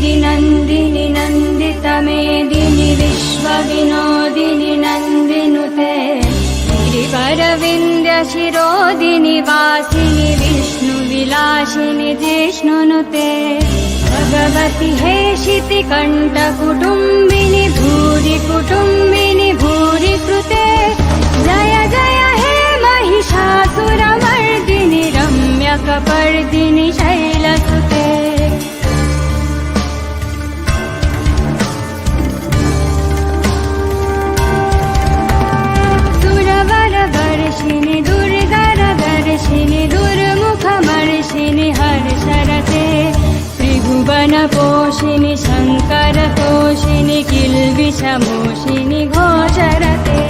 गिरिनन्दिनि नन्दितमेदिनि विश्वविनोदिनि नन्दिनुते गिरिवरविन्द्यशिरोदिनि वासिनि विष्णुविलासिनि जिष्णुनुते भगवति हेशितिकण्ठकुटुम्बिनि भूरि कुटुम्बिनि भूरि कृते जय जय हे महिषासुरमर्दिनि रम्यकपर्दिनि शैलसुते सुरवरवर्षिणि दुर्धरदर्शिनि दुर्मुखमर्षिनि हर्षरते त्रिभुवनपोषिणि शङ्करतोषिणि किल्बिषमोषिनि घोषरते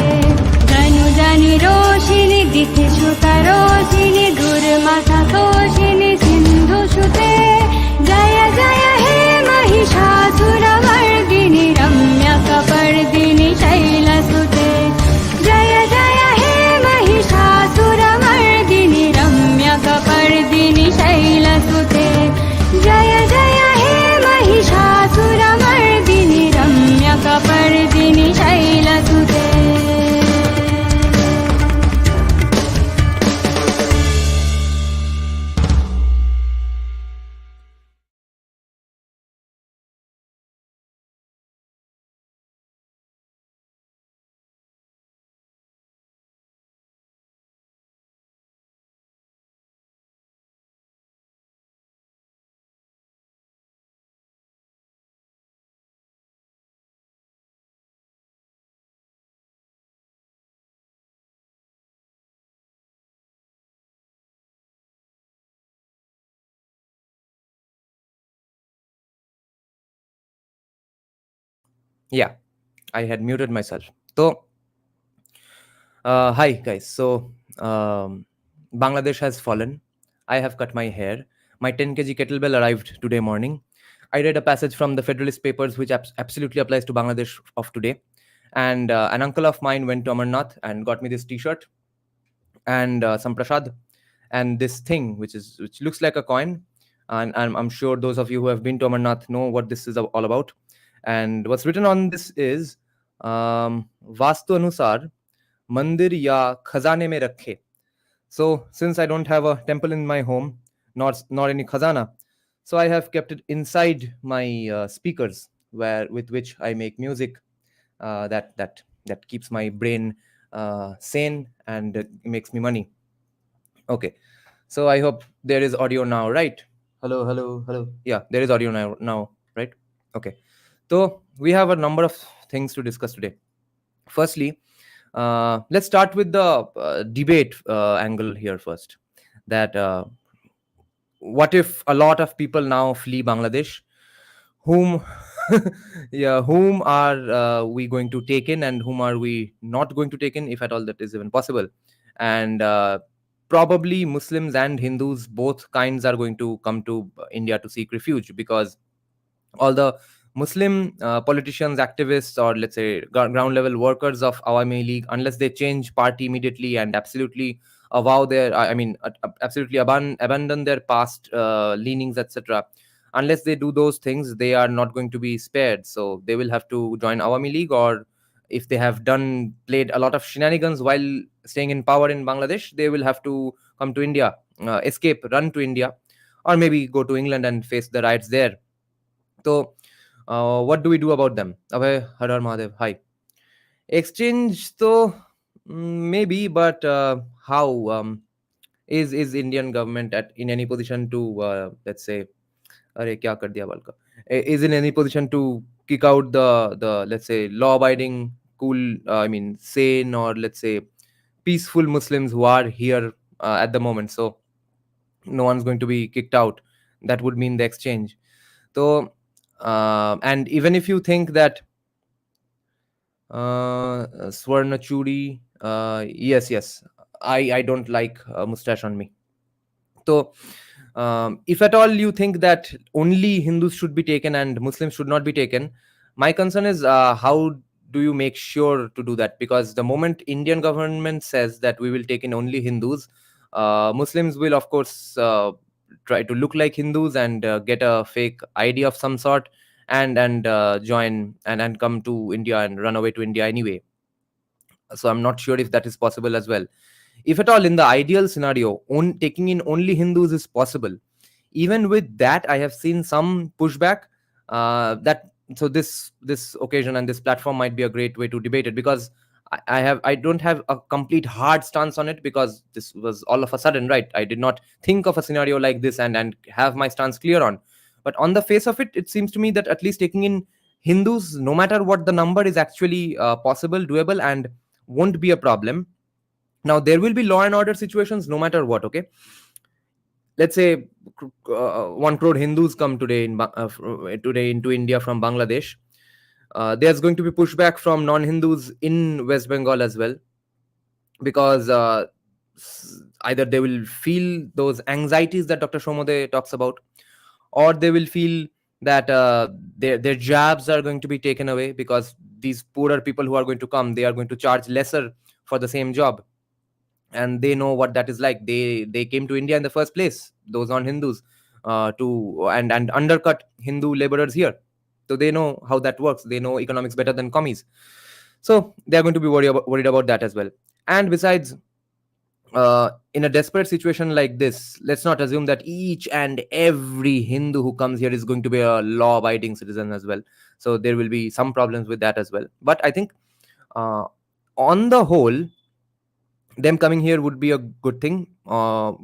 धनुजनिरोषिणि दितिश्रुतरोषिणि दुर्मथतोषिनि सिन्धुसुते जय जय हे महिषासुरमर्दिनि रम्यकपर्दिनि शैलसुते जय जय हे महिषासुरमर्दिनि रम्यकपर्दिनि शैलसुते जय जय हे Mahishasuramardini रम्यकपर्दिनि शैलसुते Yeah, I had muted myself. So, hi guys. So, Bangladesh has fallen. I have cut my hair. My 10 kg kettlebell arrived today morning. I read a passage from the Federalist Papers which absolutely applies to Bangladesh of today. And an uncle of mine went to Amarnath and got me this T-shirt and some prasad and this thing which looks like a coin. And I'm sure those of you who have been to Amarnath know what this is all about. And what's written on this is Vastu Anusar Mandir ya Khazane mein rakhe. So since I don't have a temple in my home, nor any khazana, so I have kept it inside my speakers, with which I make music that keeps my brain sane and makes me money. Okay, so I hope there is audio now, right? Hello, hello, hello. Yeah, there is audio now, right? Okay. So we have a number of things to discuss today. Firstly, let's start with the debate angle here first. That what if a lot of people now flee Bangladesh? Whom, yeah, whom are we going to take in, and whom are we not going to take in, if at all that is even possible? And probably Muslims and Hindus, both kinds, are going to come to India to seek refuge, because all the Muslim politicians, activists, or let's say ground level workers of Awami League, unless they change party immediately and absolutely avow their, absolutely abandon their past leanings, etc. Unless they do those things, they are not going to be spared. So they will have to join Awami League, or if they have played a lot of shenanigans while staying in power in Bangladesh, they will have to come to India, escape, run to India, or maybe go to England and face the riots there. So, what do we do about them? Abhay, Har Har Mahadev, hi. Exchange, so maybe, but how? Is Indian government in any position to, let's say, अरे क्या कर दिया बाल का, is in any position to kick out the let's say law-abiding, cool, sane, or let's say peaceful Muslims who are here at the moment? So no one's going to be kicked out. That would mean the exchange. So and even if you think that Swarna Chudi, yes, I don't like mustache on me. So if at all you think that only Hindus should be taken and Muslims should not be taken, my concern is how do you make sure to do that? Because the moment Indian government says that we will take in only Hindus, Muslims will of course try to look like Hindus and get a fake ID of some sort, and join and come to India and run away to India anyway. So I'm not sure if that is possible as well. If at all, in the ideal scenario, taking in only Hindus is possible. Even with that, I have seen some pushback. That so this occasion and this platform might be a great way to debate it, because I don't have a complete hard stance on it, because this was all of a sudden, right? I did not think of a scenario like this and have my stance clear on. But on the face of it, it seems to me that at least taking in Hindus, no matter what the number, is actually possible, doable, and won't be a problem. Now there will be law and order situations no matter what. Okay, let's say 1 crore Hindus come today today into India from Bangladesh. There's going to be pushback from non-Hindus in West Bengal as well, because either they will feel those anxieties that Dr. Shomode talks about, or they will feel that their jobs are going to be taken away, because these poorer people who are going to come, they are going to charge lesser for the same job, and they know what that is like. They came to India in the first place, those non-Hindus, to and undercut Hindu laborers here. So they know how that works. They know economics better than commies. So they are going to be worried about that as well. And besides, in a desperate situation like this, let's not assume that each and every Hindu who comes here is going to be a law-abiding citizen as well. So there will be some problems with that as well. But I think, on the whole, them coming here would be a good thing,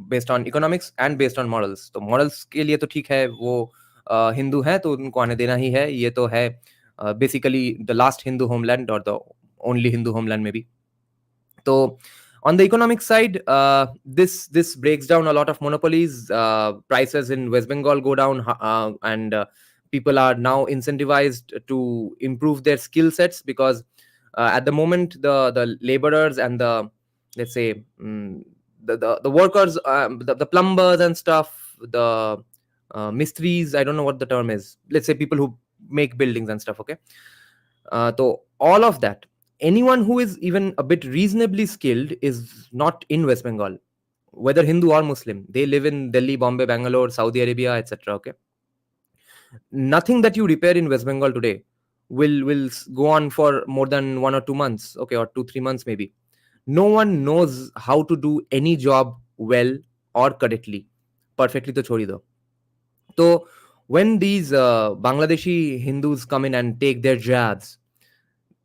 based on economics and based on morals. तो morals के लिए तो ठीक है, वो हिंदू हैं तो उनको आने देना ही है. ये तो है basically the last Hindu homeland, or the only Hindu homeland maybe. So on the economic side, this breaks down a lot of monopolies. Prices in West Bengal go down, and people are now incentivized to improve their skill sets, because at the moment the laborers and the, let's say, the workers, the plumbers and stuff, the mistries, I don't know what the term is, let's say people who make buildings and stuff. Okay, so all of that, anyone who is even a bit reasonably skilled is not in West Bengal, whether Hindu or Muslim. They live in Delhi, Bombay, Bangalore, Saudi Arabia, etc. Okay, nothing that you repair in West Bengal today will go on for more than 1 or 2 months. Okay, or 2-3 months maybe. No one knows how to do any job well or correctly. Perfectly to chori do. So when these Bangladeshi Hindus come in and take their jobs,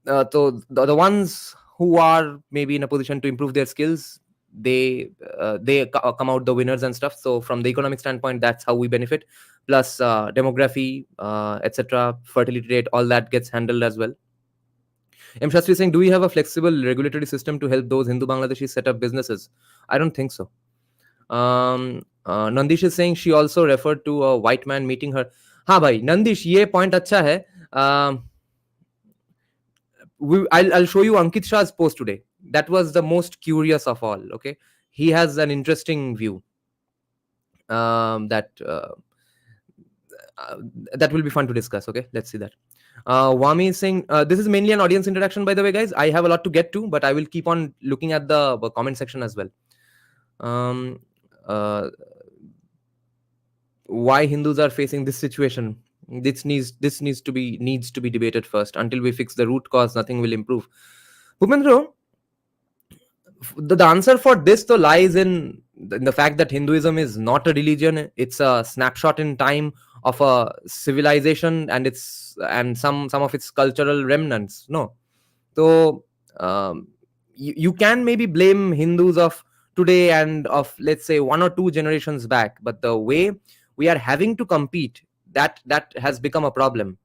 so the ones who are maybe in a position to improve their skills, they come out the winners and stuff. So from the economic standpoint, that's how we benefit. Plus demography, etc., fertility rate, all that gets handled as well. M. Shastri is saying, do we have a flexible regulatory system to help those Hindu Bangladeshis set up businesses? I don't think so. Nandish is saying she also referred to a white man meeting her. हाँ भाई नंदिश, ये point अच्छा है. I'll show you Ankit Shah's post today. That was the most curious of all. Okay, he has an interesting view. That will be fun to discuss. Okay, let's see that. Wami is saying, this is mainly an audience interaction, by the way, guys. I have a lot to get to, but I will keep on looking at the comment section as well. Why Hindus are facing this situation? This needs to be debated first. Until we fix the root cause, nothing will improve. Bhupendra, the answer for this though lies in the fact that Hinduism is not a religion. It's a snapshot in time of a civilization, and some of its cultural remnants. No, so you can maybe blame Hindus of today and of, let's say, 1 or 2 generations back, but the way we are having to compete, that has become a problem.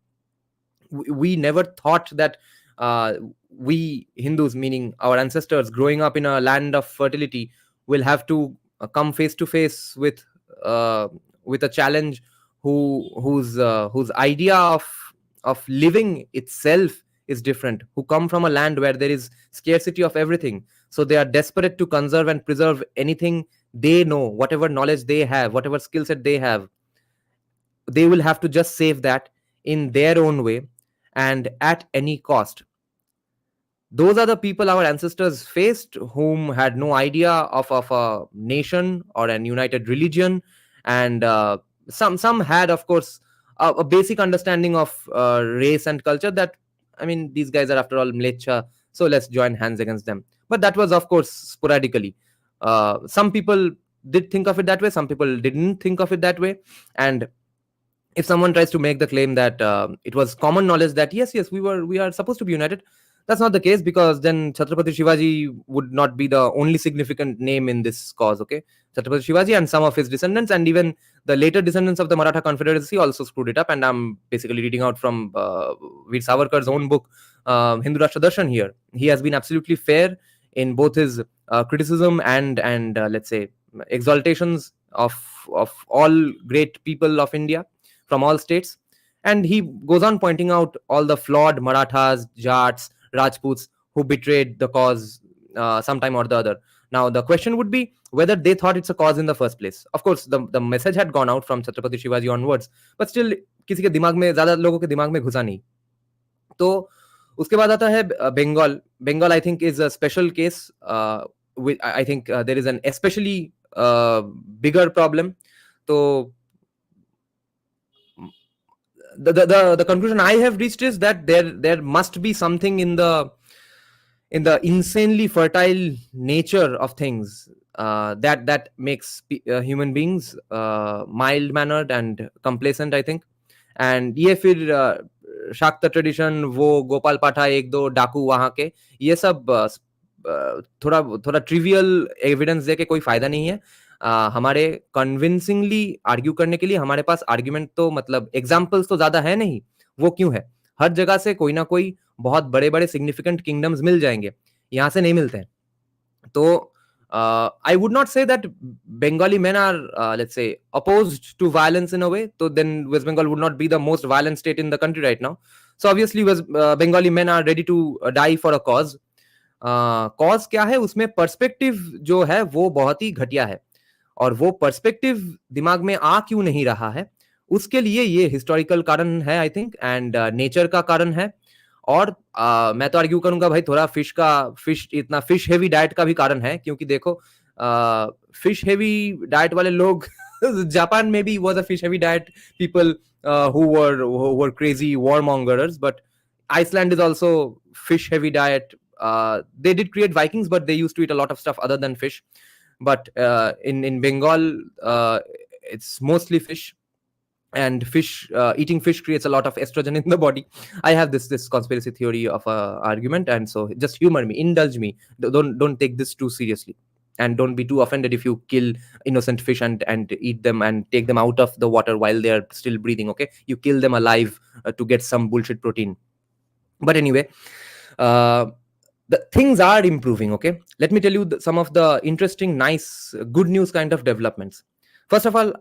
We never thought that we Hindus, meaning our ancestors growing up in a land of fertility, will have to come face to face with a challenge whose idea of living itself is different, who come from a land where there is scarcity of everything. So they are desperate to conserve and preserve anything they know, whatever knowledge they have, whatever skill set they have. They will have to just save that in their own way and at any cost. Those are the people our ancestors faced, whom had no idea of a nation or an united religion, and some had, of course, a basic understanding of race and culture, that I mean, these guys are after all mlecha, so let's join hands against them. But that was, of course, sporadically. Some people did think of it that way, some people didn't think of it that way. And if someone tries to make the claim that it was common knowledge that yes, we are supposed to be united, that's not the case, because then Chhatrapati Shivaji would not be the only significant name in this cause. Okay, Chhatrapati Shivaji and some of his descendants, and even the later descendants of the Maratha Confederacy, also screwed it up. And I'm basically reading out from Veer Savarkar's own book, Hindu Rashtra Darshan here. He has been absolutely fair in both his criticism and let's say exaltations of all great people of India from all states. And he goes on pointing out all the flawed Marathas, Jats, Rajputs who betrayed the cause sometime or the other. Now, the question would be whether they thought it's a cause in the first place. Of course, the message had gone out from Chhatrapati Shivaji onwards, but still किसी के दिमाग में, ज़्यादा लोगों के दिमाग में घुसा नहीं. तो उसके बाद आता है Bengal. Bengal, I think, is a special case. I think there is an especially bigger problem. So the conclusion I have reached is that there must be something in the insanely fertile nature of things that makes human beings mild mannered and complacent, I think. And ये फिर शाक्त tradition, वो गोपाल पाठा, एक दो डाकू वहां के, ये सब थोड़ा थोड़ा ट्रिवियल एविडेंस दे के कोई फायदा नहीं है. हमारे कन्विंसिंगली आर्ग्यू करने के लिए हमारे पास आर्ग्यूमेंट तो मतलब एग्जाम्पल्स तो ज्यादा है नहीं. वो क्यों है? हर जगह से कोई ना कोई बहुत बड़े बड़े सिग्निफिकेंट किंगडम्स मिल जाएंगे, यहाँ से नहीं मिलते हैं. तो I would not say that Bengali men are, let's say, opposed to violence in a way. So then West Bengal would not be the most violent state in the country right now. So obviously Bengali men are ready to die for a cause. Cause क्या है? उसमें perspective जो है वो बहुत ही घटिया है, और वो पर्सपेक्टिव दिमाग में आ क्यों नहीं रहा है, उसके लिए ये हिस्टोरिकल कारण है, आई थिंक, एंड नेचर का कारण है. और मैं तो आर्ग्यू करूंगा भाई, थोड़ा इतना फिश हेवी डाइट का भी कारण है, क्योंकि देखो फिश हेवी डाइट वाले लोग जापान में भी was a fish heavy diet people who were crazy warmongers, but Iceland is also fish heavy diet. They did create Vikings, but they used to eat a lot of stuff other than fish. But in Bengal, it's mostly fish, and eating fish creates a lot of estrogen in the body. I have this conspiracy theory of a argument, and so just humor me, indulge me. Don't take this too seriously, and don't be too offended if you kill innocent fish and eat them and take them out of the water while they are still breathing. Okay, you kill them alive to get some bullshit protein. But anyway, the things are improving. Okay, let me tell you some of the interesting, nice, good news kind of developments. First of all,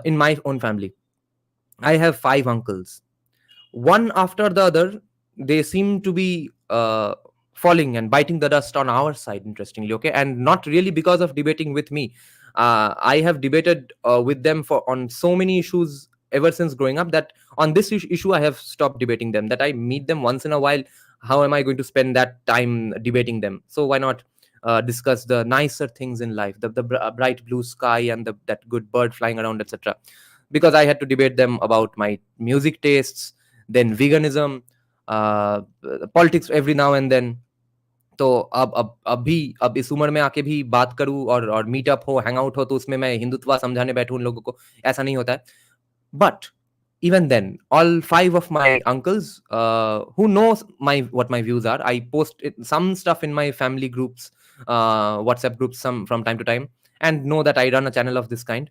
in my own family, I have 5 uncles. One after the other, they seem to be falling and biting the dust on our side, interestingly. Okay, and not really because of debating with me. I have debated with them on so many issues ever since growing up, that on this issue I have stopped debating them. That I meet them once in a while. How am I going to spend that time debating them? So why not discuss the nicer things in life, the bright blue sky and that good bird flying around, etc. Because I had to debate them about my music tastes, then veganism, politics every now and then. तो अब इस उम्र में आके भी बात करूं और मीटअप हो, हैंग आउट हो, तो उसमें मैं हिंदुत्व समझाने बैठूं उन लोगों को, ऐसा नहीं होता है. But even then, all 5 of my uncles who knows what my views are, I post some stuff in my family groups, WhatsApp groups, some from time to time, and know that I run a channel of this kind.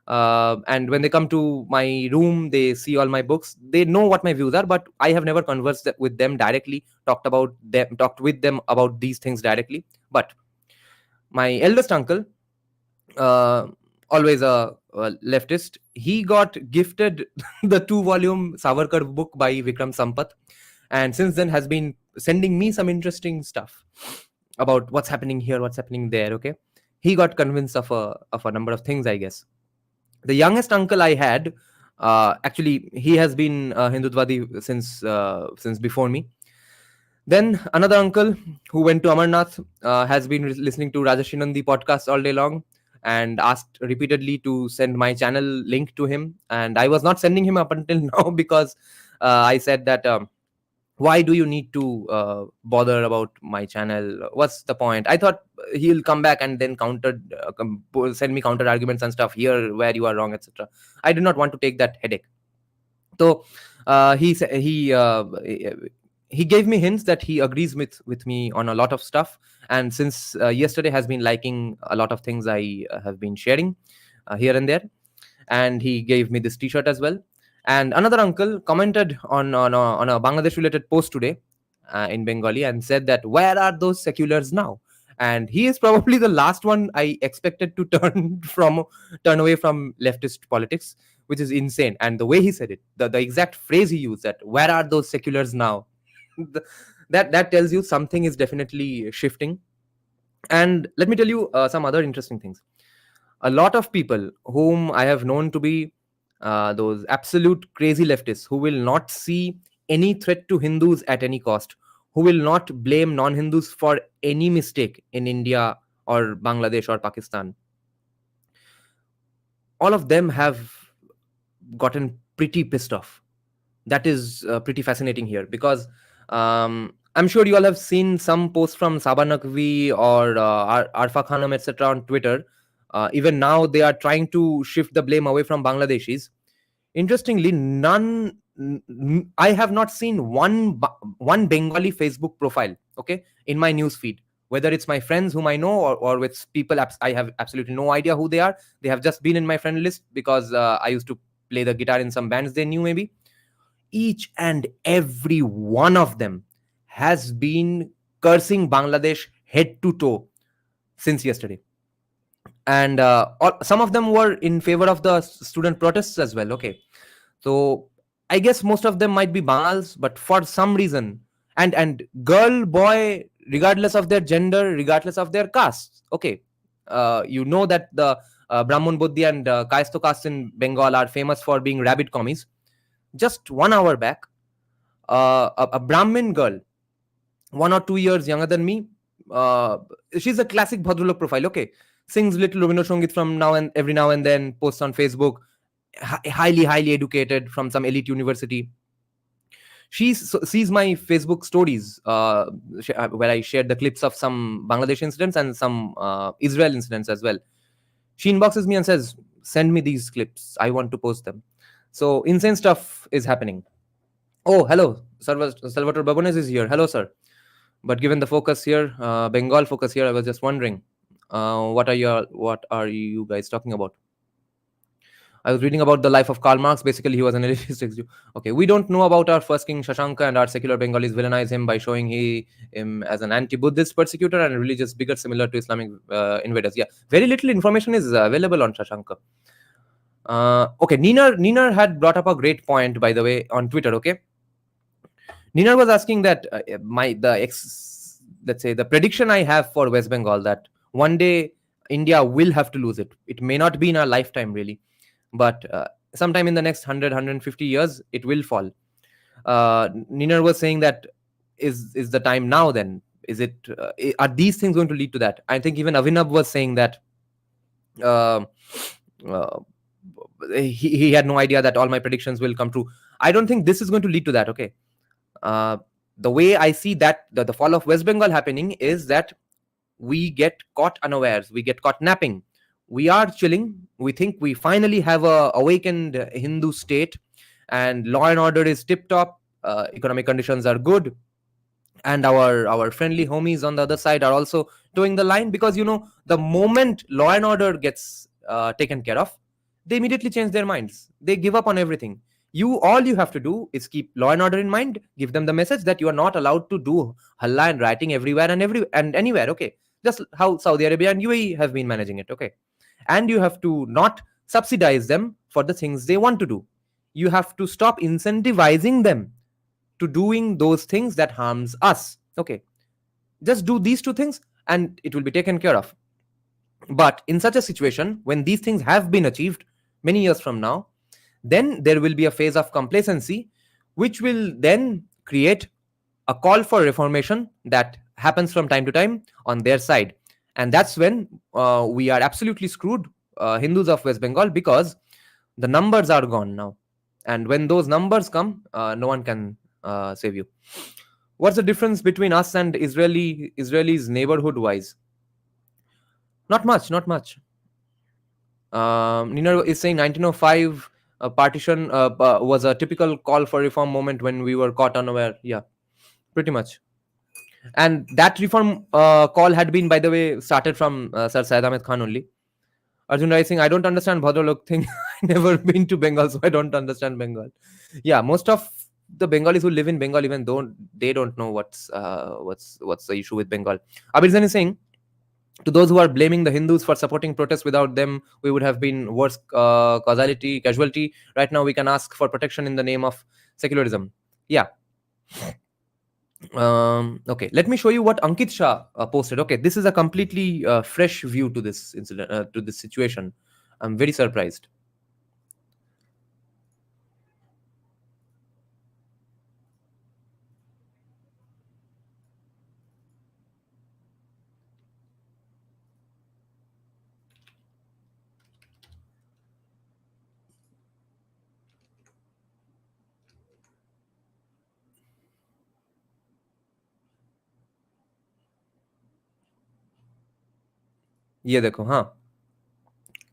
And when they come to my room, they see all my books, they know what my views are, but I have never conversed with them directly, talked with them about these things directly. But my eldest uncle, always a leftist, he got gifted the 2-volume Savarkar book by Vikram Sampath, and since then has been sending me some interesting stuff about what's happening here, what's happening there. Okay, he got convinced of a number of things, I guess. The youngest uncle I had, actually he has been Hindutwadi since before me. Then another uncle who went to Amarnath has been listening to Rajashi Nandi podcast all day long, and asked repeatedly to send my channel link to him, and I was not sending him up until now because I said that why do you need to bother about my channel? What's the point? I thought he'll come back and then send me counter arguments and stuff, here where you are wrong, etc. I did not want to take that headache. So he gave me hints that he agrees with me on a lot of stuff, and since yesterday has been liking a lot of things I have been sharing here and there, and he gave me this t-shirt as well. And another uncle commented on a Bangladesh related post today in Bengali and said that where are those seculars now? And he is probably the last one I expected to turn away from leftist politics, which is insane. And the way he said it, the exact phrase he used, that where are those seculars now? That tells you something is definitely shifting. And let me tell you some other interesting things. A lot of people whom I have known to be those absolute crazy leftists who will not see any threat to Hindus at any cost, who will not blame non-Hindus for any mistake in India or Bangladesh or Pakistan, all of them have gotten pretty pissed off. That is pretty fascinating here, because I'm sure you all have seen some posts from Saba Naqvi or Arfa Khanum, etc. on Twitter. Even now, they are trying to shift the blame away from Bangladeshis. Interestingly, I have not seen one Bengali Facebook profile, okay, in my news feed. Whether it's my friends whom I know, or with people I have absolutely no idea who they are. They have just been in my friend list because I used to play the guitar in some bands they knew maybe. Each and every one of them has been cursing Bangladesh head to toe since yesterday. And some of them were in favor of the student protests as well. Okay, so I guess most of them might be Bangals, but for some reason, and girl, boy, regardless of their gender, regardless of their caste. Okay, you know that the Brahman Buddhi and Kaisto castes in Bengal are famous for being rabbit commies. Just 1 hour back, a Brahmin girl, 1 or 2 years younger than me, she's a classic Bhadralok profile. Okay, sings little Rabindrasangit from every now and then, posts on Facebook, highly educated from some elite university. She sees my Facebook stories where I shared the clips of some Bangladesh incidents and some Israel incidents as well. She inboxes me and says, send me these clips, I want to post them. So insane stuff is happening. Oh, hello, Salvatore Babones is here. Hello, sir. But given the focus here, Bengal focus here, I was just wondering, what are you guys talking about? I was reading about the life of Karl Marx. Basically, he was an elitist Jew. Okay, we don't know about our first king Shashanka, and our secular Bengalis villainize him by showing him as an anti-Buddhist persecutor and a religious bigot similar to Islamic invaders. Yeah, very little information is available on Shashanka. Okay, Nina had brought up a great point, by the way, on Twitter. Okay, Nina was asking that let's say the prediction I have for West Bengal, that one day India will have to lose it. It may not be in our lifetime, really, but sometime in the next 150 years, it will fall. Nina was saying that is the time now then? Is it? Are these things going to lead to that? I think even Avinab was saying that he had no idea that all my predictions will come true. I don't think this is going to lead to that. Okay. The way I see that the fall of West Bengal happening is that we get caught unawares, we get caught napping. We are chilling. We think we finally have a awakened Hindu state, and law and order is tip top. Economic conditions are good, and our friendly homies on the other side are also towing the line, because the moment law and order gets taken care of, they immediately change their minds. They give up on everything. All you have to do is keep law and order in mind. Give them the message that you are not allowed to do halla and rioting everywhere and anywhere. Okay, just how Saudi Arabia and UAE have been managing it. Okay, and you have to not subsidize them for the things they want to do. You have to stop incentivizing them to doing those things that harms us. Okay, just do these two things and it will be taken care of. But in such a situation, when these things have been achieved many years from now, then there will be a phase of complacency, which will then create a call for reformation that happens from time to time on their side. And that's when we are absolutely screwed, Hindus of West Bengal, because the numbers are gone now. And when those numbers come, no one can save you. What's the difference between us and Israelis neighborhood wise? Not much, not much. Nina is saying 1905 partition was a typical call for reform moment when we were caught unaware. Yeah, pretty much. And that reform call had been, by the way, started from Sir Syed Ahmed Khan only. Arjun Rai Singh, I don't understand Bhadralok thing. I never been to Bengal, so I don't understand Bengal. Yeah, most of the Bengalis who live in Bengal even don't know what's the issue with Bengal. Abir Zain is saying, to those who are blaming the Hindus for supporting protests, without them we would have been worse casualty. Right now we can ask for protection in the name of secularism. Yeah. Okay, let me show you what Ankit Shah posted. Okay, this is a completely fresh view to this incident, to this situation. I'm very surprised. ये देखो, हाँ.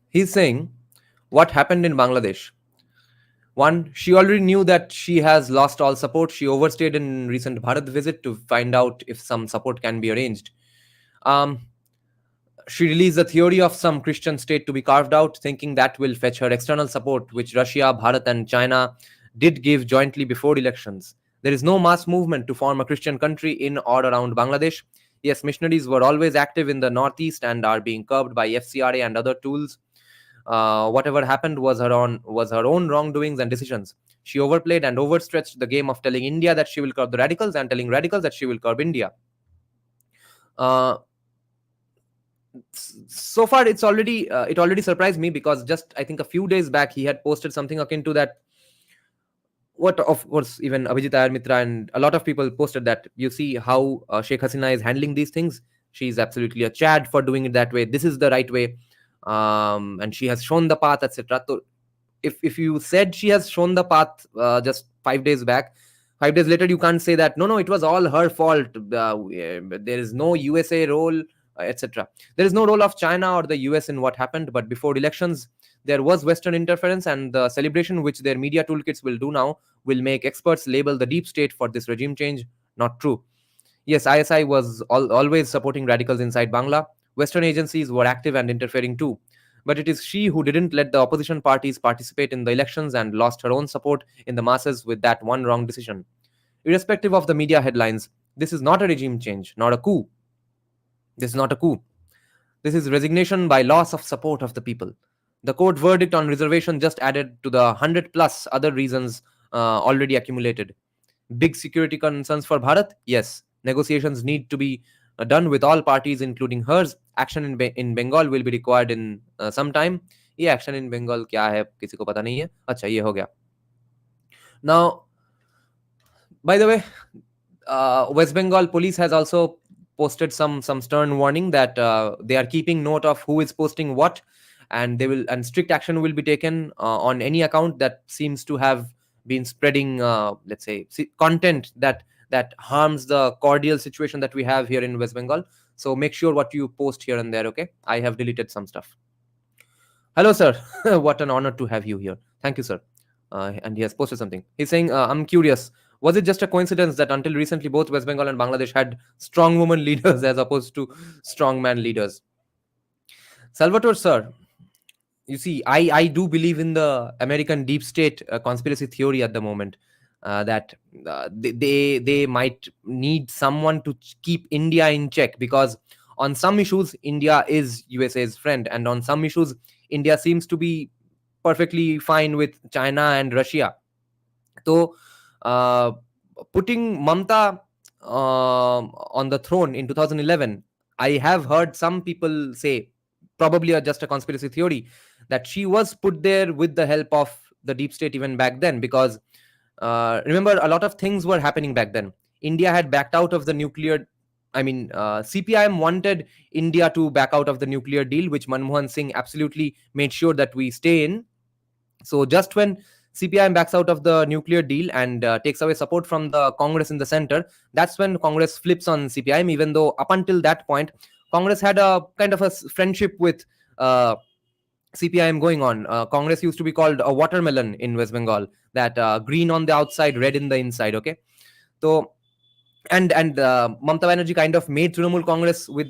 He's saying what happened in Bangladesh. One, she already knew that she has lost all support. She overstayed in recent Bharat visit to find out if some support can be arranged. Um, she released the theory of some Christian state to be carved out, thinking that will fetch her external support, which Russia, Bharat, and China did give jointly before elections. There is no mass movement to form a Christian country in or around Bangladesh. Yes, missionaries were always active in the northeast and are being curbed by FCRA and other tools. Whatever happened was her own wrongdoings and decisions. She overplayed and overstretched the game of telling India that she will curb the radicals and telling radicals that she will curb India. Uh, so far it already surprised me, because just I think a few days back he had posted something akin to that. What, of course, even Abhijit Ayar Mitra and a lot of people posted that, you see how Sheikh Hasina is handling these things. She's absolutely a chad for doing it that way. This is the right way, and she has shown the path, etc. So if you said she has shown the path just 5 days back, 5 days later you can't say that no, it was all her fault. There is no USA role, etc. There is no role of China or the US in what happened, but before elections there was Western interference, and the celebration which their media toolkits will do now will make experts label the deep state for this regime change. Not true. Yes, ISI was always supporting radicals inside Bangla. Western agencies were active and interfering too. But it is she who didn't let the opposition parties participate in the elections and lost her own support in the masses with that one wrong decision. Irrespective of the media headlines, this is not a regime change, not a coup. This is not a coup. This is resignation by loss of support of the people. The court verdict on reservation just added to the 100 plus other reasons already accumulated. Big security concerns for Bharat? Yes. Negotiations need to be done with all parties, including hers. Action in Bengal will be required in some time. ये action in Bengal क्या है किसी को पता नहीं है. अच्छा, ये हो गया. Now, by the way, West Bengal police has also posted some stern warning that they are keeping note of who is posting what, and strict action will be taken on any account that seems to have been spreading let's say content that harms the cordial situation that we have here in West Bengal. So make sure what you post here and there. Okay, I have deleted some stuff. Hello sir. What an honor to have you here. Thank you sir. And he has posted something. He's saying, I'm curious, was it just a coincidence that until recently both West Bengal and Bangladesh had strong woman leaders as opposed to strong man leaders? Salvatore sir, you see, I do believe in the American deep state conspiracy theory at the moment, that they might need someone to keep India in check, because on some issues India is USA's friend, and on some issues India seems to be perfectly fine with China and Russia. So putting Mamta on the throne in 2011, I have heard some people say, probably just a conspiracy theory, that she was put there with the help of the deep state even back then, because remember, a lot of things were happening back then. India had backed out of the nuclear CPIM wanted India to back out of the nuclear deal, which Manmohan Singh absolutely made sure that we stay in. So just when CPIM backs out of the nuclear deal and takes away support from the Congress in the center, that's when Congress flips on CPIM. Even though up until that point, Congress had a kind of a friendship with CPIM going on. Congress used to be called a watermelon in West Bengal, that green on the outside, red in the inside. Okay, so and Mamata Banerjee kind of made Trinamool Congress with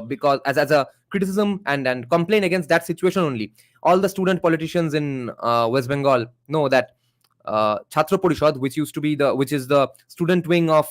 because as a criticism and complaint against that situation only. All the student politicians in West Bengal know that Chhatra Parishad, which is the student wing of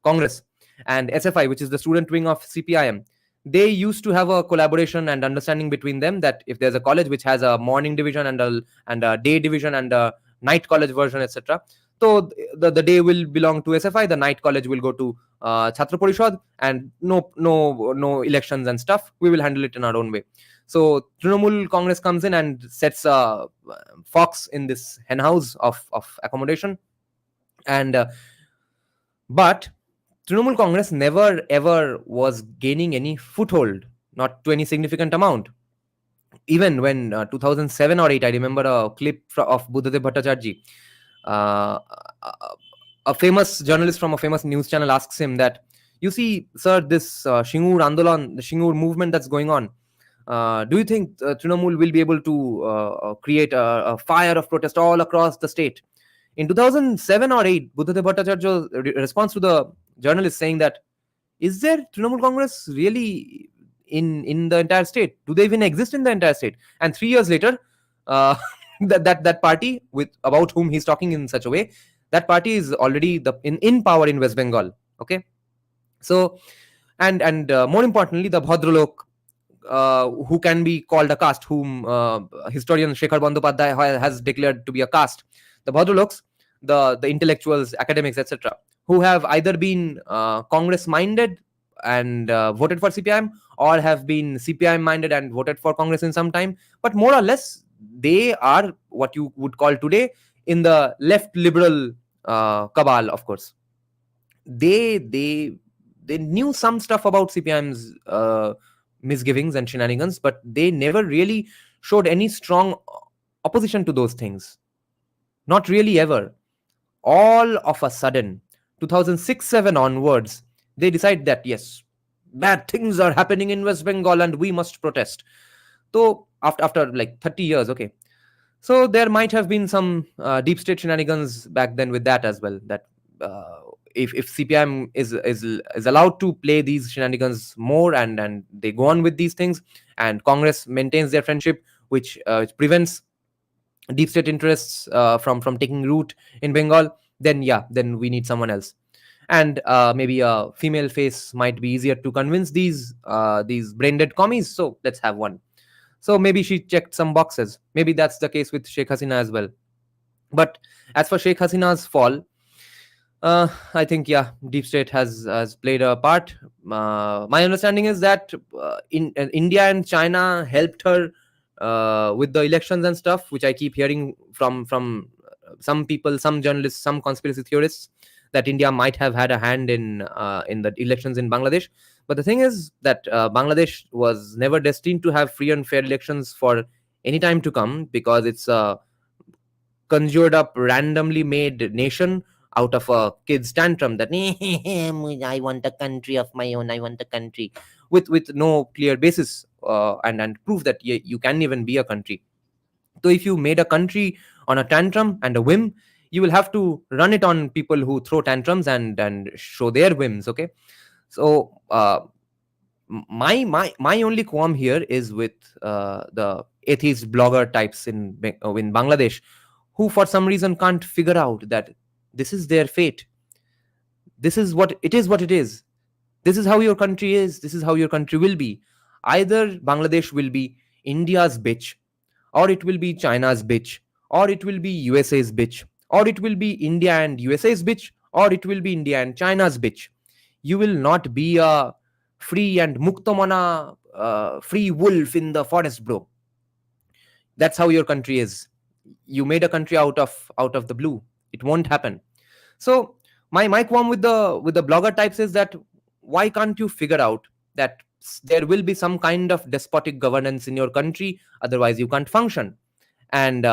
Congress, and SFI, which is the student wing of CPIM, they used to have a collaboration and understanding between them, that if there's a college which has a morning division and a day division and a night college version, etc. So the day will belong to SFI, the night college will go to Chhatra Parishad, and no elections and stuff. We will handle it in our own way. So Trinamool Congress comes in and sets a fox in this hen house of accommodation, and but Trinamool Congress never ever was gaining any foothold, not to any significant amount. Even when 2007 or 8, I remember a clip of Buddhadev Bhattacharjee. Uh, a famous journalist from a famous news channel asks him that, you see, sir, this Shingur Andolan, the Shingur movement that's going on, do you think Trinamool will be able to create a fire of protest all across the state? In 2007 or 8, Buddhadev Bhattacharya's response to the journalist saying that, is there Trinamool Congress really in the entire state? Do they even exist in the entire state? And 3 years later, uh, that party with about whom he's talking in such a way, that party is already in power in West Bengal. Okay, so and more importantly, the Bhadralok, who can be called a caste, whom historian Shekhar Bandyopadhyay has declared to be a caste, the Bhadraloks, the intellectuals, academics, etc., who have either been Congress minded and voted for CPIM, or have been CPIM minded and voted for Congress in some time, but more or less they are what you would call today in the left liberal cabal. Of course, they knew some stuff about CPIM's misgivings and shenanigans, but they never really showed any strong opposition to those things. Not really ever. All of a sudden, 2006-7 onwards, they decide that yes, bad things are happening in West Bengal and we must protest. So after like 30 years, okay. So there might have been some deep state shenanigans back then with that as well. That if CPIM is allowed to play these shenanigans more, and they go on with these things, and Congress maintains their friendship, which prevents deep state interests from taking root in Bengal, then yeah, then we need someone else. And maybe a female face might be easier to convince these brain dead commies. So let's have one. So maybe she checked some boxes. Maybe that's the case with Sheikh Hasina as well. But as for Sheikh Hasina's fall, I think yeah, deep state has played a part. My understanding is that India and China helped her with the elections and stuff, which I keep hearing from some people, some journalists, some conspiracy theorists, that India might have had a hand in the elections in Bangladesh. But the thing is that Bangladesh was never destined to have free and fair elections for any time to come, because it's a conjured up, randomly made nation out of a kid's tantrum that I want a country of my own, I want a country, with no clear basis and proof that you can even be a country. So if you made a country on a tantrum and a whim, you will have to run it on people who throw tantrums and show their whims. Okay, so my only qualm here is with the atheist blogger types in Bangladesh, who for some reason can't figure out that this is their fate. This is what it is. What it is. This is how your country is. This is how your country will be. Either Bangladesh will be India's bitch, or it will be China's bitch, or it will be USA's bitch, or it will be India and USA's bitch, or it will be India and China's bitch. You will not be a free and muktamana free wolf in the forest, bro. That's how your country is. You made a country out of the blue. It won't happen. So my qualm with the blogger types is that why can't you figure out that there will be some kind of despotic governance in your country, otherwise you can't function. And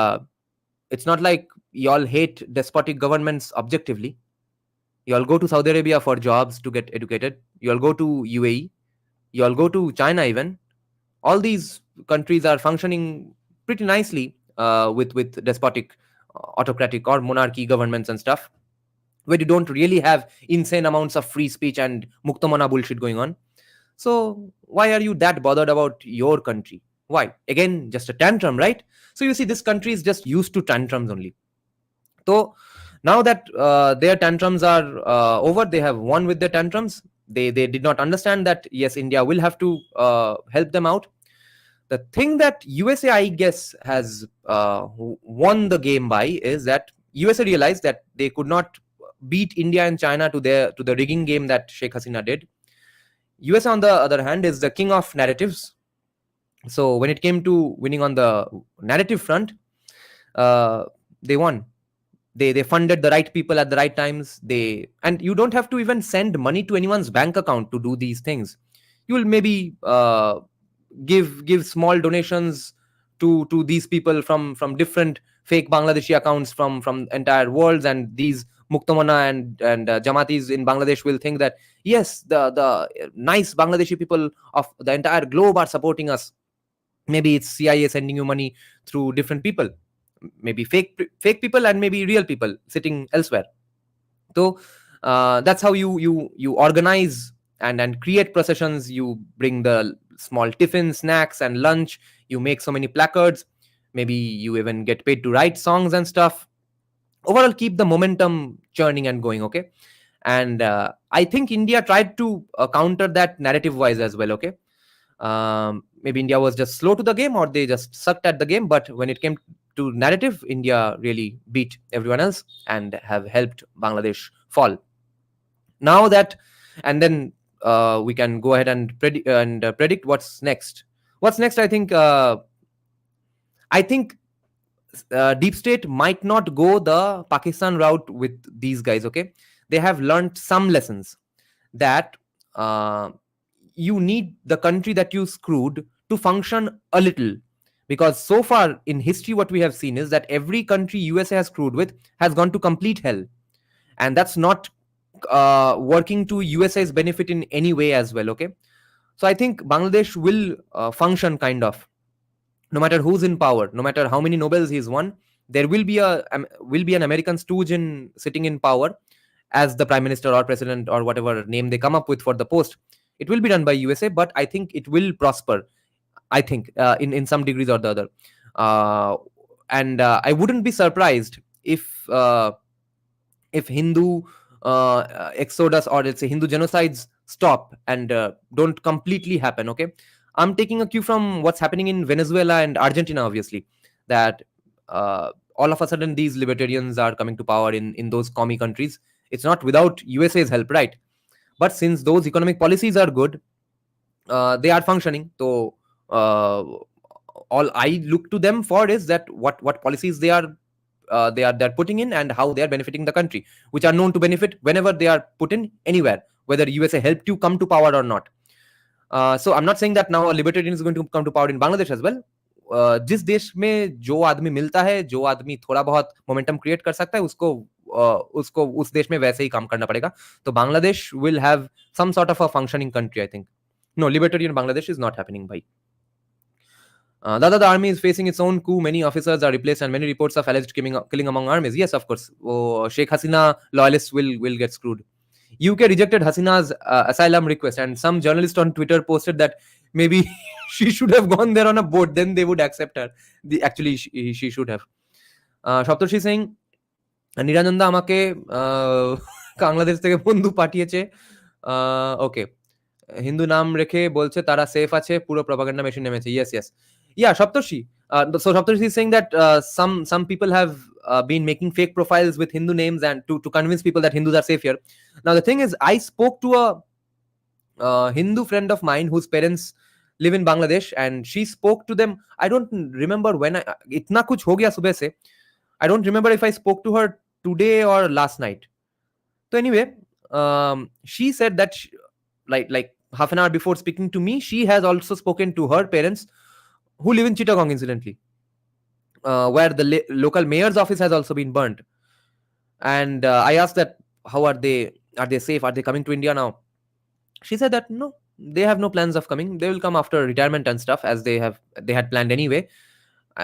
it's not like y'all hate despotic governments objectively. Y'all go to Saudi Arabia for jobs to get educated, y'all go to UAE, y'all go to China even. All these countries are functioning pretty nicely with despotic, autocratic or monarchy governments and stuff, where you don't really have insane amounts of free speech and muktamana bullshit going on. So why are you that bothered about your country? Why? Again, just a tantrum, right? So you see, this country is just used to tantrums only. So now that their tantrums are over, they have won with their tantrums. They did not understand that yes, India will have to help them out. The thing that USA, I guess, has won the game by is that USA realized that they could not beat India and China to the rigging game that Sheikh Hasina did. USA, on the other hand, is the king of narratives. So when it came to winning on the narrative front, they won. They funded the right people at the right times. And you don't have to even send money to anyone's bank account to do these things. You will maybe give small donations to these people from different fake Bangladeshi accounts from entire worlds, and these muktamana and jamatis in Bangladesh will think that yes, the nice Bangladeshi people of the entire globe are supporting us. Maybe it's CIA sending you money through different people, maybe fake people and maybe real people sitting elsewhere. So that's how you organize and create processions. You bring the small tiffin, snacks and lunch. You make so many placards. Maybe you even get paid to write songs and stuff. Overall, keep the momentum churning and going. Okay. And I think India tried to counter that narrative wise as well. Okay. Maybe India was just slow to the game, or they just sucked at the game. But when it came to narrative, India really beat everyone else and have helped Bangladesh fall. Now that, and then we can go ahead and predict what's next. What's next? I think deep state might not go the Pakistan route with these guys. Okay, they have learned some lessons that you need the country that you screwed to function a little, because so far in history what we have seen is that every country USA has screwed with has gone to complete hell, and that's not working to USA's benefit in any way as well. Okay, so I think Bangladesh will function kind of, no matter who's in power, no matter how many Nobels he's won. There will be an American stooge sitting in power as the prime minister or president or whatever name they come up with for the post. It will be done by USA, but I think it will prosper. I think in some degrees or the other, and I wouldn't be surprised if Hindu exodus, or let's say Hindu genocides, stop and don't completely happen. Okay, I'm taking a cue from what's happening in Venezuela and Argentina, obviously, that all of a sudden these libertarians are coming to power in those commie countries. It's not without USA's help, right? But since those economic policies are good, they are functioning. So all I look to them for is that what policies they're putting in and how they are benefiting the country, which are known to benefit whenever they are put in anywhere, whether USA helped you come to power or not. So I'm not saying that now a libertarian is going to come to power in Bangladesh as well. जिस देश में जो आदमी मिलता है, जो आदमी थोड़ा बहुत मोमेंटम क्रिएट कर सकता है, उसको उस देश में वैसे ही काम करना पड़ेगा. तो Bangladesh will have some sort of a functioning country, I think. No, libertarian Bangladesh is not happening, bhai. The army is facing its own coup. Many officers are replaced, and many reports of alleged killing among armies. Yes, of course. Sheikh Hasina loyalists will get screwed. UK rejected Hasina's asylum request, and some journalist on Twitter posted that maybe she should have gone there on a boat, then they would accept her. Actually, she should have. Shoptoshi saying, নিরানন্দা আমাকে বাংলাদেশ থেকে বন্ধু পাঠিয়েছে, ওকে, হিন্দু নাম রেখে বলছে তারা safe আছে, পুরো প্রপাগান্ডা মেশিন নেমেছে. Yes. Yeah, Shoptoshi. So Shoptoshi is saying that some people have been making fake profiles with Hindu names and to convince people that Hindus are safe here. Now the thing is, I spoke to a Hindu friend of mine whose parents live in Bangladesh, and she spoke to them. I don't remember when. Itna kuch ho gaya subah se. I don't remember if I spoke to her today or last night. So anyway, she said that like half an hour before speaking to me, she has also spoken to her parents who live in Chittagong, incidentally, where the local mayor's office has also been burnt. And I asked that, how are they? Are they safe? Are they coming to India now? She said that no, they have no plans of coming. They will come after retirement and stuff, as they had planned anyway.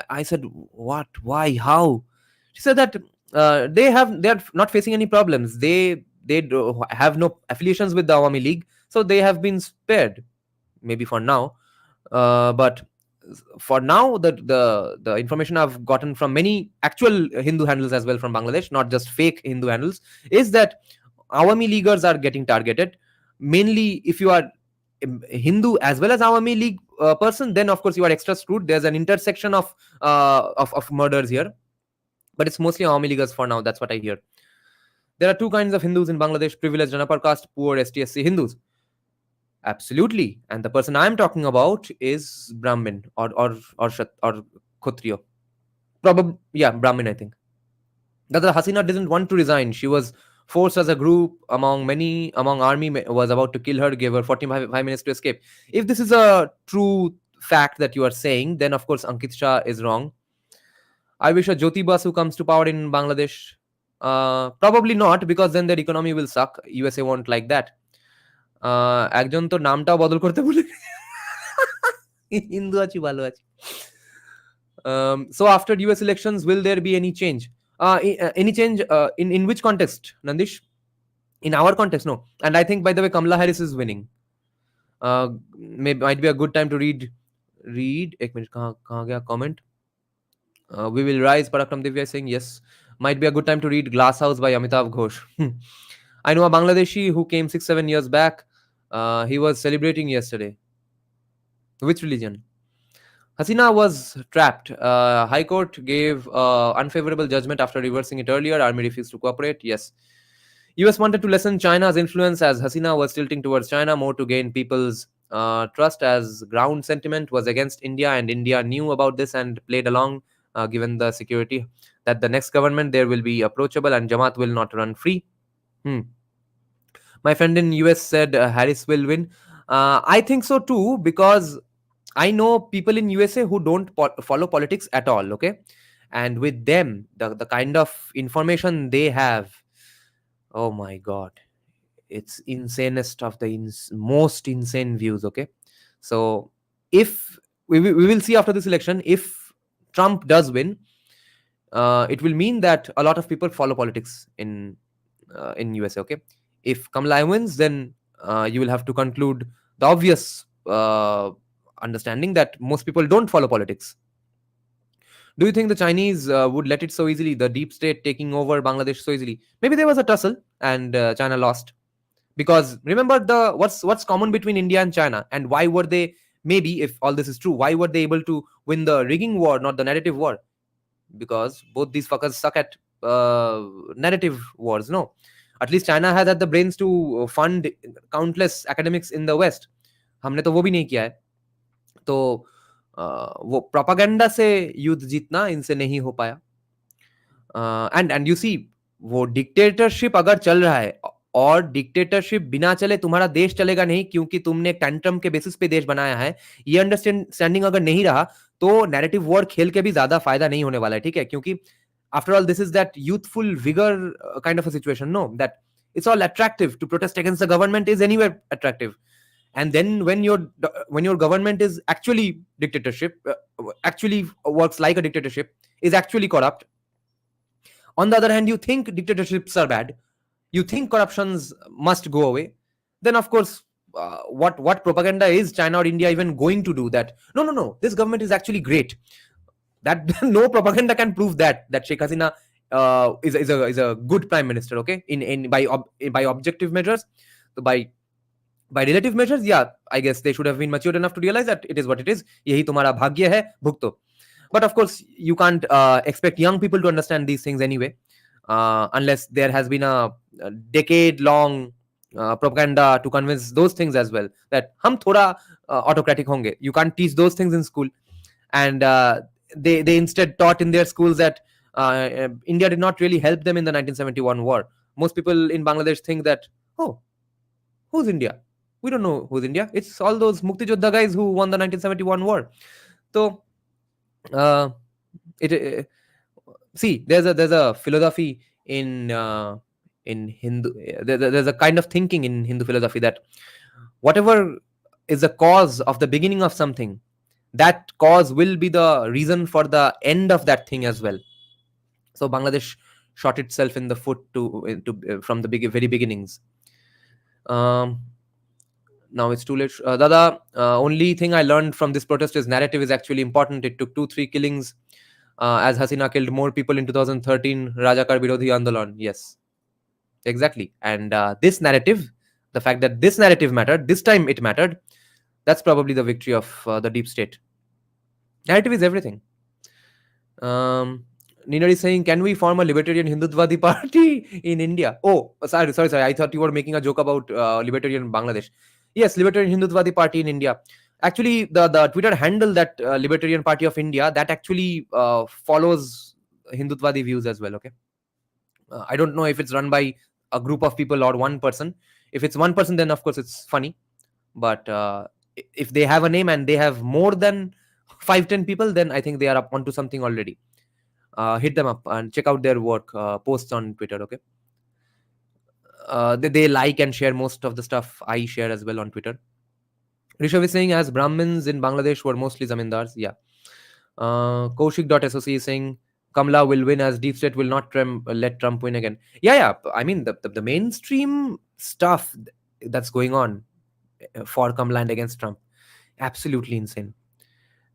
I said, what? Why? How? She said that they are not facing any problems. They have no affiliations with the Awami League, so they have been spared, maybe for now. But for now, the information I've gotten from many actual Hindu handles as well from Bangladesh, not just fake Hindu handles, is that Awami Leaguers are getting targeted. Mainly, if you are Hindu as well as Awami League person, then of course you are extra screwed. There's an intersection of murders here, but it's mostly Awami Leaguers for now. That's what I hear. There are two kinds of Hindus in Bangladesh: privileged and upper caste, poor STSC Hindus. Absolutely, and the person I'm talking about is Brahmin or Kshatriya. Probably, yeah, Brahmin, I think. That the Hasina didn't want to resign. She was forced as a group among army was about to kill her, gave her 45 minutes to escape. If this is a true fact that you are saying, then of course Ankit Shah is wrong. I wish a Jyoti Basu comes to power in Bangladesh. Probably not, because then their economy will suck. USA won't like that. একজন তো নামটাও বদল করতে ভুলে হিন্দু আছি ভালো আছি. So after US elections, will there be any change? Any change in which context, Nandish? In our context, no. And I think, by the way, Kamala Harris is winning. Might be a good time to read. एक minute कहाँ गया comment? We will rise. Parakram Divya is saying yes. Might be a good time to read Glass House by Amitav Ghosh. I know a Bangladeshi who came 6-7 years back. He was celebrating yesterday. Which religion? Hasina was trapped. High Court gave unfavorable judgment after reversing it earlier. Army refused to cooperate. Yes. US wanted to lessen China's influence, as Hasina was tilting towards China more to gain people's trust, as ground sentiment was against India, and India knew about this and played along, given the security that the next government there will be approachable and Jamaat will not run free. My friend in US said Harris will win. I think so too, because I know people in USA who don't follow politics at all, okay? And with them, the kind of information they have, oh my God, it's insanest of the most insane views, okay? So if we will see after this election, if Trump does win, it will mean that a lot of people follow politics in USA, okay? If Kamala wins, then you will have to conclude the obvious understanding that most people don't follow politics. Do you think the Chinese would let it so easily, the deep state taking over Bangladesh so easily? Maybe there was a tussle and China lost. Because remember what's common between India and China, and why were they, maybe if all this is true, why were they able to win the rigging war, not the narrative war? Because both these fuckers suck at narrative wars, no? At least China has had the brains to fund countless academics in the West. हमने तो वो भी नहीं किया है. तो वो propaganda से युद्ध जीतना इनसे नहीं हो पाया. एंड यू सी, वो डिक्टेटरशिप अगर चल रहा है, और डिक्टेटरशिप बिना चले तुम्हारा देश चलेगा नहीं, क्योंकि तुमने टैंट्रम के बेसिस पे देश बनाया है, ये अंडरस्टैंडिंग अगर नहीं रहा, तो नैरेटिव वॉर खेल के भी ज्यादा फायदा नहीं होने वाला है, ठीक है? क्योंकि after all, this is that youthful vigor kind of a situation, no? That it's all attractive. To protest against the government is anywhere attractive. And then when your government is actually dictatorship, actually works like a dictatorship, is actually corrupt. On the other hand, you think dictatorships are bad, you think corruptions must go away, then of course, what propaganda is China or India even going to do? That no, this government is actually great. That no propaganda can prove that Sheikh Hasina is a good prime minister, okay? By objective measures, by relative measures, yeah, I guess they should have been matured enough to realize that it is what it is. Yahi tumhara bhagya hai, bhugto. But of course, you can't expect young people to understand these things anyway, unless there has been a decade-long propaganda to convince those things as well, that hum thoda autocratic honge. You can't teach those things in school. And they instead taught in their schools that India did not really help them in the 1971 war. Most people in Bangladesh think that, oh, who's India? We don't know who's India. It's all those Mukti Jodha guys who won the 1971 war. So uh, it see, there's a philosophy in Hindu. There's a kind of thinking in Hindu philosophy that whatever is the cause of the beginning of something, that cause will be the reason for the end of that thing as well. So Bangladesh shot itself in the foot from the very beginnings. Um, Now it's too late. Dada, only thing I learned from this protest is narrative is actually important. It took 2-3 killings as Hasina killed more people in 2013. Rajakar Birodhi Andolan. Yes, exactly. And this narrative, the fact that this narrative mattered, this time it mattered, that's probably the victory of the deep state. Narrative is everything. Nina is saying, can we form a libertarian Hindutwadi party in India? Oh, sorry. I thought you were making a joke about libertarian Bangladesh. Yes, libertarian Hindutwadi party in India. Actually, the Twitter handle that Libertarian Party of India, that actually follows Hindutwadi views as well. Okay, I don't know if it's run by a group of people or one person. If it's one person, then of course it's funny. But if they have a name and they have more than 5-10 people, then I think they are up onto something already. Hit them up and check out their work, posts on Twitter. Okay, they like and share most of the stuff I share as well on Twitter. Rishabh is saying, as Brahmins in Bangladesh were mostly zamindars. Yeah. Kaushik.soc is saying, Kamla will win as Deep State will not let Trump win again. Yeah. I mean, the mainstream stuff that's going on for Kamla and against Trump, absolutely insane.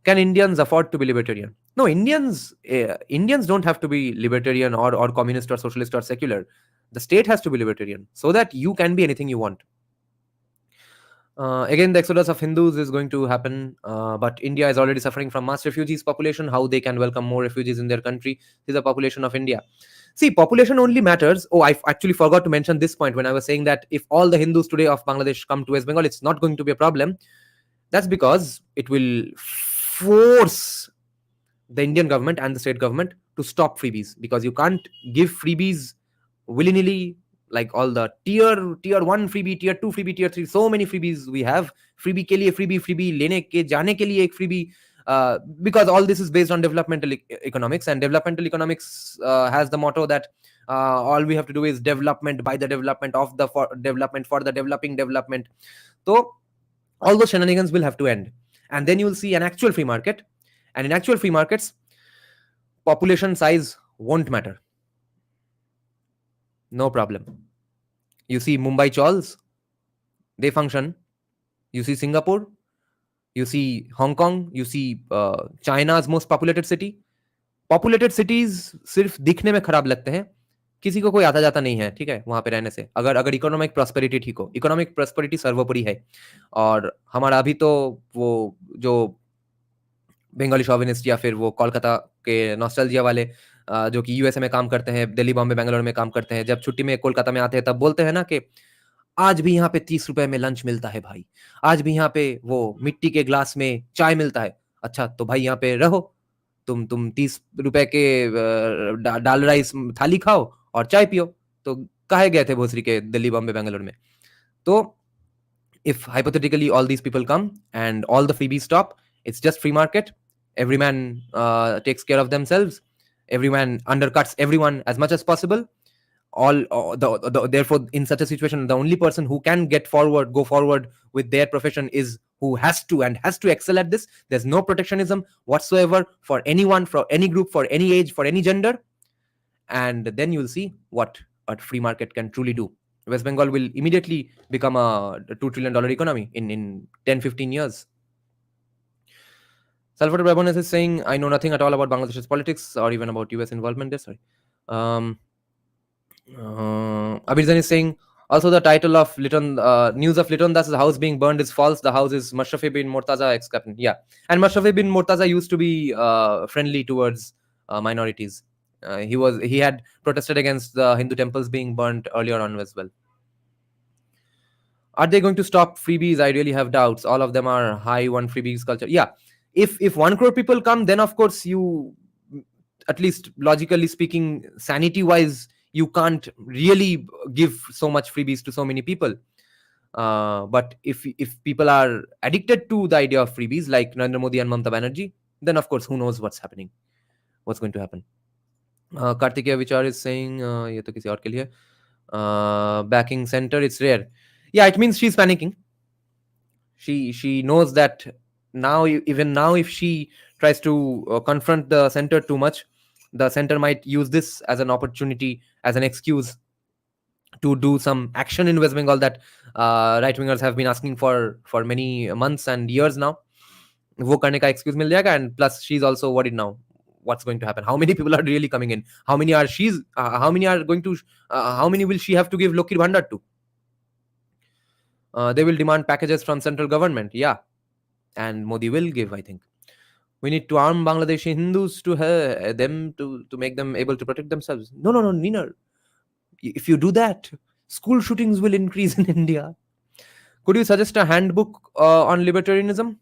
Can Indians afford to be libertarian? No, Indians don't have to be libertarian or communist or socialist or secular. The state has to be libertarian so that you can be anything you want. Again, the exodus of Hindus is going to happen, but India is already suffering from mass refugees population. How they can welcome more refugees in their country is the population of India. See, population only matters. Oh, I actually forgot to mention this point when I was saying that if all the Hindus today of Bangladesh come to West Bengal, it's not going to be a problem. That's because it will force the Indian government and the state government to stop freebies, because you can't give freebies willy-nilly, like all the tier 1 freebie, tier 2 freebie, tier 3, so many freebies we have. Freebie ke liye freebie lene ke jaane ke liye ek freebie, because all this is based on developmental economics, and developmental economics has the motto that all we have to do is development by the development of the development for the developing development. So all those shenanigans will have to end, and then you will see an actual free market. And in actual free markets, population size won't matter. No problem. You see Mumbai Chawls, they function. You see Singapore, you see Hong Kong, you see China's most populated city. Populated cities सिर्फ दिखने में खराब लगते हैं, किसी को कोई आता जाता नहीं है, ठीक है, वहां पे रहने से। अगर इकोनॉमिक प्रॉस्पेरिटी ठीक हो, इकोनॉमिक प्रॉस्पेरिटी सर्वोपरि है। और हमारा अभी तो वो जो बंगाली शॉविनिस्ट या फिर वो कोलकाता के नॉस्टैल्जिया वाले जो कि यूएसए में काम करते हैं, दिल्ली बॉम्बे बेंगलोर में काम करते हैं, जब छुट्टी में कोलकाता में आते हैं तब बोलते हैं ना कि आज भी यहाँ पे 30 रुपए में लंच मिलता है भाई, आज भी यहाँ पे वो मिट्टी के ग्लास में चाय मिलता है। अच्छा तो भाई यहाँ पे रहो, तुम 30 रुपए के दाल राइस थाली खाओ और चाय पियो। तो काहे गए थे भोसरी के दिल्ली बॉम्बे बेंगलोर में? तो if hypothetically all these people come and all the freebies stop, it's just free market. Every man takes care of themselves. Every man undercuts everyone as much as possible. Therefore, in such a situation, the only person who can go forward with their profession is who has to excel at this. There's no protectionism whatsoever for anyone, for any group, for any age, for any gender. And then you'll see what a free market can truly do. West Bengal will immediately become a $2 trillion economy in 10-15 years. Salvatore Brabones is saying, I know nothing at all about Bangladesh's politics or even about US involvement there. Sorry. Abhirzan is saying, also the title of news of Liton Das' house being burned is false. The house is Mashrafi bin Murtaza, ex-captain. Yeah. And Mashrafi bin Murtaza used to be friendly towards minorities. He had protested against the Hindu temples being burnt earlier on as well. Are they going to stop freebies? I really have doubts. All of them are high on freebies culture. Yeah. If 1 crore people come, then of course you, at least logically speaking, sanity wise, you can't really give so much freebies to so many people. But if people are addicted to the idea of freebies like Narendra Modi and Mamata Banerjee, then of course who knows what's happening, what's going to happen. Kartikeya Vichar is saying, ये तो किसी और के लिए, backing center, it's rare. Yeah, it means she's panicking. She knows that now, even now, if she tries to confront the center too much, the center might use this as an opportunity, as an excuse to do some action in West Bengal that right wingers have been asking for many months and years now. वो करने का excuse मिल जाएगा, and plus she's also worried now. What's going to happen? How many people are really coming in? How many are how many are going to? How many will she have to give Lokir Bhandar to? They will demand packages from central government. Yeah, and Modi will give, I think. We need to arm Bangladeshi Hindus to them to make them able to protect themselves. No, Nina. If you do that, school shootings will increase in India. Could you suggest a handbook on libertarianism?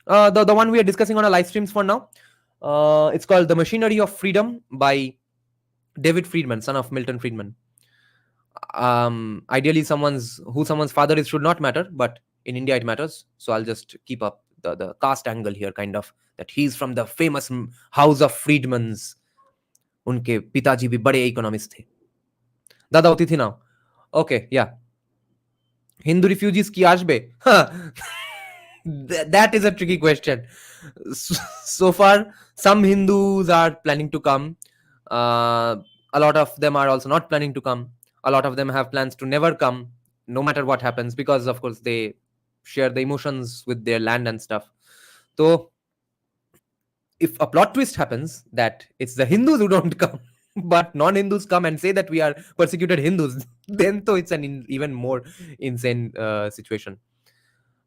The one we are discussing on our live streams for now. It's called The Machinery of Freedom by David Friedman, son of Milton Friedman. Ideally, someone's father is should not matter, but in India it matters. So I'll just keep up the caste angle here, kind of, that he's from the famous house of Friedmans. उनके पिताजी भी बड़े economist थे. दादा होती थी now. Okay, yeah. Hindu refugees ki ashbe? That is a tricky question. So far, some Hindus are planning to come. A lot of them are also not planning to come. A lot of them have plans to never come, no matter what happens, because of course they share the emotions with their land and stuff. So if a plot twist happens that it's the Hindus who don't come, but non-Hindus come and say that we are persecuted Hindus, then it's an even more insane situation.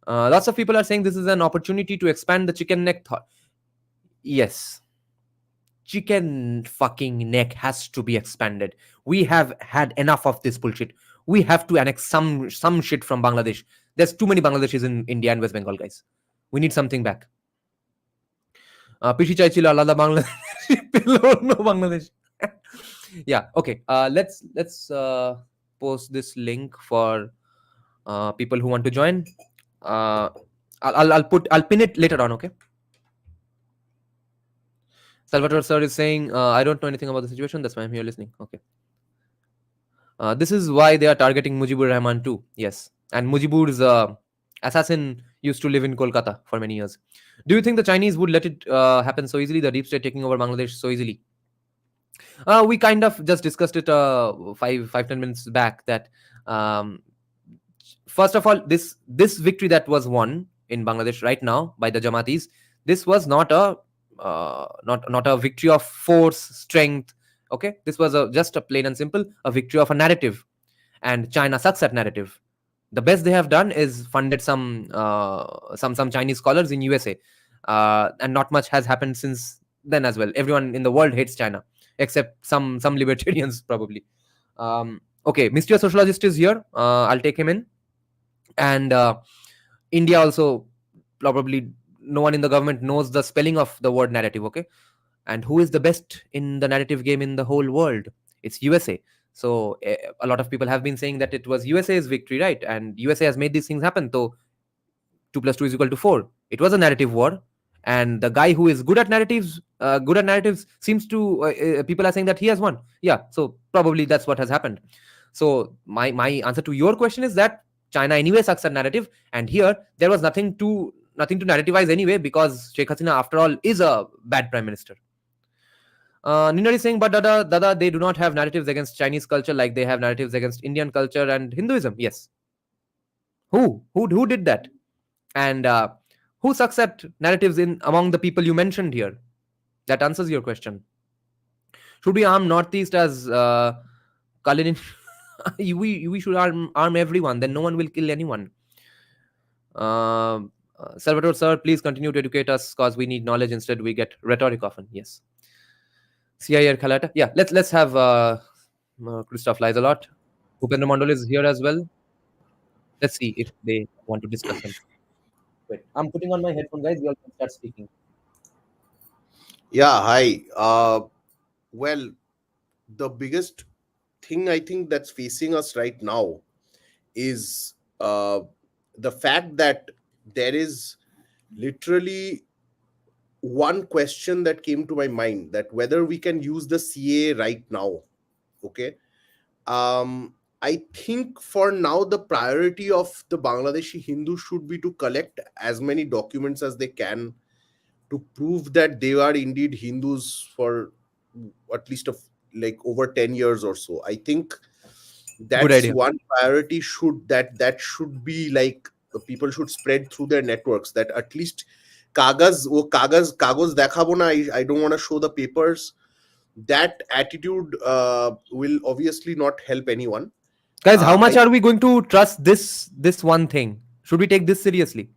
Lots of people are saying this is an opportunity to expand the chicken neck thought. Yes, chicken fucking neck has to be expanded. We have had enough of this bullshit. We have to annex some shit from Bangladesh. There's too many Bangladeshis in India and West Bengal, guys. We need something back. পিসি চাইছিল আলাদা বাংলাদেশ, পেল অন্য Bangladesh. Yeah, okay. Let's post this link for people who want to join. I'll pin it later on, okay? Salvatore sir is saying, I don't know anything about the situation, that's why I'm here listening. Okay. This is why they are targeting Mujibur Rahman too. Yes. And Mujibur's assassin used to live in Kolkata for many years. Do you think the Chinese would let it happen so easily, the deep state taking over Bangladesh so easily? We kind of just discussed it 5-10 minutes back, that first of all, this victory that was won in Bangladesh right now by the Jamatis, this was not a victory of force, strength. Okay, this was just a plain and simple a victory of a narrative, and China sucks at narrative. The best they have done is funded some Chinese scholars in USA, and not much has happened since then as well. Everyone in the world hates China except some libertarians probably. Okay, Mr. Sociologist is here. I'll take him in. And India also, probably no one in the government knows the spelling of the word narrative. Okay, and who is the best in the narrative game in the whole world? It's USA. So a lot of people have been saying that it was USA's victory, right? And USA has made these things happen. So 2 + 2 = 4. It was a narrative war, and the guy who is good at narratives seems to people are saying that he has won. Yeah, so probably that's what has happened. So my answer to your question is that China anyway sucks at narrative, and here there was nothing to narrativize anyway, because Sheikh Hasina after all is a bad prime minister. Nina is saying, but Dada, they do not have narratives against Chinese culture like they have narratives against Indian culture and Hinduism. Yes. Who did that? And who sucks at narratives in among the people you mentioned here? That answers your question. Should we arm Northeast as Kalinin? we should arm everyone. Then no one will kill anyone. Salvatore sir, please continue to educate us, because we need knowledge. Instead, we get rhetoric often. Yes. CIR Khalata. Yeah, let's have Christoph Lies-a-lot. Upendra Mondal is here as well. Let's see if they want to discuss him. Wait, I'm putting on my headphone, guys. You all can start speaking. Yeah, hi. Well, the biggest thing I think that's facing us right now is the fact that there is literally one question that came to my mind, that whether we can use the CA right now. Okay. I think for now the priority of the Bangladeshi Hindus should be to collect as many documents as they can to prove that they are indeed Hindus for at least like over 10 years or so. I think Good that's idea. one priority, that should be like people should spread through their networks, that at least kagaz dekhabo na, I don't want to show the papers. That attitude will obviously not help anyone. Guys, how much I are we going to trust this one thing? Should we take this seriously?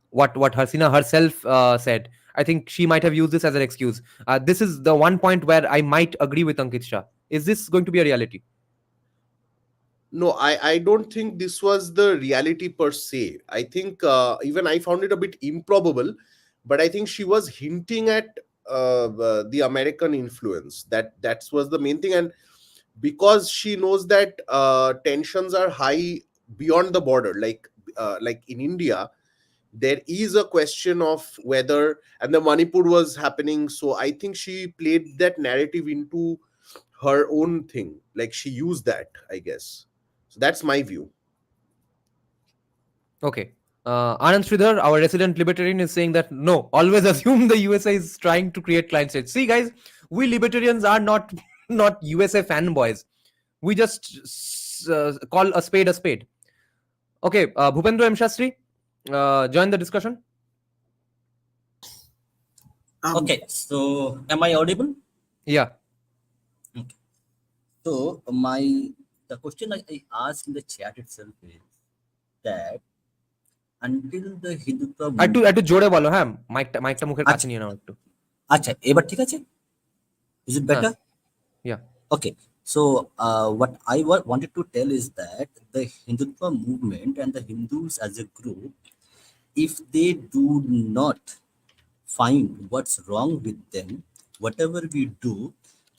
What Hasina herself said. I think she might have used this as an excuse. This is the one point where I might agree with Ankit Shah. Is this going to be a reality? No, I don't think this was the reality per se. I think even I found it a bit improbable, but I think she was hinting at the American influence. That was the main thing, and because she knows that tensions are high beyond the border, like in India, there is a question of whether, and the Manipur was happening. So I think she played that narrative into her own thing. Like she used that, I guess. So that's my view. Okay. Anand Sridhar, our resident libertarian, is saying that no, always assume the USA is trying to create client states. See, guys, we libertarians are not not USA fanboys. We just call a spade a spade. Okay, Bhupendra M. Shastri, join the discussion. Okay, so am I audible? Yeah. Okay. So the question I asked in the chat itself is that until the Hindutva একটু জোরে বলো, হ্যাঁ, মাইকটা মুখের কাছে নিয়ে নাও একটু। আচ্ছা এবার ঠিক আছে? Is it better? Yeah. Okay. So what I wanted to tell is that the Hindutva movement and the Hindus as a group, if they do not find what's wrong with them, whatever we do,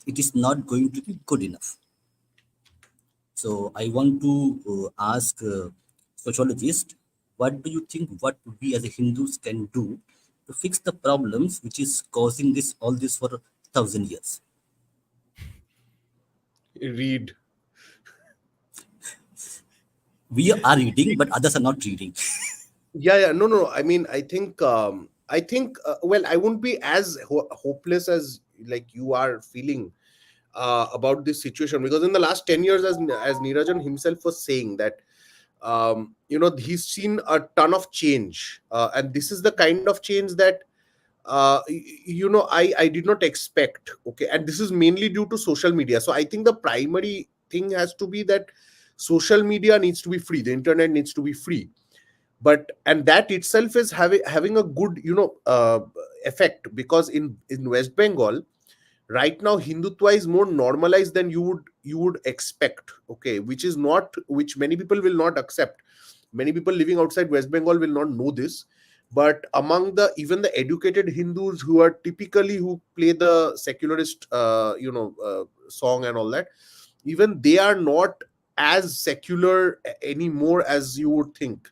it is not going to be good enough. So I want to ask sociologists, what do you think what we as a Hindus can do to fix the problems which is causing all this for 1,000 years? Read. We are reading, but others are not reading. Yeah. No. I mean, I think well, I won't be as hopeless as like you are feeling about this situation, because in the last 10 years, as Neerajan himself was saying, that he's seen a ton of change, and this is the kind of change that I did not expect. Okay, and this is mainly due to social media. So I think the primary thing has to be that social media needs to be free, the internet needs to be free, and that itself is having a good effect, because in West Bengal right now Hindutva is more normalized than you would expect. Okay, which many people will not accept. Many people living outside West Bengal will not know this, but among even the educated Hindus who are typically who play the secularist song and all that, even they are not as secular anymore as you would think.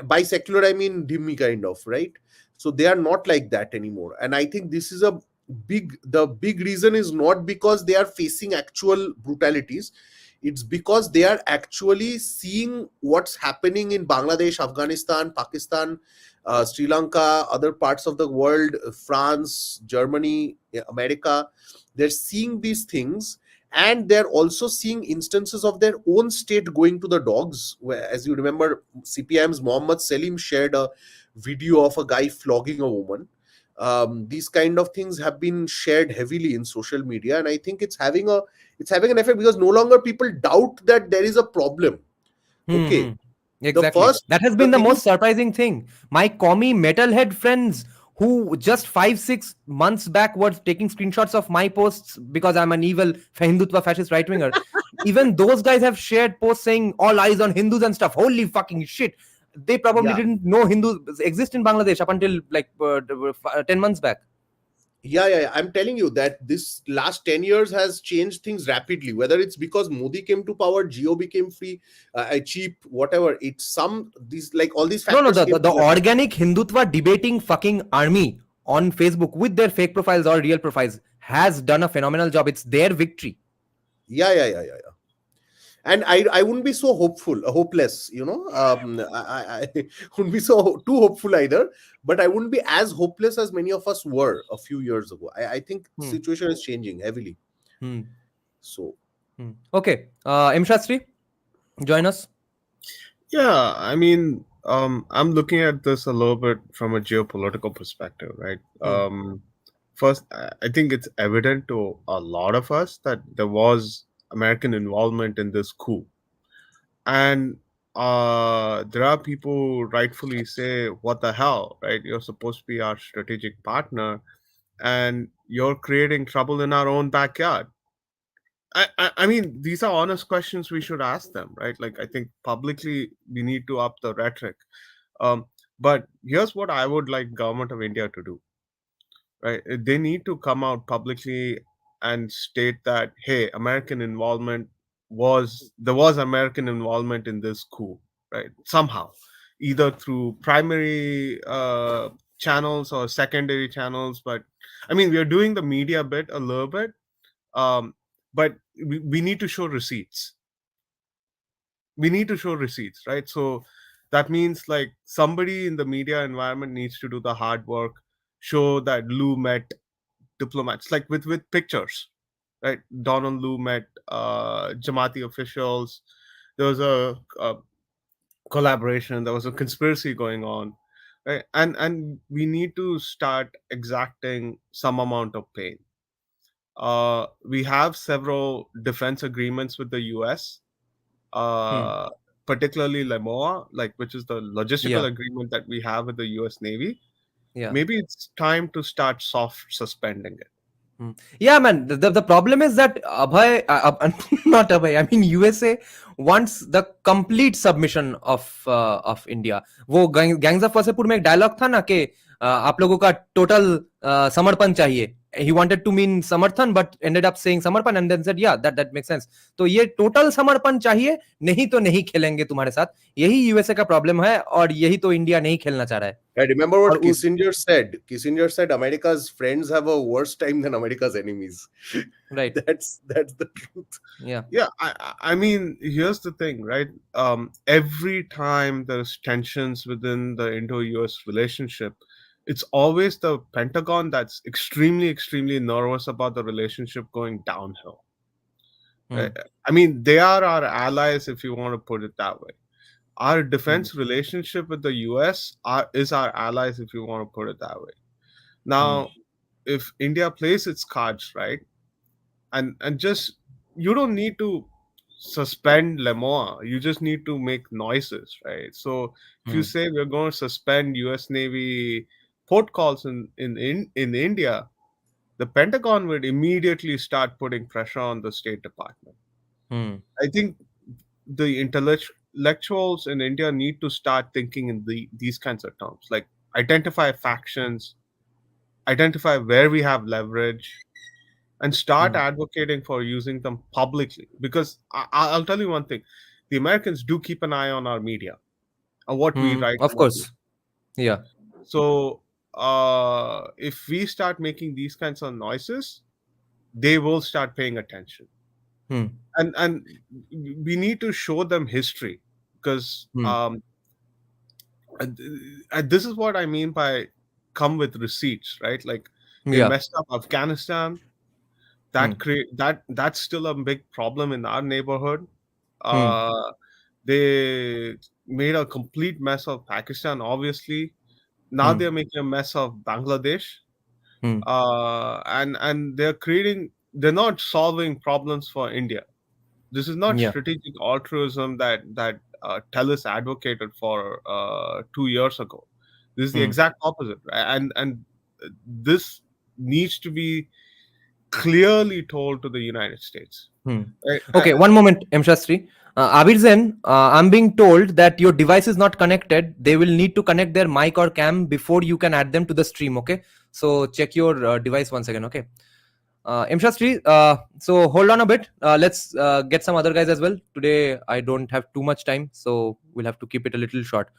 By secular I mean dhimmi kind of, right? So they are not like that anymore, and I think this is the big reason is not because they are facing actual brutalities. It's because they are actually seeing what's happening in Bangladesh, Afghanistan, Pakistan, Sri Lanka, other parts of the world, France, Germany, America. They're seeing these things, and they're also seeing instances of their own state going to the dogs, where, as you remember, CPIM's Mohammad Selim shared a video of a guy flogging a woman. These kind of things have been shared heavily in social media, and I think it's having an effect, because no longer people doubt that there is a problem. Okay. Exactly. That has been the most surprising thing. My commie metalhead friends who just 5-6 months back were taking screenshots of my posts because I'm an evil Hindutva fascist right winger. Even those guys have shared posts saying all eyes on Hindus and stuff. Holy fucking shit. They probably didn't know Hindus exist in Bangladesh up until like 10 months back. Yeah. I'm telling you that this last 10 years has changed things rapidly. Whether it's because Modi came to power, Geo became free, cheap, whatever. It's some these like all these No, factors came the together. organic Hindutva debating fucking army on Facebook with their fake profiles or real profiles has done a phenomenal job. It's their victory. Yeah. And I wouldn't be so hopeless, I wouldn't be so too hopeful either, but I wouldn't be as hopeless as many of us were a few years ago. I think the Hmm. situation is changing heavily. Hmm. So Okay. M. Shastri, join us. Yeah, I mean, I'm looking at this a little bit from a geopolitical perspective, right? First, I think it's evident to a lot of us that there was American involvement in this coup, and there are people who rightfully say, "What the hell, right? You're supposed to be our strategic partner, and you're creating trouble in our own backyard." I mean, these are honest questions we should ask them, right? Like, I think publicly we need to up the rhetoric. Um, but here's what I would like government of India to do, right? They need to come out publicly and state that, hey, American involvement there was American involvement in this coup, right? Somehow, either through primary channels or secondary channels. But I mean, we are doing the media bit a little bit, um, but we need to show receipts. We need to show receipts, right? So that means like somebody in the media environment needs to do the hard work, show that Lou met diplomats, like with pictures, right? Donald Lou met Jamati officials. There was a collaboration. There was a conspiracy going on, right? And we need to start exacting some amount of pain. We have several defense agreements with the US, uh, particularly LEMOA, like which is the logistical Yeah. agreement that we have with the US Navy. Yeah. Maybe it's time to start soft suspending it. Yeah, man. The problem is that Abhay, not Abhay. I mean, USA wants the complete submission of India. वो gangs of Wasseypur में एक dialogue था ना कि आप लोगों का total समर्पण चाहिए. He wanted to mean समर्थन, but ended up saying समर्पण, and then said, yeah, that makes sense. तो ये total समर्पण चाहिए, नहीं तो नहीं खेलेंगे तुम्हारे साथ. यही यूएसए का प्रॉब्लम है और यही तो इंडिया नहीं खेलना चाह रहा है. I remember what और Kissinger said. Kissinger said America's friends have a worse time than America's enemies. Right. That's the truth. Yeah. I mean, here's the thing, right? Every time there's tensions within the Indo-US relationship, it's always the Pentagon that's extremely, extremely nervous about the relationship going downhill. Right? I mean, they are our allies, if you want to put it that way. Our defense relationship with the US is our allies, if you want to put it that way. Now, if India plays its cards right, and just you don't need to suspend LEMOA, you just need to make noises, right? So if you say we're going to suspend US Navy port calls in India, the Pentagon would immediately start putting pressure on the State Department. I think the intellectuals in India need to start thinking in these kinds of terms, like identify factions, identify where we have leverage, and start advocating for using them publicly. Because I'll tell you one thing, the Americans do keep an eye on our media and what we write. Of course. Yeah. So if we start making these kinds of noises, they will start paying attention. And we need to show them history, because and this is what I mean by come with receipts, right? Like they messed up Afghanistan. That's still a big problem in our neighborhood. They made a complete mess of Pakistan, obviously. Now they're making a mess of Bangladesh. And they're not solving problems for India. This is not strategic altruism that Telus advocated for 2 years ago. This is the exact opposite, right? And this needs to be clearly told to the United States. Right? Okay, one moment, M. Shastri. Abir Zen, I'm being told that your device is not connected. They will need to connect their mic or cam before you can add them to the stream, okay? So check your device once again, okay? Imshastri, so hold on a bit. Let's get some other guys as well. Today I don't have too much time, so we'll have to keep it a little short.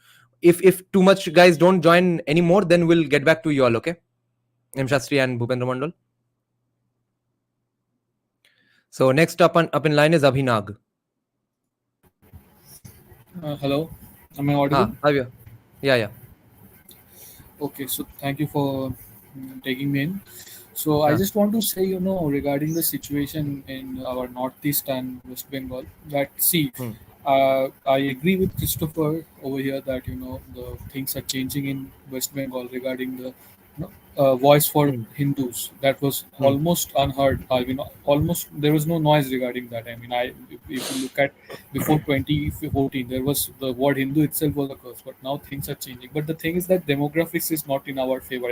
If too much guys don't join anymore, then we'll get back to you all, okay? Imshastri and Bhupendra Mandal. So next up in line is Abhinag. Hello, am I audible? Avya. Yeah. Okay, so thank you for taking me in. So I just want to say, regarding the situation in our Northeast and West Bengal, that see, Hmm. I agree with Christopher over here that the things are changing in West Bengal regarding the voice for Hmm. Hindus. That was Hmm. almost unheard. I mean, almost there was no noise regarding that. I mean, if you look at before 2014, there was the word Hindu itself was a curse, but now things are changing. But the thing is that demographics is not in our favor,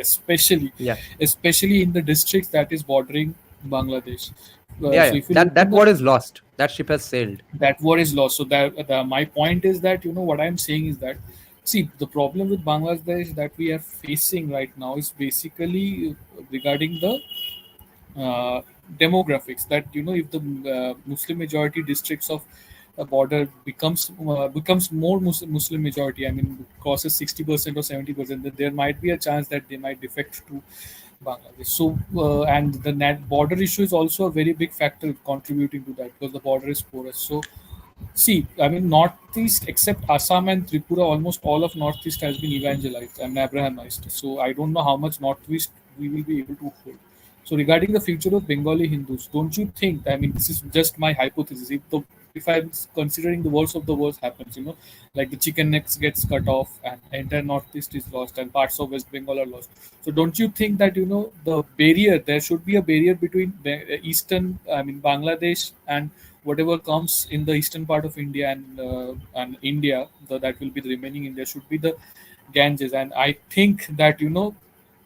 Yeah. especially in the districts that is bordering Bangladesh. So Yeah. if you look That in the word is lost. That ship has sailed. that war is lost. So my point is that what I'm saying is that see the problem with Bangladesh that we are facing right now is basically regarding the uh, demographics. That if the Muslim majority districts of a border becomes more Muslim majority. I mean, crosses 60% or 70%. Then there might be a chance that they might defect to Bangladesh. So, and the net border issue is also a very big factor contributing to that because the border is porous. So, see, I mean, Northeast, except Assam and Tripura, almost all of Northeast has been evangelized and Abrahamized. So, I don't know how much Northeast we will be able to hold. So, regarding the future of Bengali Hindus, don't you think? I mean, this is just my hypothesis. If I'm considering the worst of the worst happens, like the chicken necks gets cut off and entire Northeast is lost and parts of West Bengal are lost. So, don't you think that the barrier there should be a barrier between Eastern, I mean, Bangladesh and whatever comes in the eastern part of India and India, that will be the remaining India should be the Ganges. And I think that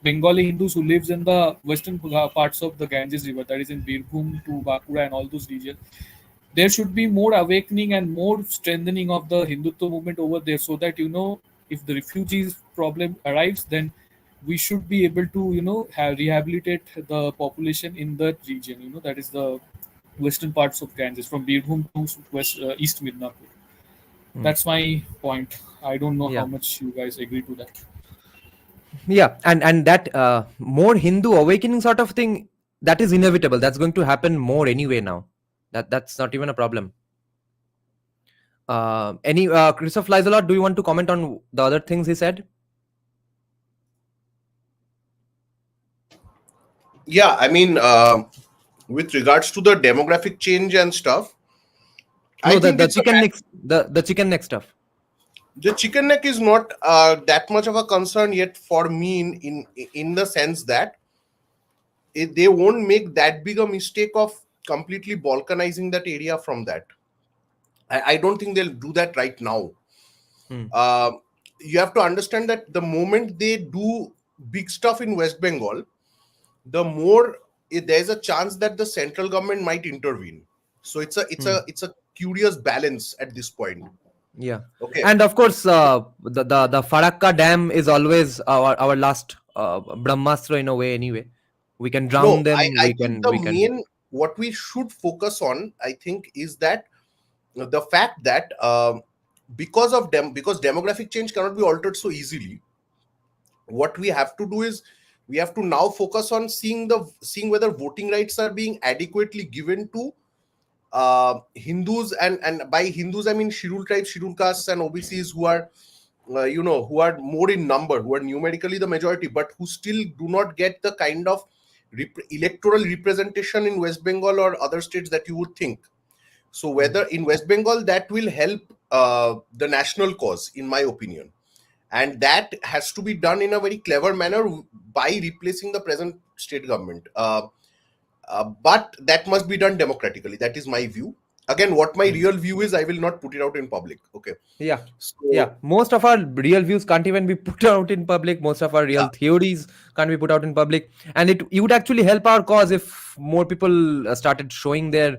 Bengali Hindus who lives in the western parts of the Ganges River, that is in Birbhum to Bankura and all those regions, there should be more awakening and more strengthening of the Hindutva movement over there, so that if the refugees problem arrives, then we should be able to rehabilitate the population in that region. That is the western parts of Kansas, from Birbhum to East Midnapur. Hmm. That's my point. I don't know how Yeah. much you guys agree to that. Yeah, and that more Hindu awakening sort of thing, that is inevitable. That's going to happen more anyway now. That's not even a problem. Any Christoph Lizelot, do you want to comment on the other things he said? Yeah, I mean, with regards to the demographic change and stuff, I No, think the it's a chicken neck, the chicken neck stuff. the chicken neck is not that much of a concern yet for me in the sense that they won't make that big a mistake of completely balkanizing that area from that. I don't think they'll do that right now. Hmm. You have to understand that the moment they do big stuff in West Bengal, the more there's a chance that the central government might intervene. So it's a curious balance at this point. Yeah, Okay. and of course, the Farakka Dam is always our last Brahmastra in a way. Anyway, we can drown No, them. I think the main what we should focus on, I think, is that the fact that because demographic change cannot be altered so easily. What we have to do is we have to now focus on seeing whether voting rights are being adequately given to Hindus, and by Hindus I mean scheduled tribes, scheduled castes, and OBCs who are who are more in number, who are numerically the majority, but who still do not get the kind of electoral representation in West Bengal or other states that you would think. So whether in West Bengal that will help the national cause, in my opinion, and that has to be done in a very clever manner by replacing the present state government. But that must be done democratically. That is my view. Again, what my real view is, I will not put it out in public. Okay. Yeah. So, Yeah, most of our real views can't even be put out in public. Most of our real theories can't be put out in public, and it would actually help our cause if more people started showing their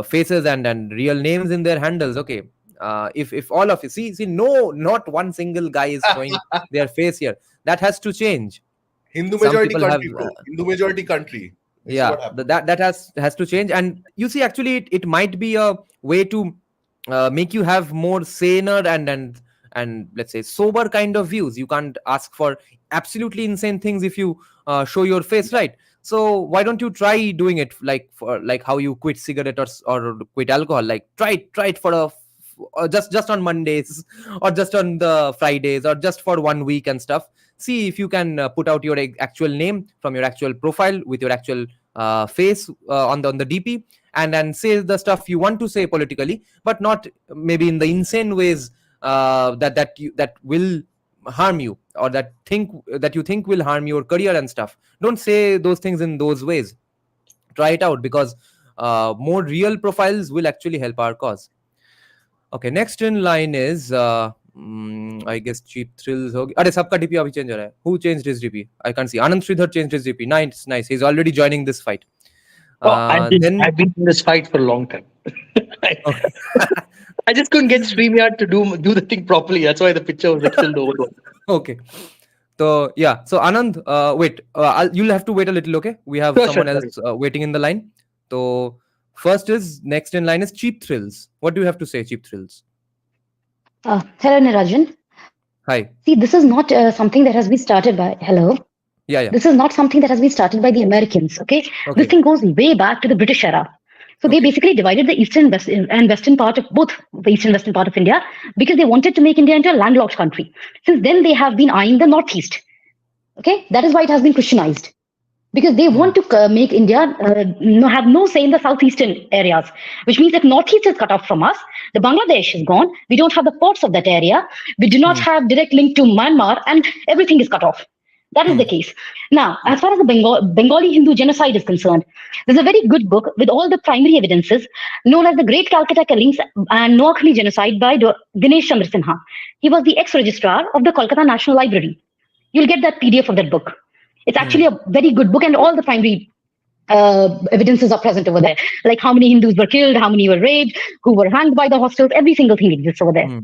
faces and real names in their handles. Okay, if all of you see, no, not one single guy is showing their face here. That has to change. Hindu Some majority people have, country, bro. Hindu majority country. This is yeah, what happens. that has to change. And you see, actually, it might be a way to make you have more saner and let's say sober kind of views. You can't ask for absolutely insane things if you show your face, right? So why don't you try doing it, like for like how you quit cigarette or quit alcohol? Like try it for just on Mondays, or just on the Fridays, or just for 1 week and stuff. See if you can put out your actual name from your actual profile with your actual face on the DP, and then say the stuff you want to say politically, but not maybe in the insane ways that will harm you, or that you think will harm your career and stuff. Don't say those things in those ways. Try it out, because more real profiles will actually help our cause. Okay, next in line is I guess cheap thrills. अरे सबका DP अभी change हो रहा है. Who changed his DP? I can't see. Anand Sridhar changed his DP. Nice. He's already joining this fight. I've been in this fight for a long time. Okay. I just couldn't get StreamYard to do the thing properly. That's why the picture was like still the old one. Okay. So yeah. So Anand, wait. You'll have to wait a little. Okay. We have Sure, someone sure. else waiting in the line. So next in line is cheap thrills. What do you have to say, cheap thrills? Hello, Nirajan. Hi. See, this is not something that has been started by, hello. Yeah. This is not something that has been started by the Americans, okay? Okay. This thing goes way back to the British era. So they basically divided the eastern and western part of both the eastern and western part of India, because they wanted to make India into a landlocked country. Since then, they have been eyeing the northeast, okay? That is why it has been Christianized, because they want to make India have no say in the southeastern areas, which means if northeast is cut off from us, the Bangladesh is gone, we don't have the ports of that area, we do not have direct link to Myanmar, and everything is cut off. That is the case. Now, as far as the Bengali Hindu genocide is concerned, there's a very good book with all the primary evidences known as the Great Calcutta Killings and Noakhali Genocide by Dinesh Chandra Sinha. He was the ex-registrar of the Kolkata National Library. You'll get that PDF of that book. It's actually a very good book, and all the primary evidences are present over there. Like how many Hindus were killed, how many were raped, who were hanged by the hostels, every single thing exists over there.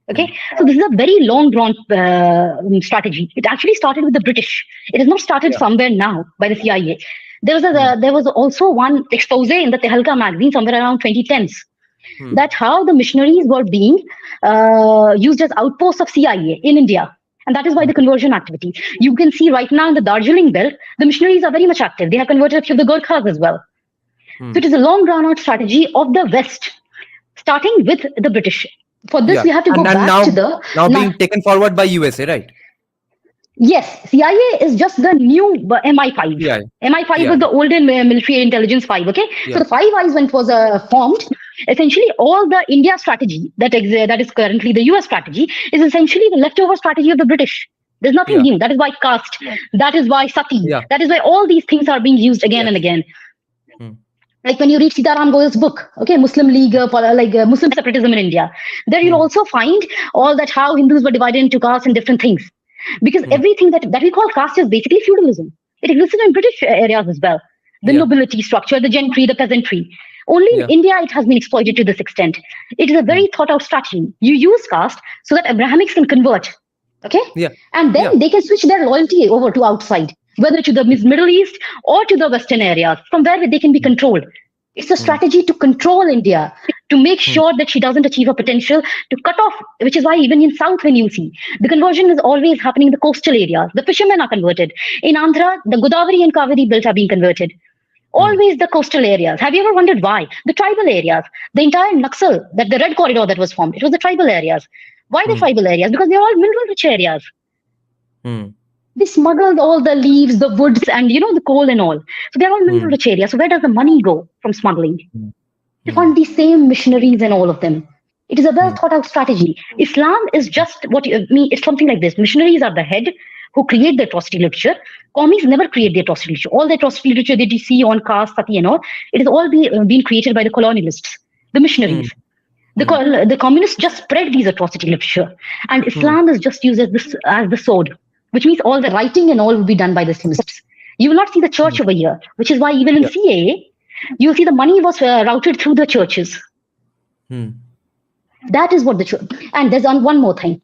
Okay, so this is a very long drawn strategy. It actually started with the British. It has not started somewhere now by the CIA. There was also one expose in the Tehalka magazine somewhere around 2010s that how the missionaries were being used as outposts of CIA in India. And that is why the conversion activity. You can see right now in the Darjeeling belt, the missionaries are very much active. They have converted a few of the Gurkhas as well. So it is a long drawn out strategy of the West, starting with the British. For this, we have to go back to the... Now being taken forward by USA, right? Yes, CIA is just the new MI5. Yeah. MI5 was the olden military intelligence 5, okay? So the Five Eyes, when it was formed, essentially all the India strategy that is currently the US strategy is essentially the leftover strategy of the British. There's nothing new. That is why caste, that is why sati, that is why all these things are being used again and again. Like when you read Sitaram Goel's book, okay, Muslim League, Muslim separatism in India, there you'll also find all that how Hindus were divided into castes and different things. Because everything that we call caste is basically feudalism. It existed in British areas as well. The nobility structure, the gentry, the peasantry. Only in India it has been exploited to this extent. It is a very thought out strategy. You use caste so that Abrahamics can convert, okay? And then they can switch their loyalty over to outside, whether to the Middle East or to the Western areas, from where they can be controlled. It's a strategy to control India, to make sure that she doesn't achieve her potential, to cut off, which is why even in South, when you see, the conversion is always happening in the coastal areas. The fishermen are converted. In Andhra, the Godavari and Kaveri belts are being converted. Always the coastal areas. Have you ever wondered why? The tribal areas, the entire Naxal, that the Red Corridor that was formed, it was the tribal areas. Why the tribal areas? Because they're all mineral-rich areas. They smuggled all the leaves, the woods, and the coal and all. So they're all mineral-rich areas. So where does the money go from smuggling? They fund these same missionaries and all of them. It is a well thought out strategy. Islam is just what you mean. It's something like this. Missionaries are the head who create the atrocity literature. Commies never create the atrocity literature. All the atrocity literature that you see on caste, sati and all, it is all being created by the colonialists, the missionaries. The communists just spread these atrocity literature. And Islam is just used as the sword, which means all the writing and all will be done by the Islamists. You will not see the church over here, which is why even in CAA, you see the money was routed through the churches. That is what and there's one more thing.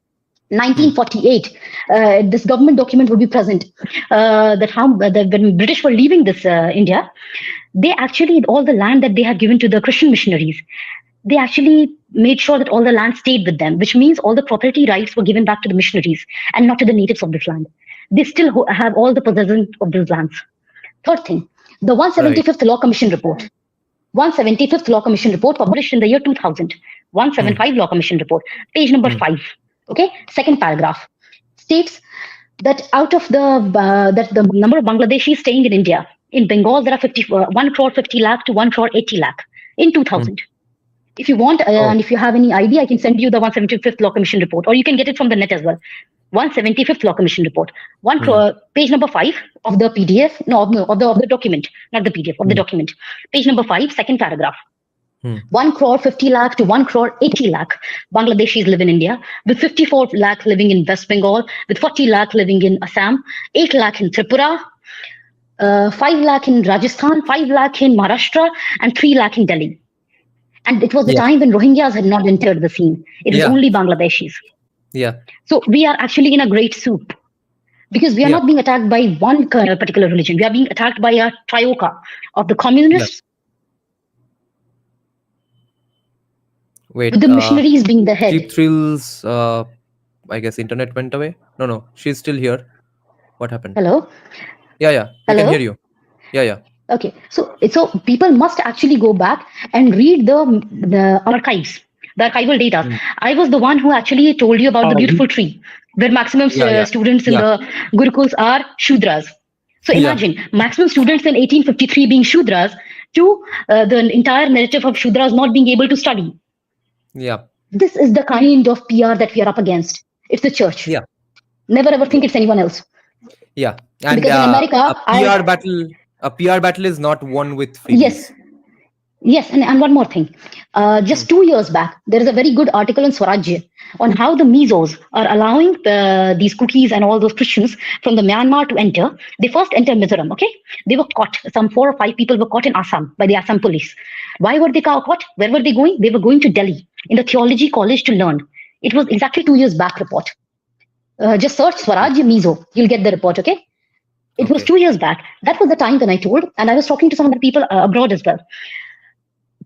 1948, this government document will be present that how that when British were leaving this India, they actually all the land that they had given to the Christian missionaries, they actually made sure that all the land stayed with them, which means all the property rights were given back to the missionaries and not to the natives of this land. They still have all the possession of these lands. Third thing, the 175th Law Commission report. 175th Law Commission report published in the year 2000. 175 Law Commission report, page number 5. Okay, second paragraph states that out of the number of Bangladeshis staying in India, in Bengal there are 1 crore 50 lakh to 1 crore 80 lakh in 2000. If you want, and if you have any idea, I can send you the 175th Law Commission report, or you can get it from the net as well. 175th Law Commission report, page number 5 of the PDF, of the document, not the PDF, of the document. Page number 5, second paragraph. 1 crore 50 lakh to 1 crore 80 lakh Bangladeshis live in India, with 54 lakh living in West Bengal, with 40 lakh living in Assam, 8 lakh in Tripura, 5 lakh in Rajasthan, 5 lakh in Maharashtra, and 3 lakh in Delhi. And it was the time when Rohingyas had not entered the scene. It was only Bangladeshis. So we are actually in a great soup, because we are not being attacked by one particular religion. We are being attacked by a trioca of the communists, with the missionaries being the head. Cheap Thrills, I guess internet went away. No, she's still here. What happened? Hello? Yeah, we can hear you. Yeah. Okay, so people must actually go back and read the archives, the archival data. I was the one who actually told you about the beautiful tree, where maximum students in the Gurukuls are Shudras. So imagine maximum students in 1853 being Shudras, to the entire narrative of Shudras not being able to study. This is the kind of PR that we are up against. It's the church. Never ever think it's anyone else. And because in America, a PR battle is not won with freebies. Yes, and one more thing. Just 2 years back, there is a very good article in Swaraj on how the Mizos are allowing these cookies and all those Christians from the Myanmar to enter. They first enter Mizoram, okay? They were caught. Some 4 or 5 people were caught in Assam by the Assam police. Why were they caught? Where were they going? They were going to Delhi in the theology college to learn. It was exactly 2 years back report. Just search Swaraj Mizo. You'll get the report, okay? It was 2 years back. That was the time when I told, and I was talking to some of the people abroad as well.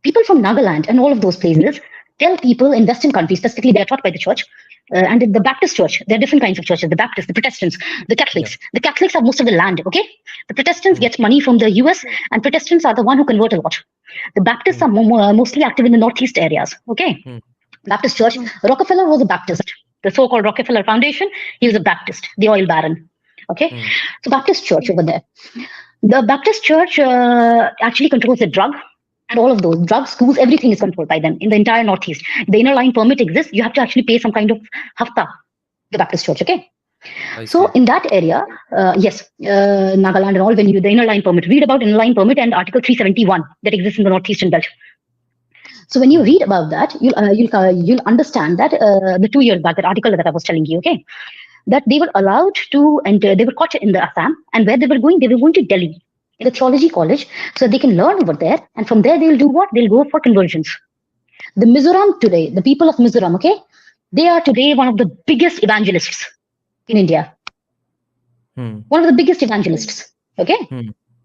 People from Nagaland and all of those places tell people in Western countries, specifically they're taught by the church, and in the Baptist church, there are different kinds of churches, the Baptists, the Protestants, the Catholics. The Catholics have most of the land, okay? The Protestants get money from the US, and Protestants are the one who convert a lot. The Baptists are mostly active in the Northeast areas, okay? Baptist church, Rockefeller was a Baptist. The so-called Rockefeller Foundation, he was a Baptist, the oil baron, okay? So Baptist church over there. The Baptist church actually controls the drug, and all of those drugs, schools, everything is controlled by them in the entire Northeast. The inner line permit exists. You have to actually pay some kind of hafta, the Baptist church, okay? So in that area, Nagaland and all, when you the inner line permit, read about inner line permit and Article 371 that exists in the Northeastern belt. So when you read about that, you'll understand that the 2 years back, that article that I was telling you, okay, that they were allowed to enter, they were caught in the Assam, and where they were going to Delhi, in the theology college, so they can learn over there, and from there they'll do what? They'll go for conversions. The Mizoram today, the people of Mizoram, okay, they are today one of the biggest evangelists in India. One of the biggest evangelists, okay?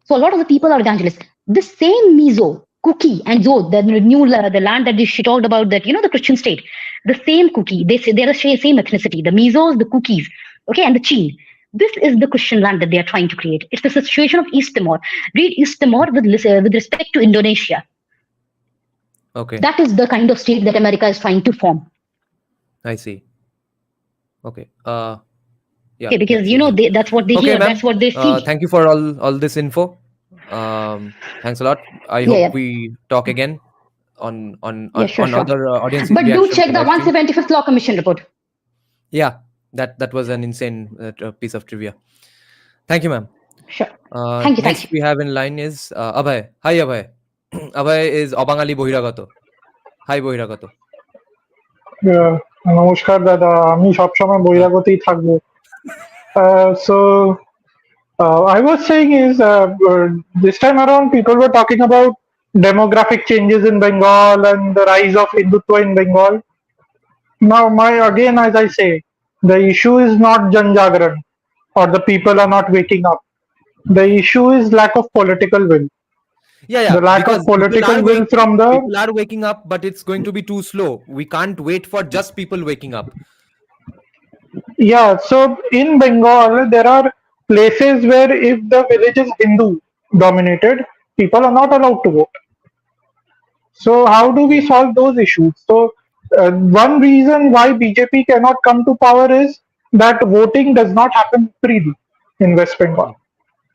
So a lot of the people are evangelists. The same Mizo, Kuki, and Zod, the land that she talked about, that, the Christian state, the same Kuki, they say they're the same ethnicity, the Mizos, the Kukis, okay, and the Chin. This is the Christian land that they are trying to create. It's the situation of East Timor. Read East Timor with respect to Indonesia. Okay. That is the kind of state that America is trying to form. I see. Okay. Okay, because that's what they hear. That's what they see. Thank you for all this info. Thanks a lot. I hope we talk again on other audience. But do check the 175th Law Commission report. Yeah. That was an insane piece of trivia. Thank you, ma'am. Sure. Thank you. Next we have in line is Abhay. Hi, Abhay. Abhay is Obangali Bohiragato. Hi, Bohiragato. নমস্কার দাদা, আমি সবসময় বহিরাগতই থাকবো। So I was saying is this time around people were talking about demographic changes in Bengal and the rise of Hindutva in Bengal. Now, as I say, The issue is not Janjagran or the people are not waking up. The issue is lack of political will. Yeah, The lack of because political will from the people are waking up, but it's going to be too slow. We can't wait for just people waking up. yeah. So in Bengal, there are places where if the village is Hindu dominated, people are not allowed to vote. So how do we Yeah. solve those issues? So one reason why BJP cannot come to power is that voting does not happen freely in West Bengal.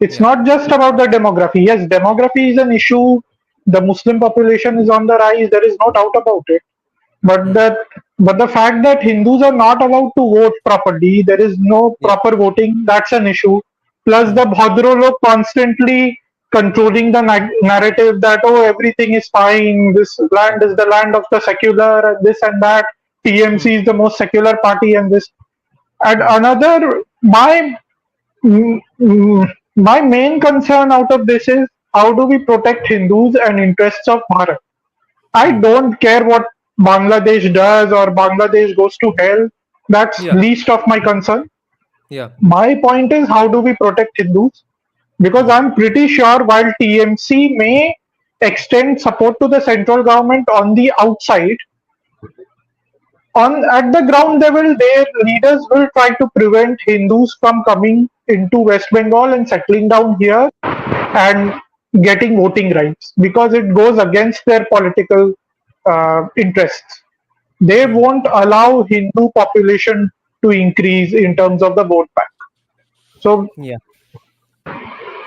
It's Yeah. not just about the demography. Yes, demography is an issue. The Muslim population is on the rise. There is no doubt about it. But Hmm. the fact that Hindus are not allowed to vote properly, there is no Yeah. proper voting. That's an issue. Plus, the Hmm. Bhadralok constantly controlling the narrative that oh everything is fine. This land is the land of the secular and this and that. Hmm. TMC is the most secular party and this. And Hmm. another my main concern out of this is how do we protect Hindus and interests of Bharat? I Hmm. don't care what Bangladesh does or Bangladesh goes to hell. That's Yeah. least of my concern. Yeah. My point is how do we protect Hindus? Because Hmm. I'm pretty sure while TMC may extend support to the central government on the outside, on at the ground level, their leaders will try to prevent Hindus from coming into West Bengal and settling down here and getting voting rights because it goes against their political interests. They Hmm. won't allow Hindu population to increase in terms of the vote bank. So Yeah.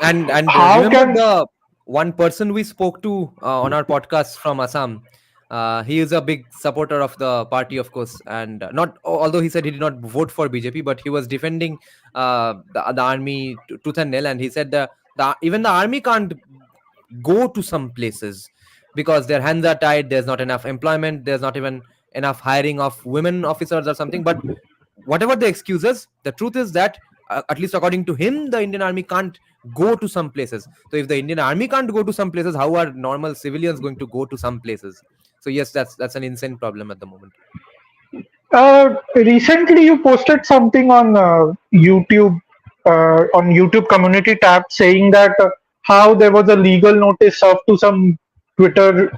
And how remember can the one person we spoke to on our podcast from Assam. He is a big supporter of the party, of course, and not although he said he did not vote for BJP, but he was defending the army tooth and nail, and he said the even the army can't go to some places because their hands are tied. There's not enough employment. There's not even enough hiring of women officers or something. But whatever the excuses, the truth is that at least according to him, the Indian army can't go to some places. So if the Indian army can't go to some places, how are normal civilians going to go to some places? So yes, that's an insane problem at the moment. recently you posted something on YouTube community tab saying that how there was a legal notice served to some Twitter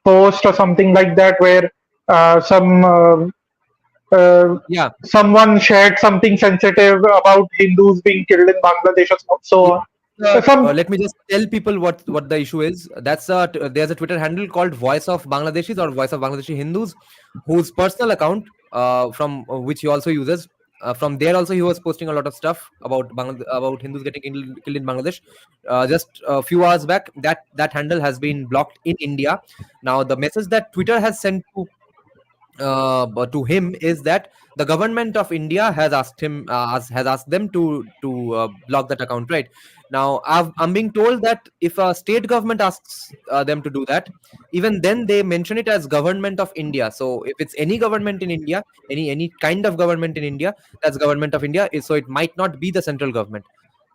post or something like that where some Yeah. someone shared something sensitive about Hindus being killed in Bangladesh or so Yeah. on. Some Let me just tell people what the issue is. There's a Twitter handle called Voice of Bangladeshis or Voice of Bangladeshi Hindus, whose personal account from which he also uses. From there also he was posting a lot of stuff about about Hindus getting killed in Bangladesh. Just a few hours back, that handle has been blocked in India. Now the message that Twitter has sent but to him is that the government of India has asked him has asked them to block that account. Right now, I'm being told that if a state government asks them to do that, even then they mention it as government of India. So if it's any government in India, any kind of government in India, that's government of India. So it might not be the central government.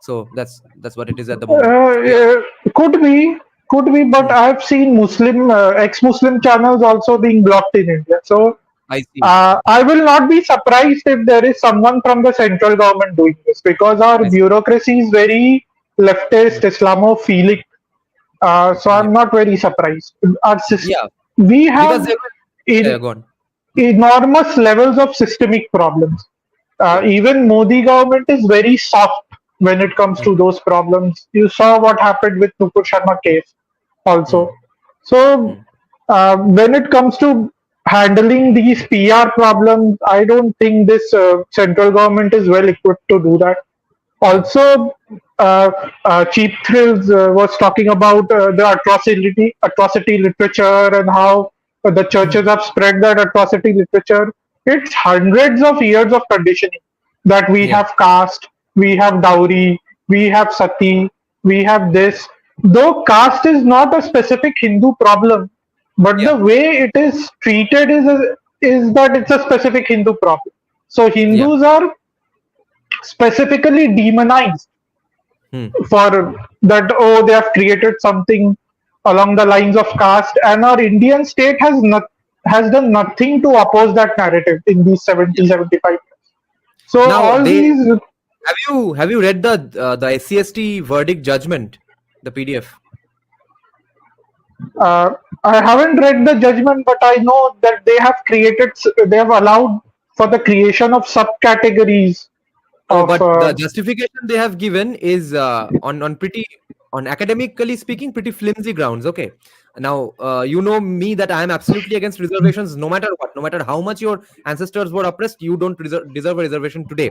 So that's what it is at the moment. So yeah. uh, could be, but Hmm. I've seen Muslim ex-Muslim channels also being blocked in India. So I see. I will not be surprised if there is someone from the central government doing this because our I see. bureaucracy is very leftist, Hmm. Islamophilic. So Yeah. I'm not very surprised. Yeah. We Because have they were, yeah, in go on. enormous levels of systemic problems. Yeah. Even Modi government is very soft when it comes Hmm. to those problems. You saw what happened with Nupur Sharma case Hmm. also. So Hmm. when it comes to handling these PR problems, I don't think this central government is well equipped to do that. Hmm. Also, Cheap Thrills was talking about the atrocity literature and how the Hmm. churches have spread that atrocity literature. It's hundreds of years of conditioning that we Yeah. have caste, we have dowry, we have sati, we have this. Though caste is not a specific Hindu problem, but Yeah. the way it is treated is that it's a specific Hindu problem. So Yeah. Hindus are specifically demonized Hmm. for that oh they have created something along the lines of caste and our Indian state has done nothing to oppose that narrative in these 70-75 years. So Now, all these, have you read the SCST verdict judgment, the PDF? I haven't read the judgment, but I know that they have allowed for the creation of subcategories Oh, of. but the justification they have given is on academically speaking pretty flimsy grounds. Okay, now you know me that I am absolutely against reservations, no matter what, no matter how much your ancestors were oppressed. You don't deserve a reservation today.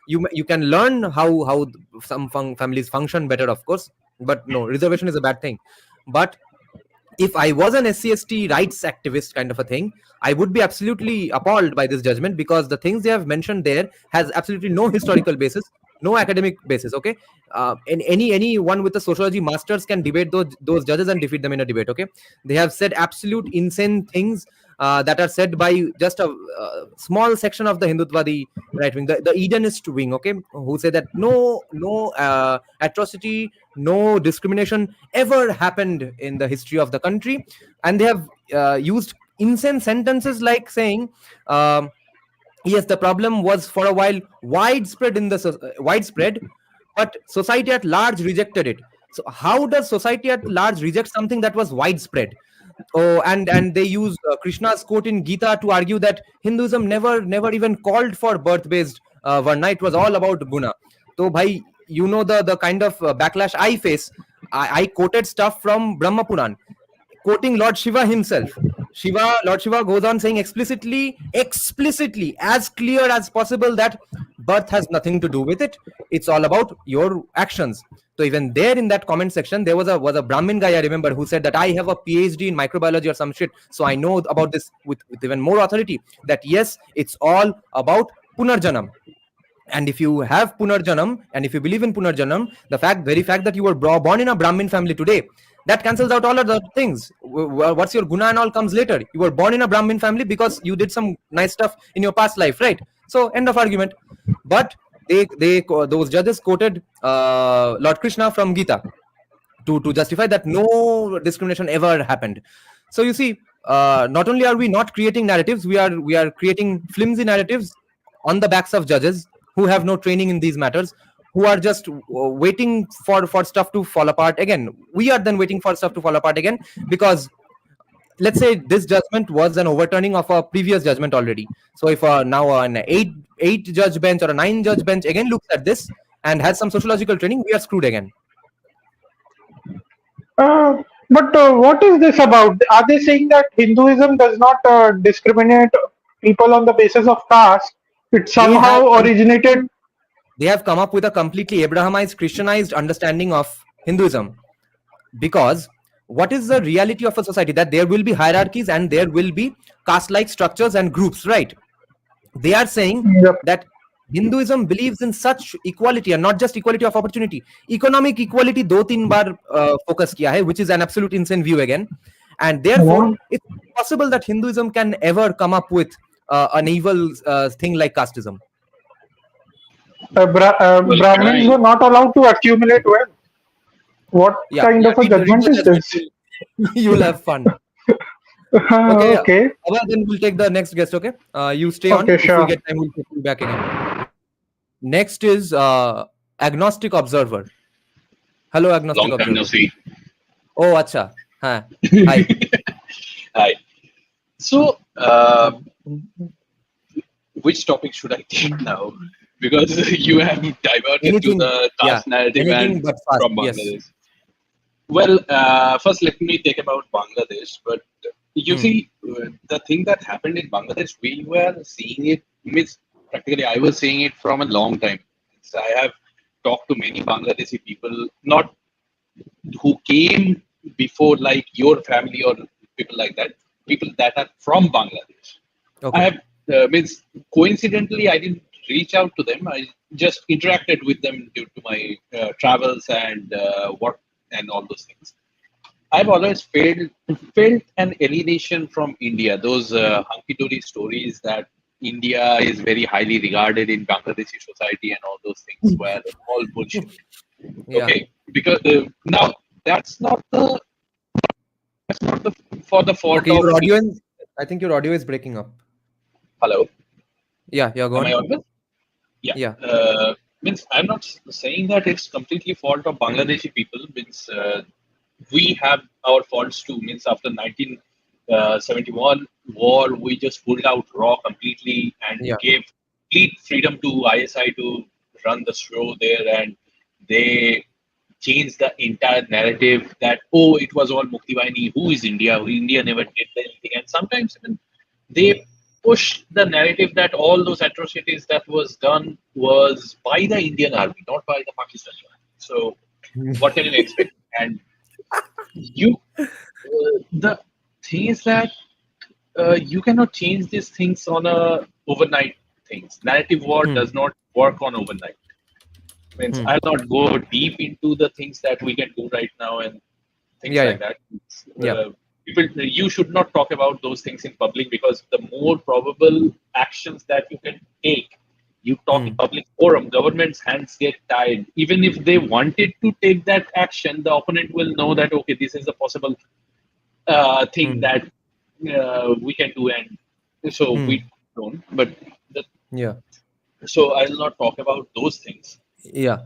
You can learn how some families function better, of course, but no, reservation is a bad thing. But if I was an SC/ST rights activist kind of a thing, I would be absolutely appalled by this judgment, because the things they have mentioned there has absolutely no historical basis, no academic basis. Okay, and anyone with a sociology masters can debate those judges and defeat them in a debate. Okay, they have said absolute insane things that are said by just a small section of the Hindutvadi right wing, the Edenist wing. Okay, who say that no atrocity, no discrimination ever happened in the history of the country, and they have used insane sentences like saying, yes, the problem was for a while widespread widespread, but society at large rejected it. So how does society at large reject something that was widespread? Oh, and they use Krishna's quote in Gita to argue that Hinduism never even called for birth based varna. It was all about guna. So bhai, you know the kind of backlash I face. I quoted stuff from Brahma Puran, quoting Lord Shiva himself. Lord Shiva goes on saying explicitly, as clear as possible, that birth has nothing to do with it. It's all about your actions. So even there in that comment section, there was a Brahmin guy, I remember, who said that I have a PhD in microbiology or some shit, so I know about this with even more authority, that yes, it's all about Punarjanam. And if you have Punarjanam, and if you believe in Punarjanam, the very fact that you were born in a Brahmin family today, that cancels out all other things. What's your guna and all comes later. You were born in a Brahmin family because you did some nice stuff in your past life, right? So end of argument. But those judges quoted Lord Krishna from Gita to justify that no discrimination ever happened. So you see, not only are we not creating narratives, we are creating flimsy narratives on the backs of judges who have no training in these matters, who are just waiting for stuff to fall apart again. We are then waiting for stuff to fall apart again, because let's say this judgment was an overturning of a previous judgment already. So if now an eight judge bench or a 9 judge bench again looks at this and has some sociological training, we are screwed again. But what is this about? Are they saying that Hinduism does not discriminate people on the basis of caste? It somehow originated. They have come up with a completely Abrahamized, Christianized understanding of Hinduism. Because what is the reality of a society? That there will be hierarchies and there will be caste-like structures and groups, right? They are saying that Hinduism believes in such equality, and not just equality of opportunity, economic equality 2-3 bar focus किया है, which is an absolute insane view again. And therefore, it's possible that Hinduism can ever come up with an evil thing like casteism. Brahmins were not allowed to accumulate wealth. What kind of a judgment is this? You'll have fun. Okay. Then we'll take the next guest. Okay. You stay on. Okay, sure. If we get time, we'll take you back again. Next is Agnostic Observer. Hello, Agnostic Long Observer. time no see. Oh, acha. Hi. Hi. So, which topic should I take now? Because you have diverted to the caste narrative and from Bangladesh. Yes. Well, first let me take about Bangladesh. But you see, the thing that happened in Bangladesh, we were seeing it, practically I was seeing it from a long time. So I have talked to many Bangladeshi people, not who came before, like your family or people like that, people that are from Bangladesh. Okay. I have, coincidentally, I didn't reach out to them. I just interacted with them due to my travels and work and all those things. I've always felt an alienation from India. Those hunky-dory stories that India is very highly regarded in Bangladeshi society and all those things were all bullshit. Yeah. Okay, because now that's not the for the fault of your audience. I think your audio is breaking up. Hello. Yeah, you're Am going. I audible? Yeah. Yeah. Means I'm not saying that it's completely fault of Bangladeshi people. Means we have our faults too. Means after 1971 war, we just pulled out raw completely and Yeah. gave complete freedom to ISI to run the show there, and they changed the entire narrative that it was all Mukti Bahini. Who is India? India never did anything, and sometimes even they push the narrative that all those atrocities that was done was by the Indian army, not by the Pakistani army. So what can you expect? And the thing is that you cannot change these things on a overnight things. Narrative war does not work on overnight. Means I'll not go deep into the things that we can do right now and things Yeah. like that. Yeah. You should not talk about those things in public, because the more probable actions that you can take, you talk in public forum, government's hands get tied. Even if they wanted to take that action, the opponent will know that, okay, this is a possible thing that we can do, and so we don't. But Yeah. so I'll not talk about those things. Yeah.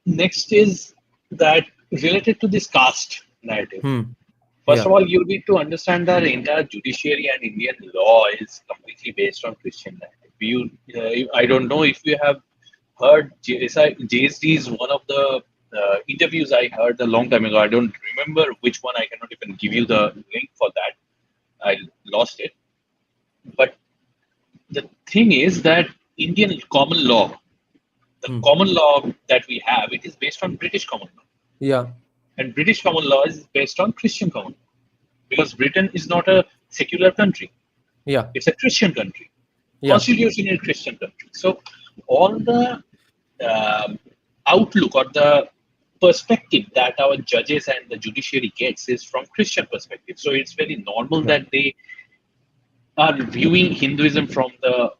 Next is that related to this caste narrative. First Yeah. of all, you need to understand that the entire judiciary and Indian law is completely based on Christian narrative. I don't know if you have heard JSD is one of the interviews I heard a long time ago. I don't remember which one. I cannot even give you the link for that. I lost it. But the thing is that Indian common law, the common law that we have, it is based on British common law. Yeah. And British common law is based on Christian common law. Because Britain is not a secular country. Yeah. It's a Christian country. Yeah. Constitution is a Christian country. So all the outlook or the perspective that our judges and the judiciary gets is from Christian perspective. So it's very normal that they are viewing Hinduism from the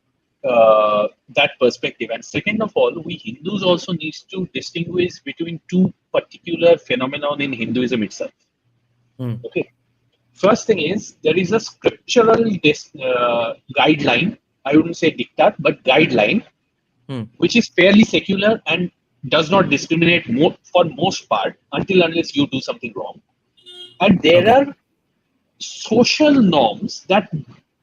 that perspective. And second of all, we Hindus also need to distinguish between two particular phenomenon in Hinduism itself. Okay. First thing is, there is a scriptural guideline. I wouldn't say diktat, but guideline, which is fairly secular and does not discriminate for most part until unless you do something wrong. And there are social norms that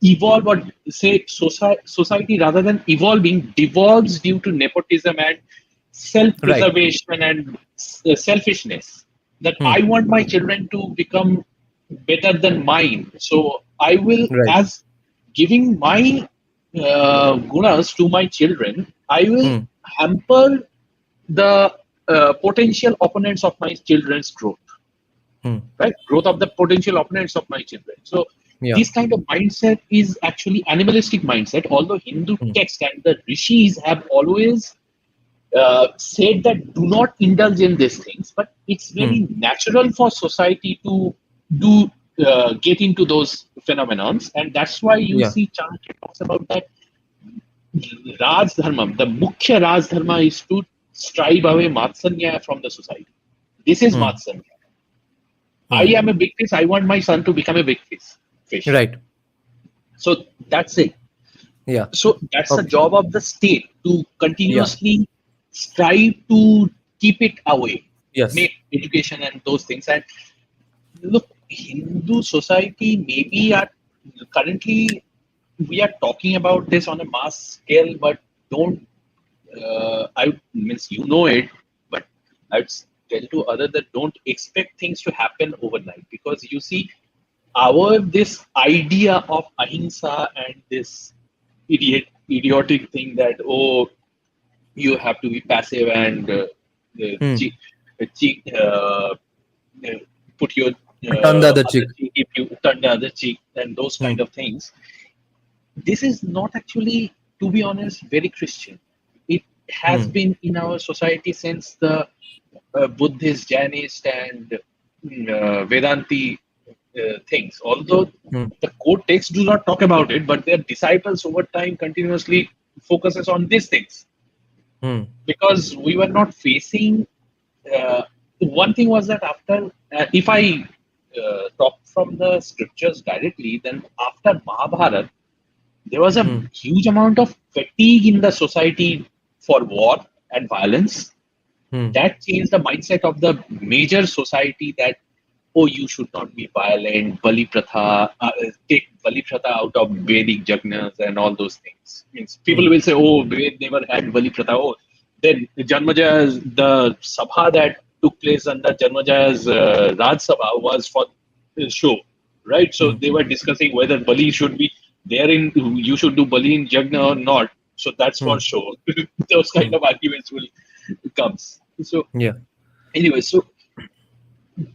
evolve, or say society rather than evolving devolves due to nepotism and self-preservation and selfishness. That I want my children to become better than mine, so I will, as giving my gunas to my children, I will hamper the potential opponents of my children's growth. Right, growth of the potential opponents of my children. So this kind of mindset is actually animalistic mindset. Although Hindu text and the rishis have always said that do not indulge in these things, but it's very natural for society to get into those phenomenons, and that's why you see Chanakya talks about that Raj Dharma. The Mukhya Raj Dharma is to strive away Matsanya from the society. This is Matsanya. I am a big fish. I want my son to become a big fish. Right. So that's it. Yeah. So that's the job of the state, to continuously strive to keep it away. Yes. Make education and those things. And look, Hindu society maybe currently we are talking about this on a mass scale, but don't. I means it, but I would tell to others that don't expect things to happen overnight, because you see, this idea of ahimsa and this idiotic thing that you have to be passive and put your turn the other cheek. if you turn the other cheek, and those kind of things. This is not actually, to be honest, very Christian. It has been in our society since the Buddhist, Jainist, and Vedanti things. Although the core texts do not talk about it, but their disciples over time continuously focuses on these things. Because we were not facing. One thing was that after, if I talk from the scriptures directly, then after Mahabharata, there was a huge amount of fatigue in the society for war and violence. That changed the mindset of the major society that, oh, you should not be violent, Bali Pratha, take Bali Pratha out of Vedic Jagnas and all those things. Means people will say, oh, Ved never had Bali Pratha. Oh, then Janmajaya's, the Sabha that took place under Janmajaya's Raj Sabha was for show, right? So they were discussing whether Bali should be there in, you should do Bali in Jagna or not. So that's for show. Those kind of arguments will comes. So anyway, so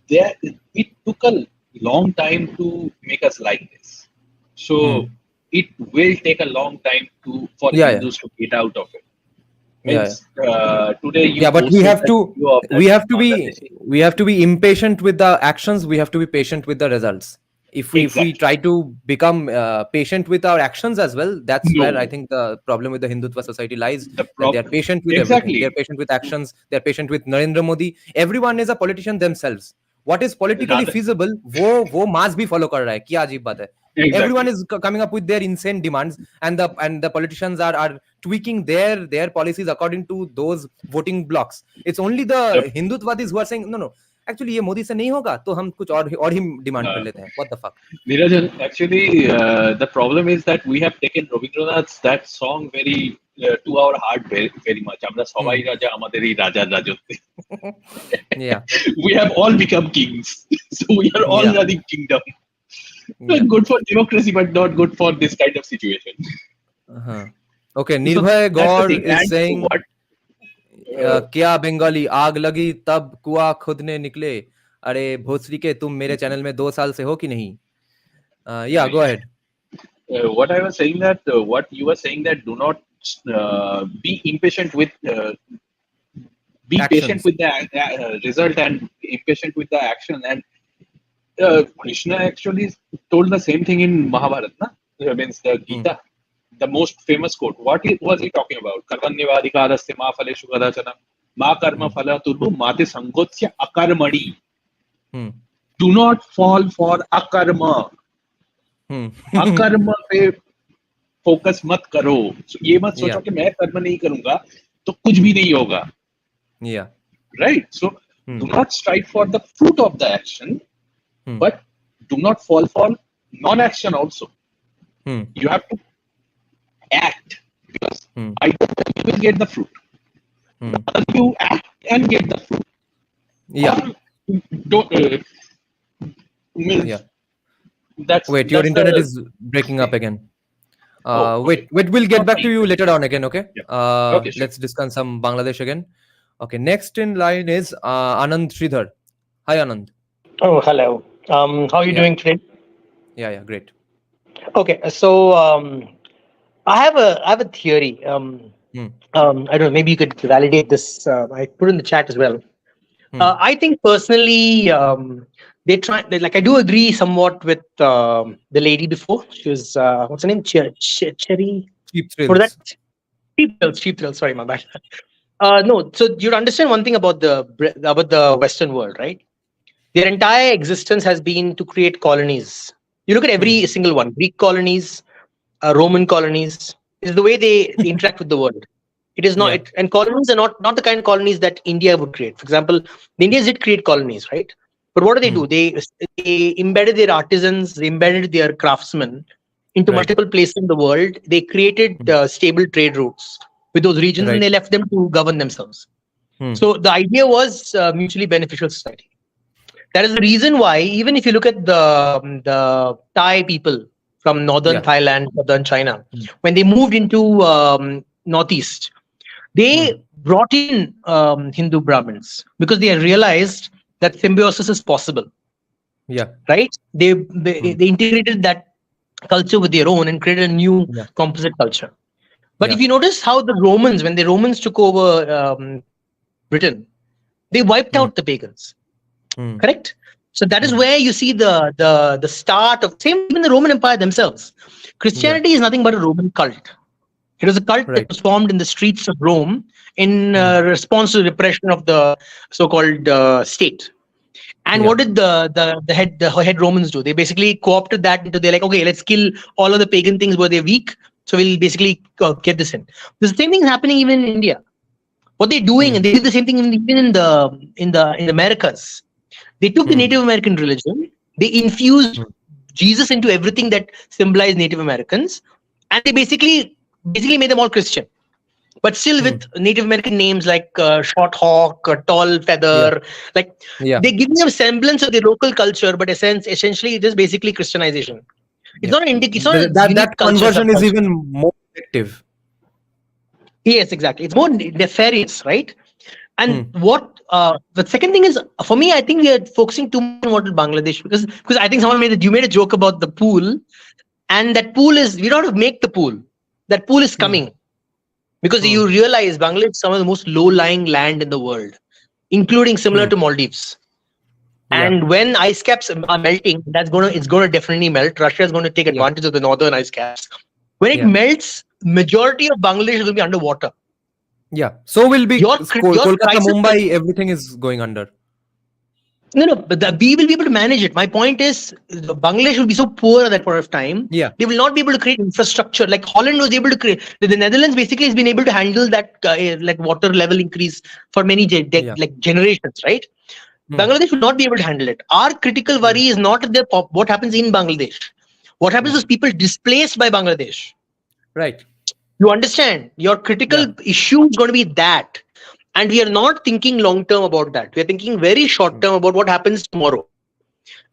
there it took a long time to make us like this. So it will take a long time for Hindus to get out of it. Today you but we have to be impatient with the actions. We have to be patient with the results. If we try to become patient with our actions as well, that's where I think the problem with the Hindutva society lies. They are patient with everything. They are patient with actions. They are patient with Narendra Modi. Everyone is a politician themselves. What is politically feasible, वो mass भी follow कर रहा है. क्या अजीब बात है. Everyone is coming up with their insane demands, and the politicians are tweaking their policies according to those voting blocks. It's only the Hindutvatis who are saying no. Actually, ये मोदी से नहीं होगा, तो हम कुछ और ही demand कर लेते हैं. What the fuck? Nirajan, actually, the problem is that we have taken Rabindranath's that song very to our heart very much. আমরা সবাই রাজা, আমাদেরই রাজার রাজত্বে. We have all become kings, so we are all running kingdom. Good for democracy, but not good for this kind of situation. Okay, Nirbhay God is saying. क्या बंगाली आग लगी तब कुआं खुदने निकले. अरे भोसरी के तुम मेरे चैनल में 2 साल से हो कि नहीं? Go ahead. What I was saying that what you were saying that do not be impatient with be actions. Patient with the result and impatient with the action. And Krishna actually told the same thing in Mahabharata, na? Means the Gita. The most famous quote. What was he talking about? Karmanyavadhikarasya ma phaleshu kadachana ma karma phala turbu mate sangotsya akarmadi. Do not fall for akarma. अकर्म पे focus मत करो. ये मत सोचो कि मैं कर्म नहीं करूंगा तो कुछ भी नहीं होगा. Right? So do not strive for the fruit of the action, but do not fall for non-action also. You have to act, because I don't think you will get the fruit. You act and get the fruit. Wait, your internet is breaking up again. Wait, we'll get back to you later on again, okay? Okay, sure. Let's discuss some Bangladesh again. Okay, next in line is Anand Sridhar. Hi, Anand. Oh, hello. How are you doing today? Yeah, great. Okay, so I have a theory. I don't know, maybe you could validate this. I put in the chat as well. I think personally, I do agree somewhat with the lady before. She was, what's her name? Cherry? Cheap Thrills. Cheap Thrills, sorry, my bad. No, so you understand one thing about the Western world, right? Their entire existence has been to create colonies. You look at every single one. Greek colonies, Roman colonies, is the way they interact with the world. It is not, and colonies are not the kind of colonies that India would create. For example, the Indians did create colonies, right? But what do? They embedded their artisans, they embedded their craftsmen into multiple places in the world. They created stable trade routes with those regions, and they left them to govern themselves. So the idea was mutually beneficial society. That is the reason why, even if you look at the Thai people from northern Thailand, northern China, when they moved into northeast, they brought in Hindu Brahmins because they realized that symbiosis is possible. Right? They integrated that culture with their own and created a new composite culture. But if you notice how the Romans, when the Romans took over Britain, they wiped out the pagans. Correct? So that is where you see the start of even the Roman Empire themselves. Christianity is nothing but a Roman cult. It was a cult that was formed in the streets of Rome in response to the repression of the so-called state. And what did the head Romans do? They basically co-opted that into, they're like, okay, let's kill all of the pagan things where they're weak. So we'll basically get this in. The same thing is happening even in India. What they're doing, and they did the same thing even in the Americas. They took the Native American religion, they infused Jesus into everything that symbolized Native Americans, and they basically made them all Christian. But still with Native American names like Short Hawk, Tall Feather, they give them a semblance of their local culture, but essentially it is basically Christianization. It's not an it's not that conversion is even more effective. Yes, exactly. It's more nefarious, right? And what the second thing is, for me, I think we are focusing too much on what Bangladesh, because I think you made a joke about the pool, and that pool is, we don't have to make the pool. That pool is coming. Because you realize Bangladesh is some of the most low-lying land in the world, including similar to Maldives. And when ice caps are melting, it's going to definitely melt. Russia is going to take advantage of the northern ice caps. When it melts, majority of Bangladesh is going to be underwater. Yeah. So will be Kolkata, Mumbai, everything is going under. No, but we will be able to manage it. My point is, Bangladesh will be so poor at that point of time. Yeah. They will not be able to create infrastructure. Like Holland was able to create. The Netherlands basically has been able to handle that like water level increase for many like generations, right? Bangladesh will not be able to handle it. Our critical worry is not what happens in Bangladesh. What happens is people displaced by Bangladesh. Right. You understand? Your critical issue is going to be that. And we are not thinking long term about that. We are thinking very short term about what happens tomorrow.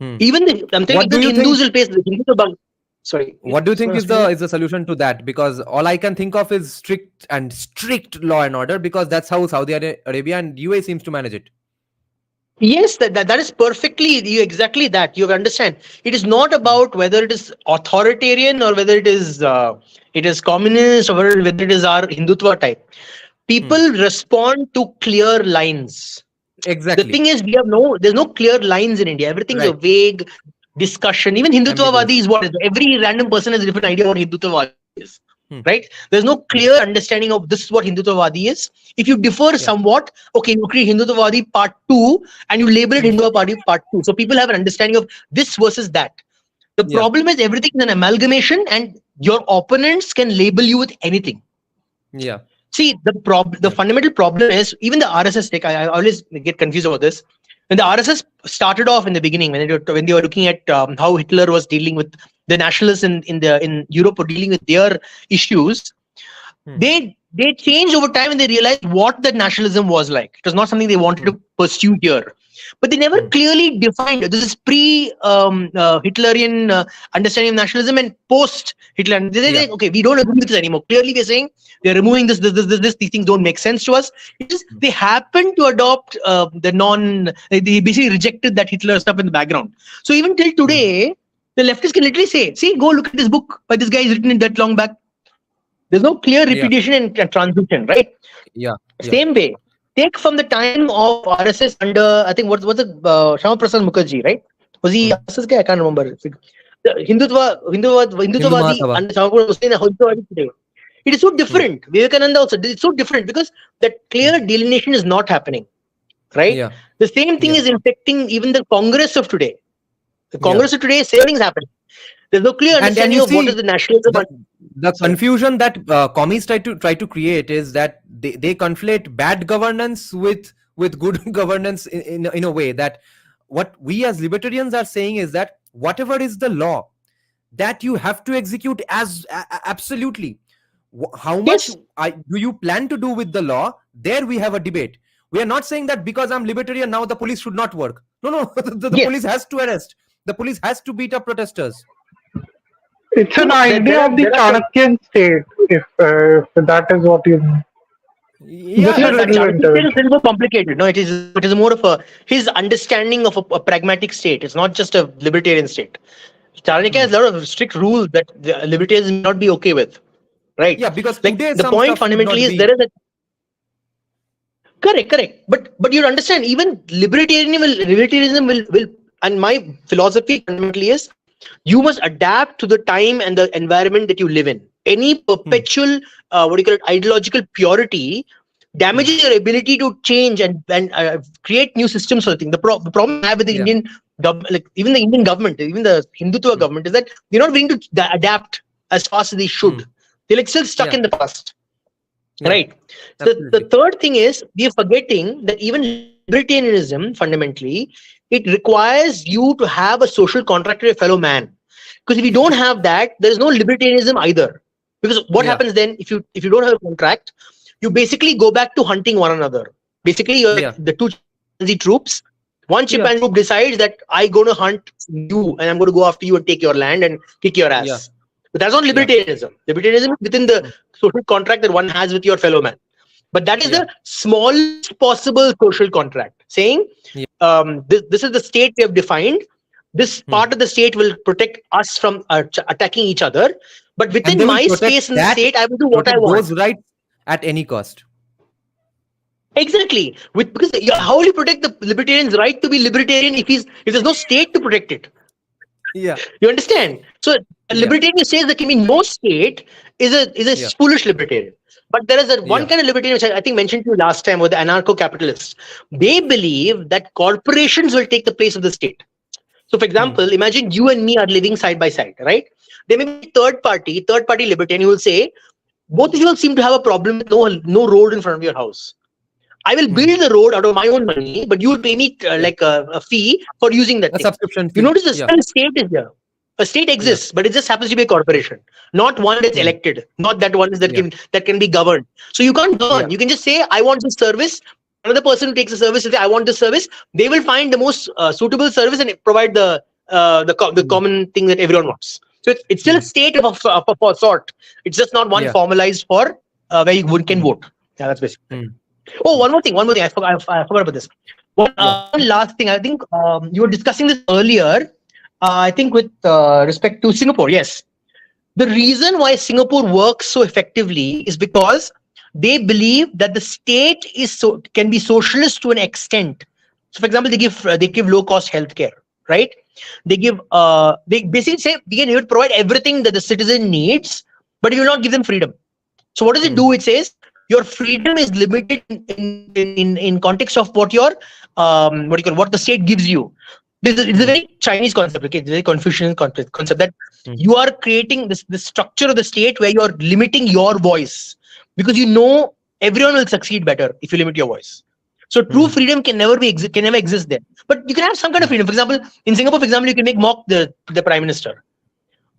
Even I'm telling you, the Hindus will face the Hindus. Sorry. What do you think is the solution to that? Because all I can think of is strict law and order, because that's how Saudi Arabia and UAE seems to manage it. Yes, that is perfectly exactly that. You understand. It is not about whether it is authoritarian or whether it is communist or whether it is our Hindutva type. People respond to clear lines. Exactly. The thing is, there's no clear lines in India. Everything's a vague discussion. Even Hindutvawadi is what is. Every random person has a different idea what Hindutvawadi is. Right? There's no clear understanding of this is what Hindutvawadi is. If you differ somewhat, okay, you create Hindutvawadi part 2 and you label it Hindutvawadi part 2. So people have an understanding of this versus that. The problem is everything is an amalgamation and your opponents can label you with anything. Yeah. See, the fundamental problem is, even the RSS take, I always get confused about this. When the RSS started off in the beginning, when they were looking at how Hitler was dealing with the nationalists in Europe, were dealing with their issues, they changed over time and they realized what that nationalism was like. It was not something they wanted to pursue here. But they never clearly defined this is pre-Hitlerian understanding of nationalism and post-Hitler. They say, okay, we don't agree with this anymore. Clearly, we're saying they're removing this. These things don't make sense to us. It's just they happen to adopt they basically rejected that Hitler stuff in the background. So even till today, the leftists can literally say, see, go look at this book by this guy is written in that long back. There's no clear repetition and transition, right? Yeah. Same way. Take from the time of RSS under, I think, what's it, Shama Prasad Mukherjee, right? Was he RSS guy? I can't remember. The Hindutwadi under Shama Prasad Mukherjee. It is so different. Vivekananda also, it's so different because that clear delineation is not happening, right? Yeah. The same thing is infecting even the Congress of today. The Congress of today, same things happen. There's no clear understanding of what is the nationalism. The confusion that commies try to create is that they conflate bad governance with good governance in a way that what we as libertarians are saying is that whatever is the law that you have to execute as absolutely. How much do you plan to do with the law? There we have a debate. We are not saying that because I'm libertarian now the police should not work. No, the police has to arrest. The police has to beat up protesters. It's an idea of the Chanakyan state, if that is what you mean. Yeah, it's a little more complicated. No, it is more of his understanding of a pragmatic state. It's not just a libertarian state. Chanakya has a lot of strict rules that the libertarians may not be okay with, right? Yeah, because like the point fundamentally is there is a correct. But you understand, even libertarianism will, and my philosophy fundamentally is, you must adapt to the time and the environment that you live in. Any perpetual, ideological purity damages your ability to change and create new systems for the thing. The problem I have with the Indian government, like even the Indian government, even the Hindutva government, is that they're not willing to adapt as fast as they should. They're like still stuck in the past. Right. So the third thing is, we are forgetting that even libertarianism, fundamentally, it requires you to have a social contract with your fellow man. Because if you don't have that, there is no libertarianism either. Because what happens then, if you don't have a contract, you basically go back to hunting one another. Basically, you're like the two chimpanzee troops. One chimpanzee group decides that I'm going to hunt you and I'm going to go after you and take your land and kick your ass. But that's not libertarianism. Libertarianism is within the social contract that one has with your fellow man. But that is the smallest possible social contract, saying this is the state we have defined. This part of the state will protect us from attacking each other. But within my space in the state, I will do what I want. Those rights at any cost. Exactly. Because how will you protect the libertarian's right to be libertarian if there's no state to protect it? Yeah. You understand? So a libertarian says there can be no state is a foolish libertarian. But there is one kind of libertarian which I think mentioned to you last time, with the anarcho-capitalists. They believe that corporations will take the place of the state. So for example, imagine you and me are living side by side, right? There may be third party libertarian who will say, both of you seem to have a problem with no road in front of your house. I will build the road out of my own money, but you will pay me like a fee for using that thing. Subscription fee. You notice the state is here. A state exists, but it just happens to be a corporation, not one that's elected, not that one that can be governed. So you can't govern. You can just say, I want this service. Another person who takes the service will say, I want this service. They will find the most suitable service and provide the common thing that everyone wants. So it's still a state of a sort. It's just not one formalized for where you can vote. Yeah, that's basically. Oh, one more thing. I forgot about this. One last thing. I think you were discussing this earlier. I think with respect to Singapore. Yes. The reason why Singapore works so effectively is because they believe that the state can be socialist to an extent. So, for example, they give low cost healthcare, right? They basically say we can provide everything that the citizen needs, but you will not give them freedom. So, what does it do? It says your freedom is limited in context of what your what the state gives you. It's a very Chinese concept, okay? It's a very Confucian concept that you are creating this structure of the state where you are limiting your voice, because everyone will succeed better if you limit your voice. So true freedom can never exist there. But you can have some kind of freedom. For example, in Singapore, you can mock the prime minister,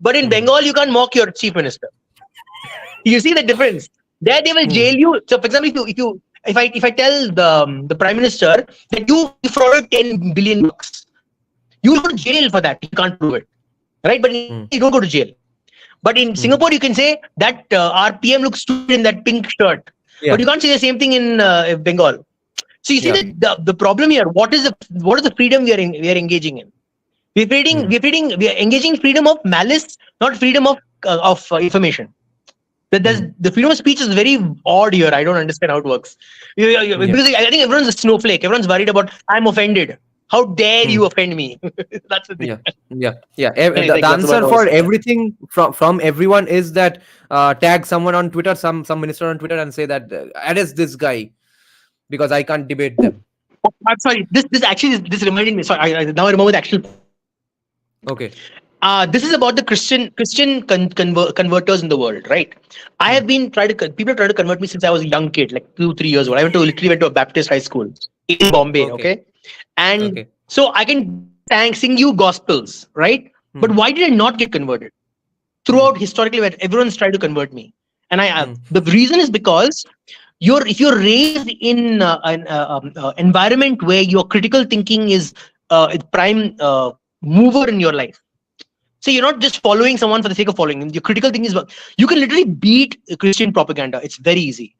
but in Bengal you can't mock your chief minister. You see the difference? There they will jail you. So, for example, if I tell the prime minister that you frauded 10 billion bucks, you go to jail for that. You can't prove it, right? But you don't go to jail. But in Singapore, you can say that our PM looks stupid in that pink shirt. But you can't say the same thing in Bengal. So you see that the problem here. What is the freedom we are engaging in? We are engaging freedom of malice, not freedom of information. The freedom of speech is very odd here. I don't understand how it works. Because I think everyone's a snowflake. Everyone's worried about, I'm offended. How dare you offend me? That's the thing. The answer for everything from everyone is that tag someone on Twitter, some minister on Twitter, and say that arrest this guy because I can't debate them. I'm sorry. This reminding me. Sorry, I now remember the actual. Okay. This is about the Christian converters in the world, right? I have been people try to convert me since I was a young kid, like 2-3 years old. I literally went to a Baptist high school in Bombay, okay? And so I can sing you gospels, right? But why did I not get converted? Throughout historically, where everyone's tried to convert me, and the reason is because if you're raised in an environment where your critical thinking is prime mover in your life. So you're not just following someone for the sake of following him. Your critical thing is, you can literally beat Christian propaganda. It's very easy.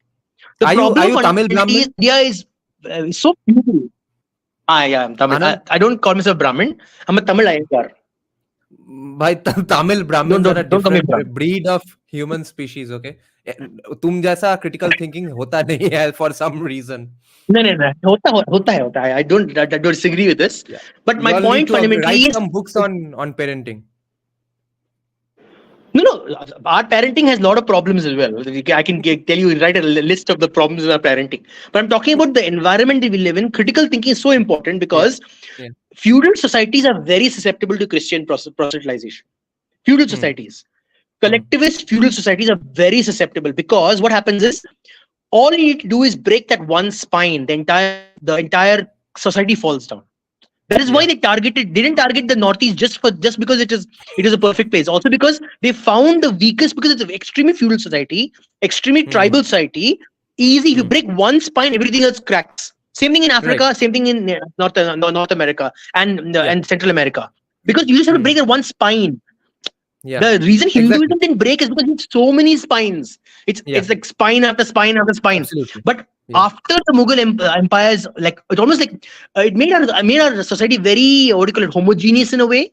The problem you Tamil Brahmin? India is so beautiful. Yeah, I'm Tamil. I don't call myself Brahmin. I'm a Tamil Iyengar. By Tamil Brahmins are a different breed of human species, okay? तुम जैसा critical thinking होता नहीं है for some reason. No. होता है. I don't disagree with this. Yeah. But my point fundamentally is write some books on parenting. No. our parenting has a lot of problems as well. I can tell you, write a list of the problems in our parenting. But I'm talking about the environment that we live in. Critical thinking is so important because feudal societies are very susceptible to Christian proselytization. Feudal societies, collectivist feudal societies are very susceptible because what happens is all you need to do is break that one spine, the entire society falls down. That is why they didn't target the Northeast just because it is a perfect place. Also because they found the weakest, because it's an extremely feudal society, extremely tribal society. Easy, if you break one spine, everything else cracks. Same thing in Africa, same thing in North America and Central America. Because you just have to break that one spine. The reason Hinduism didn't break is because it's so many spines. It's like spine after spine after spine. Absolutely. But after the Mughal empires, like it almost like it made our society very, what do you call it, homogeneous in a way.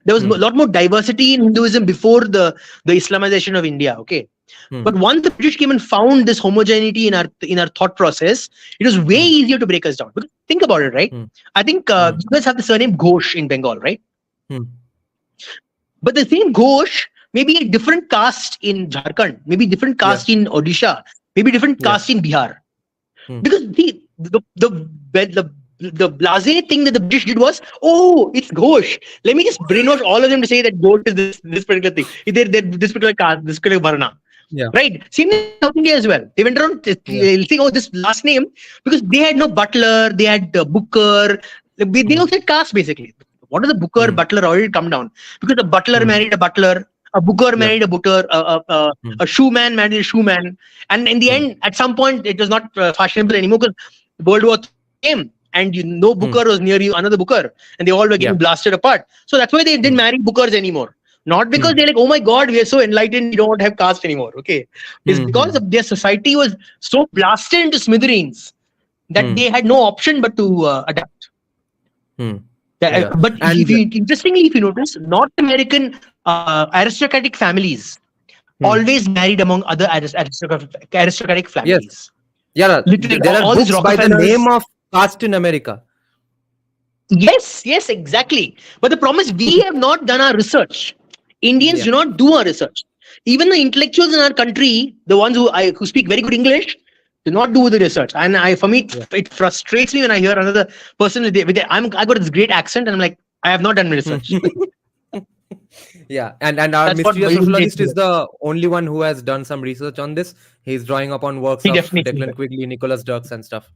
There was a lot more diversity in Hinduism before the Islamization of India. Okay, but once the British came and found this homogeneity in our thought process, it was way easier to break us down. Because think about it, right? I think you guys have the surname Ghosh in Bengal, right? But the same Ghosh may be a different caste in Jharkhand, maybe different caste in Odisha, maybe different caste in Bihar. Because the blasé thing that the British did was, oh, it's Ghosh. Let me just brainwash all of them to say that Ghosh is this particular thing. They're this particular caste, this particular varna. Right? Same thing in South India as well. They went around saying, oh, this last name, because they had no butler, they had booker. They also had caste basically. What is the booker, butler, how did it come down? Because the butler married a butler, a booker married a booker, a shoeman married a shoeman. And in the end, at some point, it was not fashionable anymore because World War III came and booker was near you, another booker, and they all were getting blasted apart. So that's why they didn't marry bookers anymore. Not because they're like, oh my God, we are so enlightened, we don't have caste anymore. Okay. It's because their society was so blasted into smithereens that they had no option but to adapt. But interestingly, if you notice, North American aristocratic families always married among other aristocratic families. Literally, there are books by the name of caste in America. Yes, exactly. But the problem is we have not done our research. Indians do not do our research. Even the intellectuals in our country, the ones who speak very good English, do not do the research. And for me, it frustrates me when I hear another person I got this great accent, and I'm like, I have not done research. And our mysterious sociologist is the only one who has done some research on this. He's drawing upon works of Declan Quigley, Nicholas Dirks, and stuff.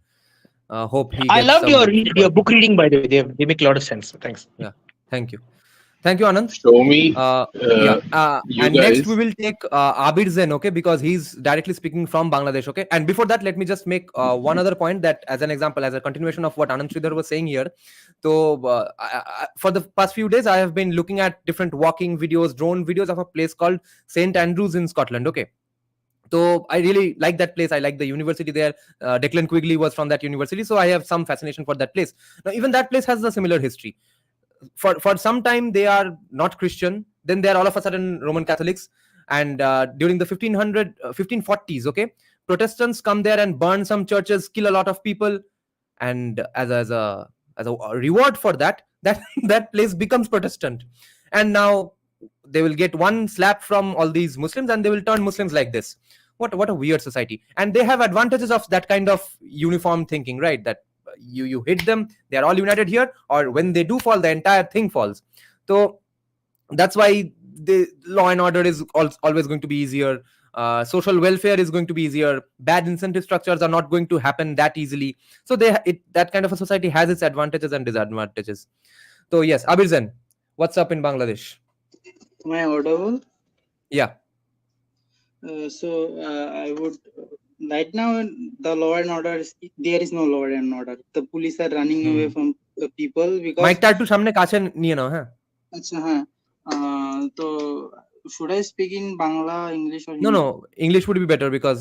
Hope he. I loved your book reading, by the way. They make a lot of sense. Thanks. Yeah, thank you. Thank you, Anand. Show me. And next we will take Abir Zen, okay, because he's directly speaking from Bangladesh, okay. And before that, let me just make one other point that, as an example, as a continuation of what Anand Sridhar was saying here. So, for the past few days, I have been looking at different walking videos, drone videos of a place called St. Andrews in Scotland, okay. So I really like that place. I like the university there. Declan Quigley was from that university, so I have some fascination for that place. Now, even that place has a similar history. For some time they are not Christian, then they are all of a sudden Roman Catholics, and during the 1540s, okay, Protestants come there and burn some churches, kill a lot of people, and as a reward for that place becomes Protestant, and now they will get one slap from all these Muslims and they will turn Muslims like this. What a weird society. And they have advantages of that kind of uniform thinking, right? That you hit them, they are all united here, or when they do fall, the entire thing falls. So that's why the law and order is always going to be easier. Social welfare is going to be easier. Bad incentive structures are not going to happen that easily. So that kind of a society has its advantages and disadvantages. So yes, Abir Zen, what's up in Bangladesh? Am I audible? Yeah. I would right now the law and order there is no law and order. The police are running away from people because mic টা একটু সামনে কাছে নিয়ে নাও হ্যাঁ আচ্ছা হ্যাঁ তো should I speak in Bangla, English or Hindi? No, English would be better because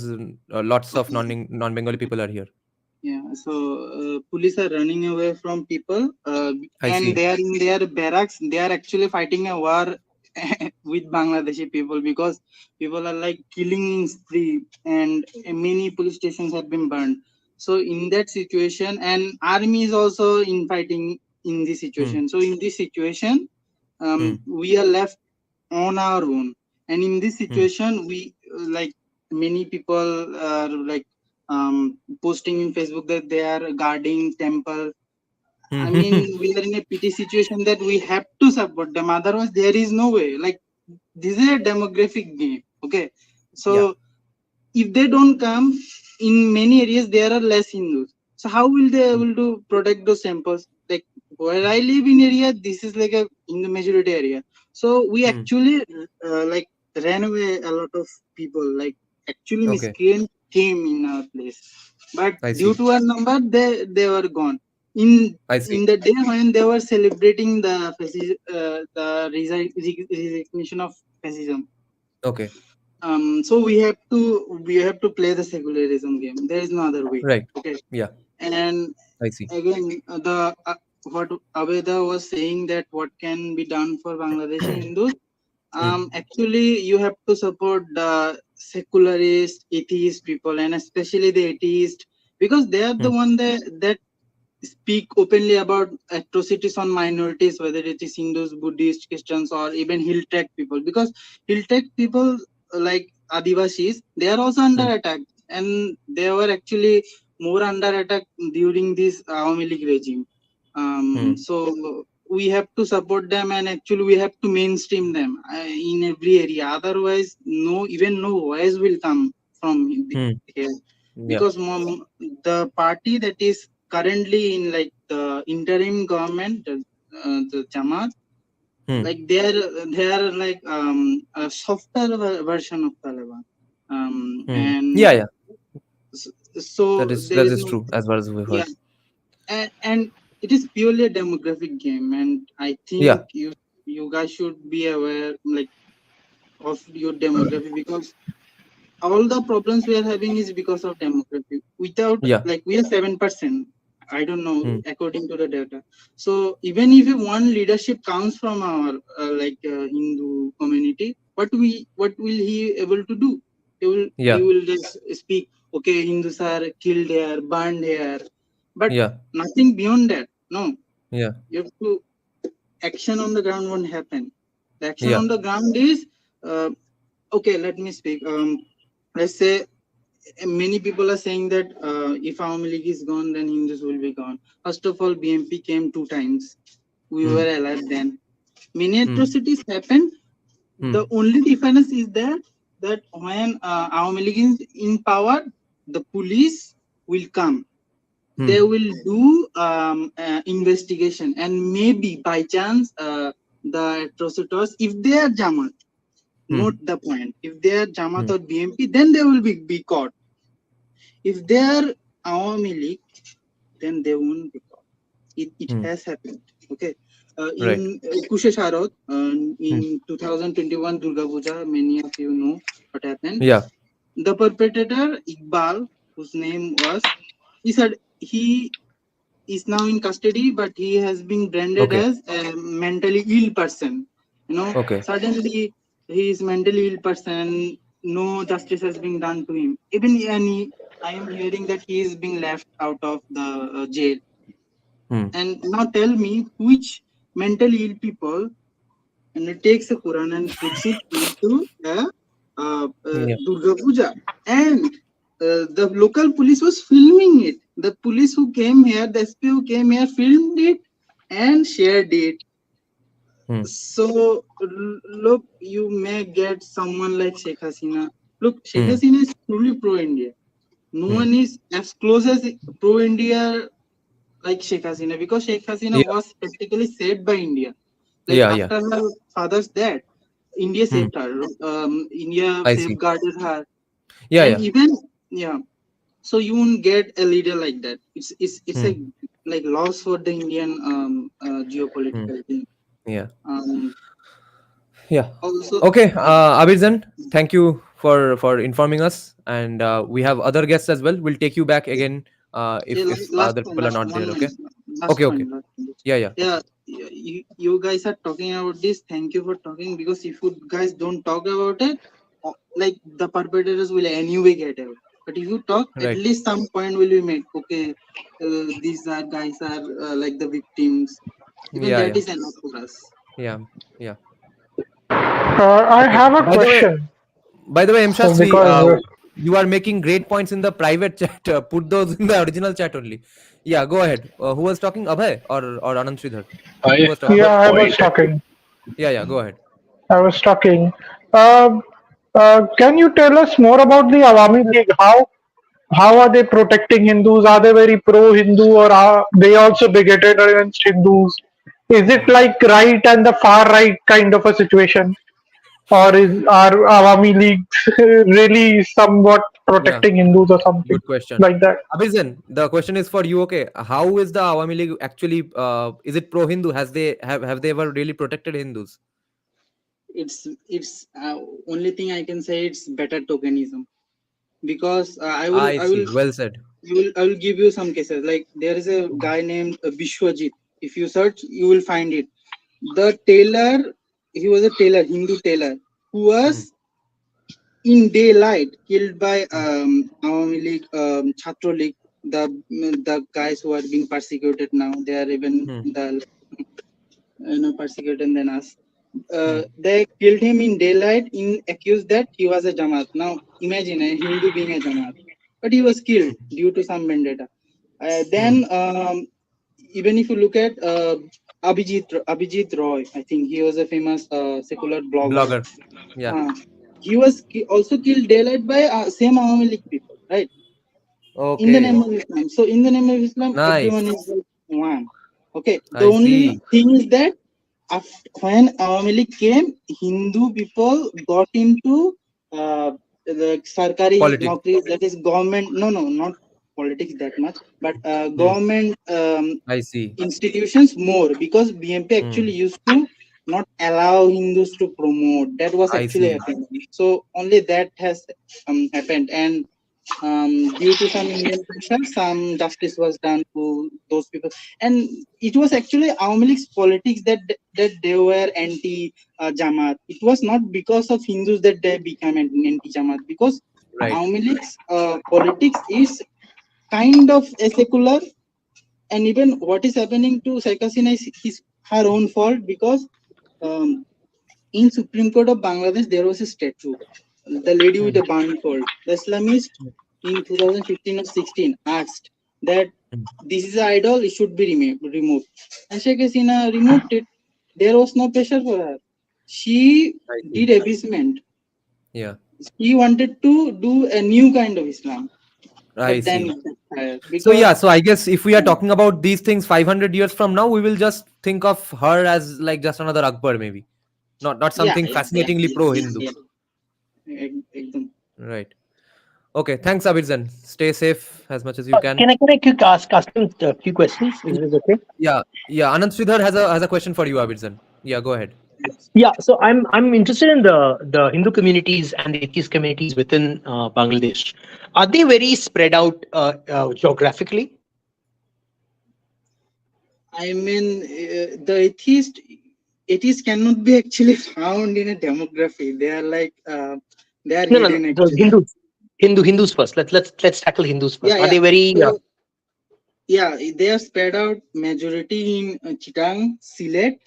lots of non-Bengali people are here. Yeah, so police are running away from people and they are in their barracks. They are actually fighting a war with Bangladeshi people because people are like killing in spree and many police stations have been burned. So in that situation, and army is also in fighting in this situation. So in this situation, we are left on our own, And in this situation, we like many people are like posting in Facebook that they are guarding temple. I mean, we are in a pity situation that we have to support them. Otherwise, there is no way. Like, this is a demographic game. Okay. So, if they don't come, in many areas, there are less Hindus. So, how will they able to protect those temples? Like, where I live in area, this is like a Hindu majority area. So, we actually like ran away a lot of people. Like, actually, miscreant came in our place. But due to our number, they were gone. In the day when they were celebrating the resignation of fascism. Okay. So we have to play the secularism game. There is no other way. Right. Okay. Yeah. And I see. Again, what Abeda was saying, that what can be done for Bangladeshi Hindus. Actually, you have to support the secularist, atheist people, and especially the atheist, because they are the one that speak openly about atrocities on minorities, whether it is Hindus, Buddhists, Christians, or even hill track people. Because hill track people like Adivasis, they are also under attack, and they were actually more under attack during this Awami League regime. So we have to support them, and actually we have to mainstream them in every area. Otherwise, no voice will come from here. Because the party that is currently in like the interim government, the Jamaat, like they are like a softer version of Taliban. And so that is true as far as we've heard. And it is purely a demographic game, and I think you guys should be aware like of your demography, because all the problems we are having is because of demography. Without like we are 7%, I don't know, according to the data. So even if one leadership comes from our Hindu community, what will he able to do? He will just speak, okay, Hindus are killed here, burned here, but nothing beyond that. No, you have to, action on the ground won't happen. The action on the ground is okay. Let me speak. Let's say many people are saying that if Awami League is gone, then Hindus will be gone. First of all, BMP came 2 times. We were alive then. Many atrocities happened. The only difference is that when Awami League is in power, the police will come. They will do investigation, and maybe by chance the atrocities, if they are Jamaat, note the point. If they are Jamaat or BMP, then they will be caught. If they are Awami League, then they won't be caught. It has happened. Okay. In Kushe Sharod, in 2021 Durga Puja, many of you know what happened. The perpetrator, Iqbal, whose name was, he said he is now in custody, but he has been branded as a mentally ill person. Suddenly he is mentally ill person. No justice has been done to him. Even I am hearing that he is being left out of the jail. And now tell me, which mentally ill people and takes a Quran and puts it into Durga Puja, and the local police was filming it. The police who came here, the SP who came here, filmed it and shared it. So look, you may get someone like Sheikh Hasina. Look, Sheikh Hasina is truly pro-India. No one is as close as pro-India like Sheikh Hasina, because Sheikh Hasina was practically saved by India. Like after her father's death, India saved her. India safeguarded her. Even so you won't get a leader like that. It's a like loss for the Indian geopolitical thing. Also, okay, Abhirzan, thank you for informing us, and we have other guests as well. We'll take you back again if other people are not there. Okay. Okay. Yeah. You guys are talking about this. Thank you for talking, because if you guys don't talk about it, like the perpetrators will anyway get away. But if you talk, at least some point will be made. Okay, these guys are like the victims. Even that is enough for us. Yeah. I have a By the way, question. M. So Shastri, because you are making great points in the private chat. Put those in the original chat only. Yeah, go ahead. Who was talking? Abhay or Anand Sridhar? Who I was talking? have yeah, a I was point. talking. Yeah, go ahead. I was talking. Uh, can you tell us more about the Awami League? How are they protecting Hindus? Are they very pro-Hindu, or are they also bigoted against Hindus? Is it like right and the far right kind of a situation, or are Awami Leagues really somewhat Yeah, protecting Hindus or something good question. like that? Abhizen, the question is for you. Okay, how is the Awami League actually? Is it pro-Hindu? Have they ever really protected Hindus? It's only thing I can say, it's better tokenism, because I see. Well said. I will give you some cases. Like there is a guy named Vishwajit. If you search, you will find it. The tailor, he was a tailor, Hindu tailor, who was in daylight killed by Awami League, Chhatro League, the guys who are being persecuted now. They are even the persecuted than us. They killed him in daylight, in accused that he was a Jamaat. Now imagine a Hindu being a Jamaat, but he was killed due to some vendetta. Then even if you look at Abhijit Roy, I think he was a famous secular blogger. Yeah. He was also killed daylight by same Awami League people, right? In the name Okay. of Islam. So in the name of Islam, Nice. everyone is like one. Okay. The I only see. thing is that when Awami League came, Hindu people got into the Sarkari Politics. Naukri, that is government. No, not politics that much, but government I see. institutions more, because BMP actually used to not allow Hindus to promote. That was I actually see. happening. So only that has happened, and due to some Indian pressure, some justice was done to those people, and it was actually Awami League's politics that they were anti Jamaat. It was not because of Hindus that they became anti Jamaat, because Right. Awami League's politics is kind of a secular, and even what is happening to Sheikh Hasina is her own fault, because in Supreme Court of Bangladesh there was a statue, the lady with the blindfold. The Islamist in 2015 or 16 asked that this is an idol, it should be removed. And Sheikh Hasina removed it. There was no pressure for her. She did appeasement. Yeah. She wanted to do a new kind of Islam. I But then see. it backfired, So yeah, because so I guess if we are talking about these things 500 years from now, we will just think of her as like just another Akbar, maybe. Not something fascinatingly pro-Hindu. Ekdam. Right. Okay. Thanks, Abhirzan. Stay safe as much as you can. Can I quick ask him a few questions? Is this okay? Yeah. Anand Sridhar has a question for you, Abhirzan. Yeah, go ahead. Yeah, so I'm interested in the Hindu communities and the atheist communities within Bangladesh. Are they very spread out geographically? I mean, the atheists cannot be actually found in a demography. They are like they are No, hidden the actually. Hindus first. Let's tackle Hindus first. Yeah, Are they very? So, yeah, they are spread out majority in Chittagong, Sylhet.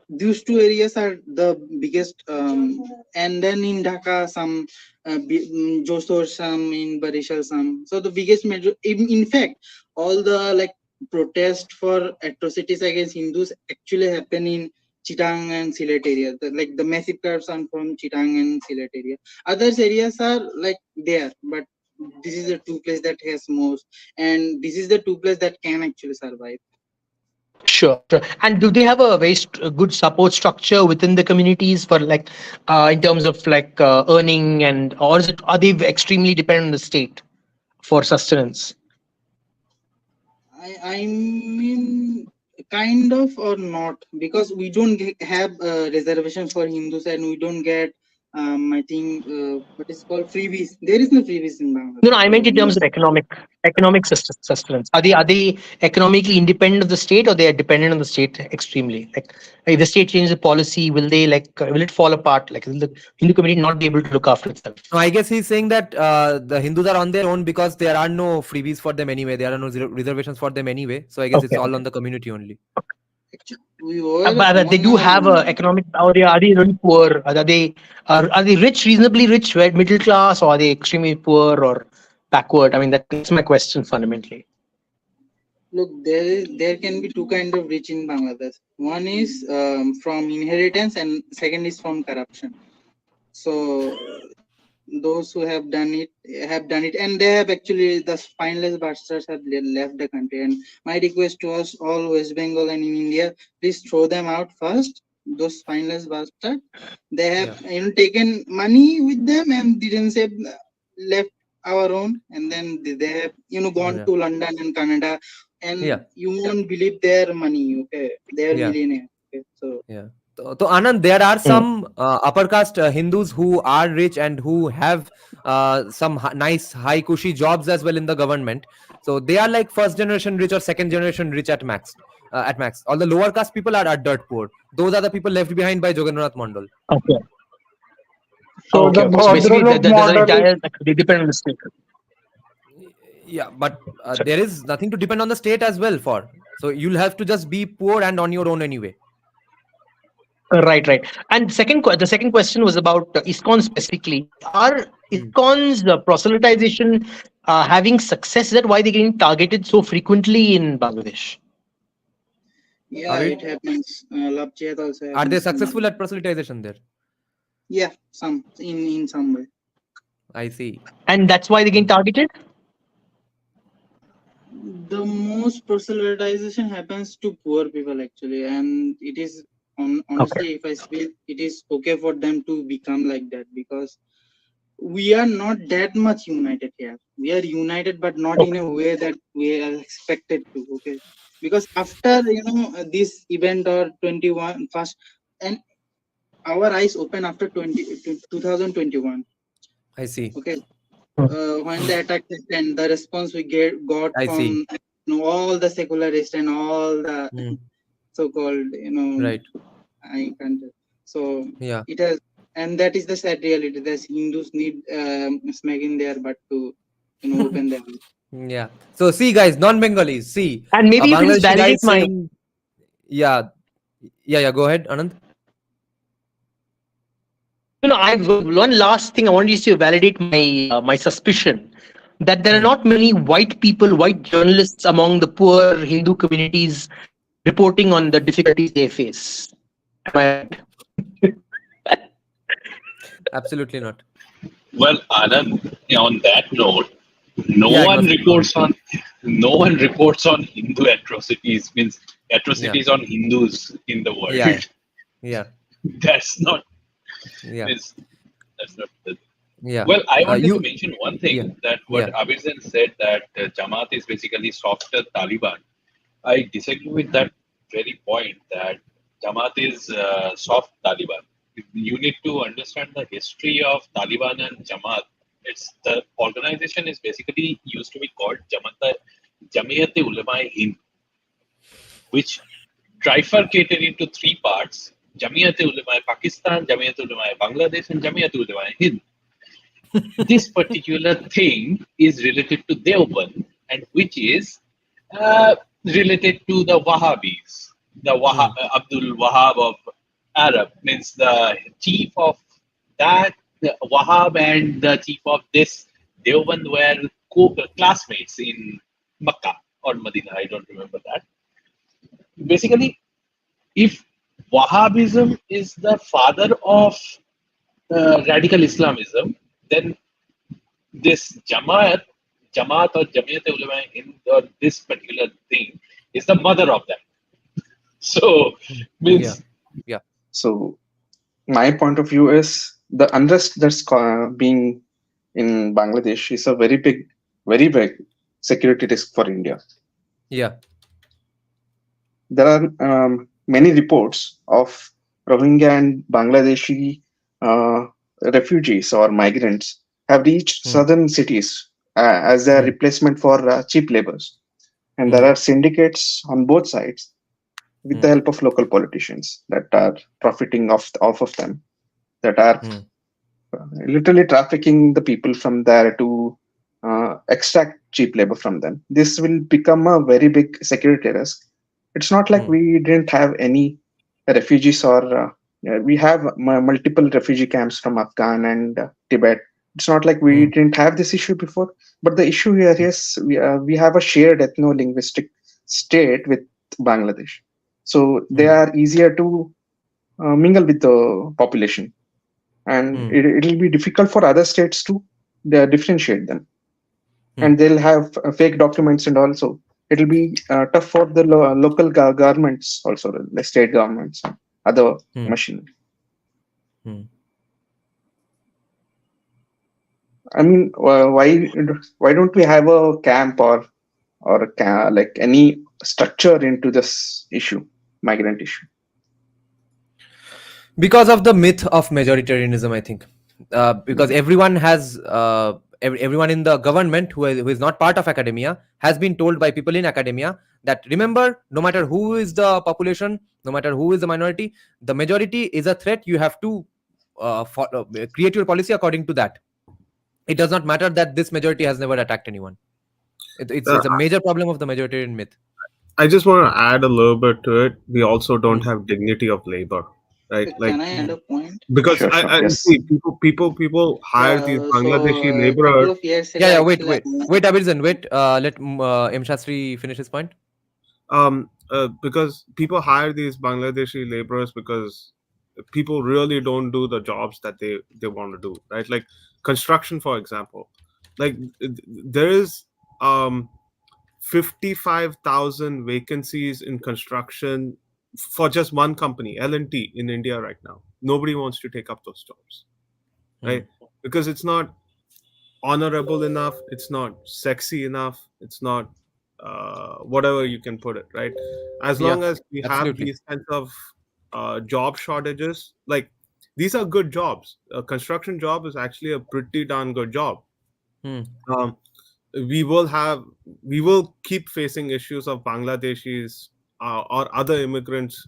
These two areas are the biggest, and then in Dhaka, some Josor, some in Barishal, some. So the biggest major. In fact, all the like protest for atrocities against Hindus actually happen in Chittagong and Sylhet area. Like the massive crowds are from Chittagong and Sylhet area. Other areas are like there, but this is the two place that has most, and this is the two place that can actually survive. Sure. And do they have a very good support structure within the communities for like in terms of like earning, and or are they extremely dependent on the state for sustenance? I mean, kind of or not, because we don't have a reservation for Hindus, and we don't get I think what is called freebies. There is no freebies in Bangladesh. No, I meant in terms of economic sustenance. Are they economically independent of the state, or they are dependent on the state extremely? Like if the state changes the policy, will it fall apart? Like will the Hindu community not be able to look after itself? No, I guess he's saying that the Hindus are on their own because there are no freebies for them anyway. There are no reservations for them anyway. So I guess it's all on the community only. We were But they do have economic, or are they really poor? Are they rich, reasonably rich, right, middle class, or are they extremely poor or backward? I mean, that's my question fundamentally. Look, there can be two kind of rich in Bangladesh. One is from inheritance, and second is from corruption. So those who have done it, and they have actually, the spineless bastards have left the country. And my request to us all, West Bengal and in India, please throw them out first. Those spineless bastards, they have taken money with them and didn't say, left our own, and then they have gone to London and Canada, and you won't believe their money. Okay, they are millionaires. Okay, so So Anand, there are some upper caste Hindus who are rich and who have some nice high cushy jobs as well in the government. So they are like first generation rich or second generation rich at max. All the lower caste people are dirt poor. Those are the people left behind by Jagannath Mandal. Okay. So the basically, they depend on the state. Yeah, but there is nothing to depend on the state as well for. So you'll have to just be poor and on your own anyway. Right. And the second question was about ISKCON specifically. Are ISKCON's proselytization having success? Is that why they're getting targeted so frequently in Bangladesh? Yeah, it happens. Love Jihad also happens. Are they successful at proselytization there? Yeah, in some way. I see. And that's why they're getting targeted? The most proselytization happens to poor people actually, and it is honestly, if I speak, it is okay for them to become like that, because we are not that much united here. We are united, but not in a way that we are expected to. Okay, because after this event or 21 first, and our eyes open after 2021. I see. Okay. When the attack happened, the response we got from all the secularists and all the so-called, right. I can't. So it has, and that is the sad reality. That Hindus need smacking their butt to open their eyes. Yeah. So see, guys, non-Bengalis, see. And maybe you can just validate my. Yeah. Go ahead, Anand. One last thing I want you to validate my suspicion that there are not many white journalists among the poor Hindu communities reporting on the difficulties they face. Am I right? Absolutely not. Well, Anand, on that note, no one reports on Hindu atrocities, means atrocities on Hindus in the world. Yeah. That's not. Yeah. That's not the. Yeah. Well, I wanted to mention one thing, that what Abhijit said, that Jamaat is basically softer Taliban. I disagree with that very point, that Jamaat is soft Taliban. You need to understand the history of Taliban and Jamaat. The organization is basically used to be called Jamiyat-e-Ulama-e-Hind, which trifurcated into three parts: Jamiyat-e-Ulama-e-Pakistan, Jamiyat-e-Ulama-e-Bangladesh, and Jamiyat-e-Ulama-e-Hind. This particular thing is related to Deoband, and which is related to the Wahhabis. The Abdul Wahhab of Arab, means the chief of that Wahhab and the chief of this Deoband were classmates in Makkah or Medina. I don't remember that. Basically, if Wahhabism is the father of radical Islamism, then this Jamaat or Jamiyat-e-Ulama-e-Hind, or this particular thing, is the mother of that. So, means. Yeah. So, my point of view is the unrest that's being in Bangladesh is a very big security risk for India. Yeah. There are many reports of Rohingya and Bangladeshi refugees or migrants have reached southern cities as their replacement for cheap labors. And there are syndicates on both sides with the help of local politicians that are profiting off of them, that are literally trafficking the people from there to extract cheap labor from them. This will become a very big security risk. It's not like we didn't have any refugees, or we have multiple refugee camps from Afghan and Tibet. It's not like we didn't have this issue before, but the issue here is we have a shared ethno-linguistic state with Bangladesh, so they are easier to mingle with the population, and it will be difficult for other states to differentiate them, and they'll have fake documents, and also it'll be tough for the local governments, also the state governments and other machinery. I mean, why don't we have a camp or like any structure into this issue, migrant issue? Because of the myth of majoritarianism, I think. Because everyone has everyone in the government who is not part of academia has been told by people in academia that, remember, no matter who is the population, no matter who is the minority, the majority is a threat. You have to create your policy according to that. It does not matter that this majority has never attacked anyone. It's a major problem of the majoritarian myth. I just want to add a little bit to it. We also don't have dignity of labor, right? Like, can I add a point? because Sure, I yes. see people hire these Bangladeshi laborers. Wait, Abhirzan, wait. Let M. Shastri finish his point. Because people hire these Bangladeshi laborers because people really don't do the jobs that they want to do, right? Like construction, for example. Like there is 55,000 vacancies in construction for just one company, L&T, in India right now. Nobody wants to take up those jobs, right? Because it's not honorable enough, it's not sexy enough, it's not whatever you can put it, right? As long as we have these kinds of job shortages, like these are good jobs. A construction job is actually a pretty darn good job. We will keep facing issues of Bangladeshis or other immigrants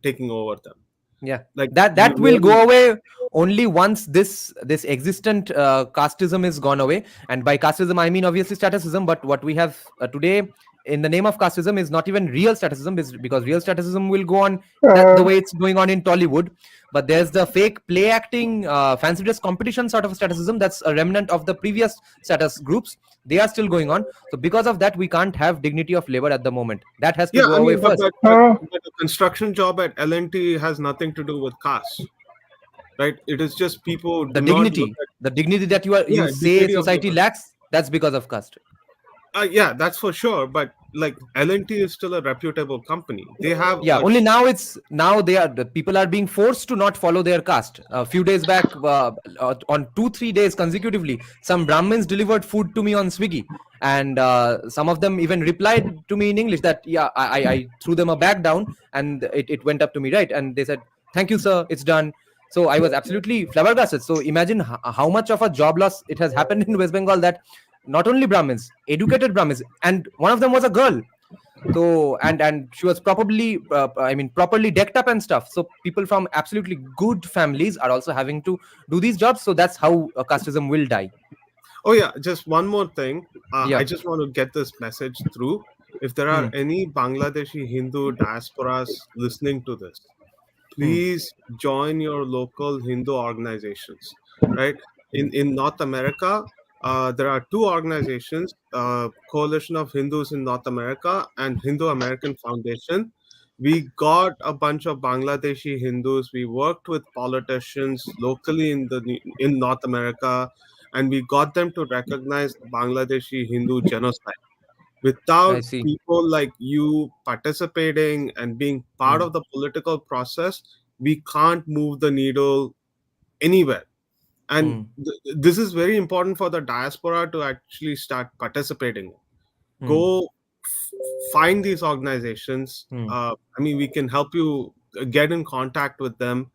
taking over them. Yeah, like that will go away only once this existent casteism is gone away. And by casteism I mean obviously staticism, but what we have today in the name of casteism is not even real staticism, because real staticism will go on the way it's going on in Tollywood. But there's the fake play acting fancy dress competition sort of staticism that's a remnant of the previous status groups. They are still going on. So because of that, we can't have dignity of labor at the moment. That has to go away first. But a construction job at L&T has nothing to do with caste, right? It is just people the dignity that you say society lacks. That's because of caste. Yeah, that's for sure. But like L&T is still a reputable company. They have only the people are being forced to not follow their caste. A few days back, on 2-3 days consecutively, some Brahmins delivered food to me on Swiggy, and some of them even replied to me in English that I threw them a bag down and it went up to me, right? And they said, "Thank you, sir, it's done." So I was absolutely flabbergasted. So imagine how much of a job loss it has happened in West Bengal, that not only Brahmins, educated Brahmins, and one of them was a girl. So and she was properly decked up and stuff. So people from absolutely good families are also having to do these jobs. So that's how casteism will die. Oh yeah, just one more thing. I just want to get this message through. If there are any Bangladeshi Hindu diasporas listening to this, please join your local Hindu organizations, right? In North America, there are two organizations, Coalition of Hindus in North America and Hindu American Foundation. We got a bunch of Bangladeshi Hindus. We worked with politicians locally in North America, and we got them to recognize the Bangladeshi Hindu genocide. Without people like you participating and being part of the political process, we can't move the needle anywhere. And this is very important for the diaspora to actually start participating. Go find these organizations. We can help you get in contact with them,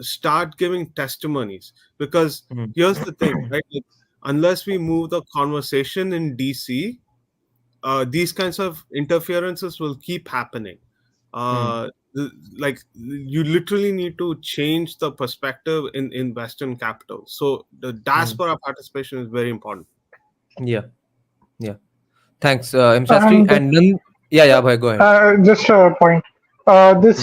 start giving testimonies, because here's the thing, right? Unless we move the conversation in DC, these kinds of interferences will keep happening. Like you literally need to change the perspective in Western capitals. So the diaspora participation is very important. Yeah. Thanks, M. Shastri. And Yeah, Bhai, go ahead. Just a point. This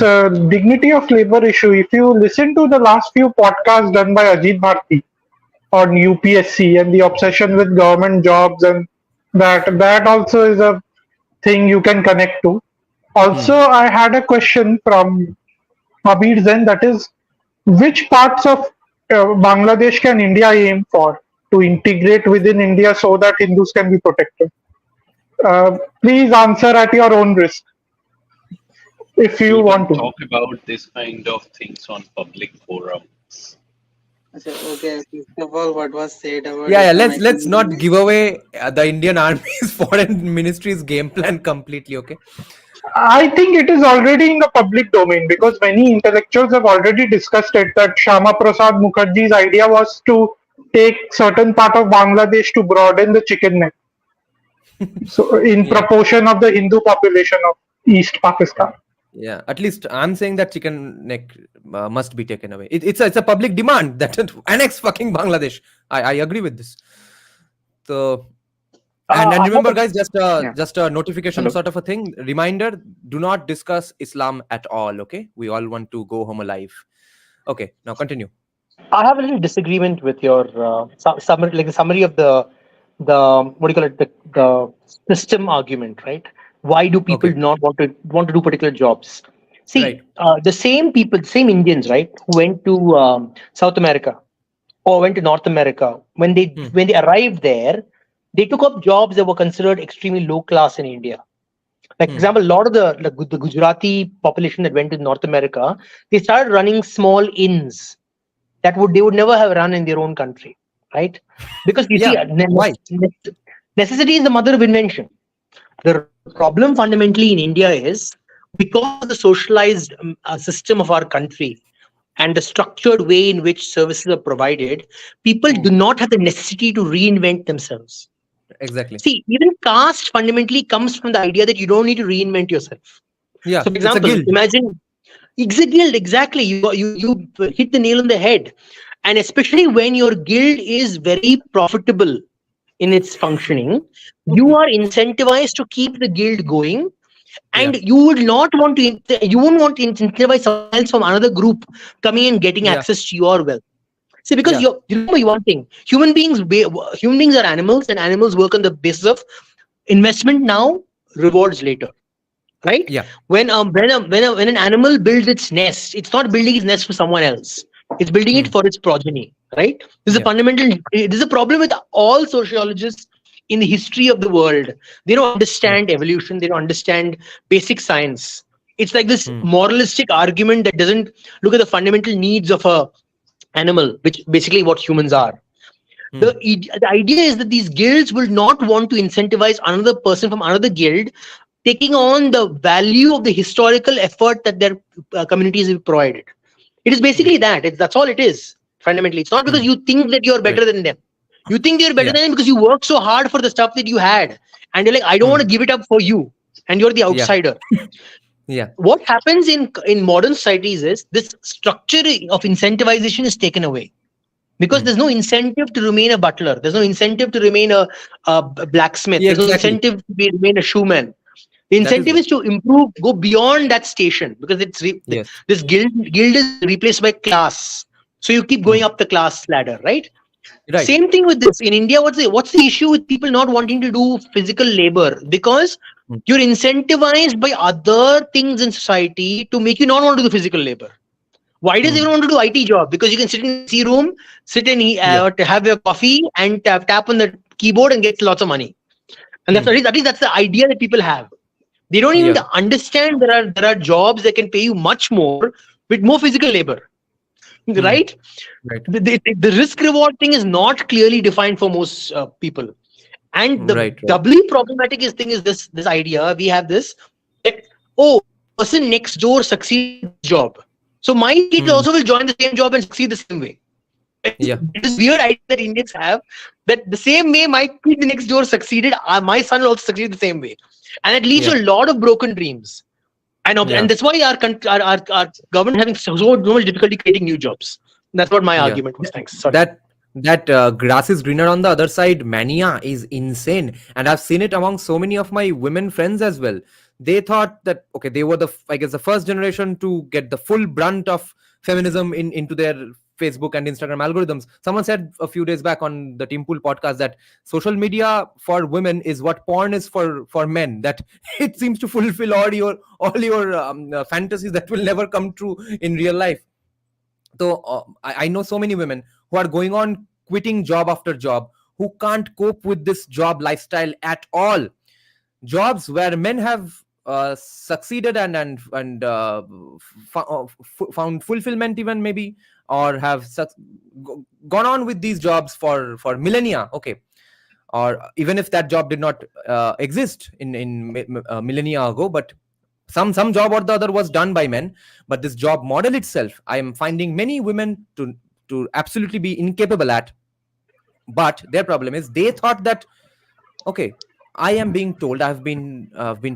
dignity of labor issue, if you listen to the last few podcasts done by Ajit Bharti on UPSC and the obsession with government jobs, and that also is a thing you can connect to. Also, I had a question from Abir Zen, that is, which parts of Bangladesh can India aim for to integrate within India so that Hindus can be protected? Please answer at your own risk if you You want can to. talk about this kind of things on public forums. Okay, first of all, what was said about Yeah. Islam, I Let's think not give away the Indian Army's foreign ministry's game plan completely. Okay. I think it is already in the public domain because many intellectuals have already discussed it that Shama Prasad Mukherjee's idea was to take certain part of Bangladesh to broaden the chicken neck. So, in Yeah. proportion of the Hindu population of East Pakistan. Yeah, at least I'm saying that chicken neck must be taken away. It's a public demand that annex fucking Bangladesh. I agree with this. So and remember, guys, just a notification Hello. sort of a thing. Reminder: do not discuss Islam at all. Okay, we all want to go home alive. Okay, now continue. I have a little disagreement with your summary, like the summary of the what do you call it, the system argument, right? Why do people Okay. not want to do particular jobs? See, Right. the same people, same Indians, right, who went to South America or went to North America, when they arrived there, they took up jobs that were considered extremely low class in India. Like, for example, a lot of the Gujarati population that went to North America, they started running small inns that they would never have run in their own country, right? Because you see, Yeah. Why? necessity is the mother of invention. The problem fundamentally in India is because of the socialized system of our country and the structured way in which services are provided, people do not have the necessity to reinvent themselves. Exactly. See, even caste fundamentally comes from the idea that you don't need to reinvent yourself. Yeah. So, for It's a example, guild. imagine it's a guild. Exactly, you hit the nail on the head, and especially when your guild is very profitable in its functioning, you are incentivized to keep the guild going, and you wouldn't want to incentivize someone else from another group coming and getting access to your wealth. See, because you remember one thing: human beings are animals, and animals work on the basis of investment now, rewards later. Right? Yeah. When an animal builds its nest, it's not building its nest for someone else. It's building it for its progeny. Right? This is a fundamental. This is a problem with all sociologists in the history of the world. They don't understand evolution. They don't understand basic science. It's like this moralistic argument that doesn't look at the fundamental needs of a animal, which basically what humans are. The idea is that these guilds will not want to incentivize another person from another guild taking on the value of the historical effort that their communities have provided. It is basically that's all it is. Fundamentally, it's not because you think that you're better than them. You think you're better than them because you work so hard for the stuff that you had, and you're like, I don't want to give it up for you, and you're the outsider. Yeah. What happens in modern societies is this structure of incentivization is taken away. Because there's no incentive to remain a butler. There's no incentive to remain a blacksmith. Yeah, There's no exactly. incentive to remain a shoeman. The incentive is to improve, go beyond that station, because this guild is replaced by class. So you keep going up the class ladder, right? Same thing with this. In India, what's the issue with people not wanting to do physical labor? Because you're incentivized by other things in society to make you not want to do physical labor. Why does everyone want to do IT job? Because you can sit in a C room, to have your coffee and tap on the keyboard and get lots of money. And that's the idea that people have. They don't even understand there are jobs that can pay you much more with more physical labor. Right? The risk reward thing is not clearly defined for most people. And the doubly problematic thing is this idea. We have this that, person next door succeeds in this job, so my kid also will join the same job and succeed the same way. It is weird idea that Indians have, that the same way my kid next door succeeded, my son will also succeed the same way, and it leads to a lot of broken dreams. And that's why our government having so much difficulty creating new jobs. That's what my argument was. Thanks. Sorry. That grass is greener on the other side mania is insane, and I've seen it among so many of my women friends as well. they thought that, okay, they were the first generation to get the full brunt of feminism into their Facebook and Instagram algorithms. Someone said a few days back on the Team Pool podcast that social media for women is what porn is for men. That it seems to fulfill all your fantasies that will never come true in real life. So I know so many women who are going on quitting job after job, who can't cope with this job lifestyle at all. Jobs where men have succeeded and found fulfillment, even maybe, or have gone on with these jobs for millennia. Okay, or even if that job did not exist in millennia ago, but some job or the other was done by men. But this job model itself, I am finding many women to absolutely be incapable at. But their problem is they thought that, okay, I am being told, I've been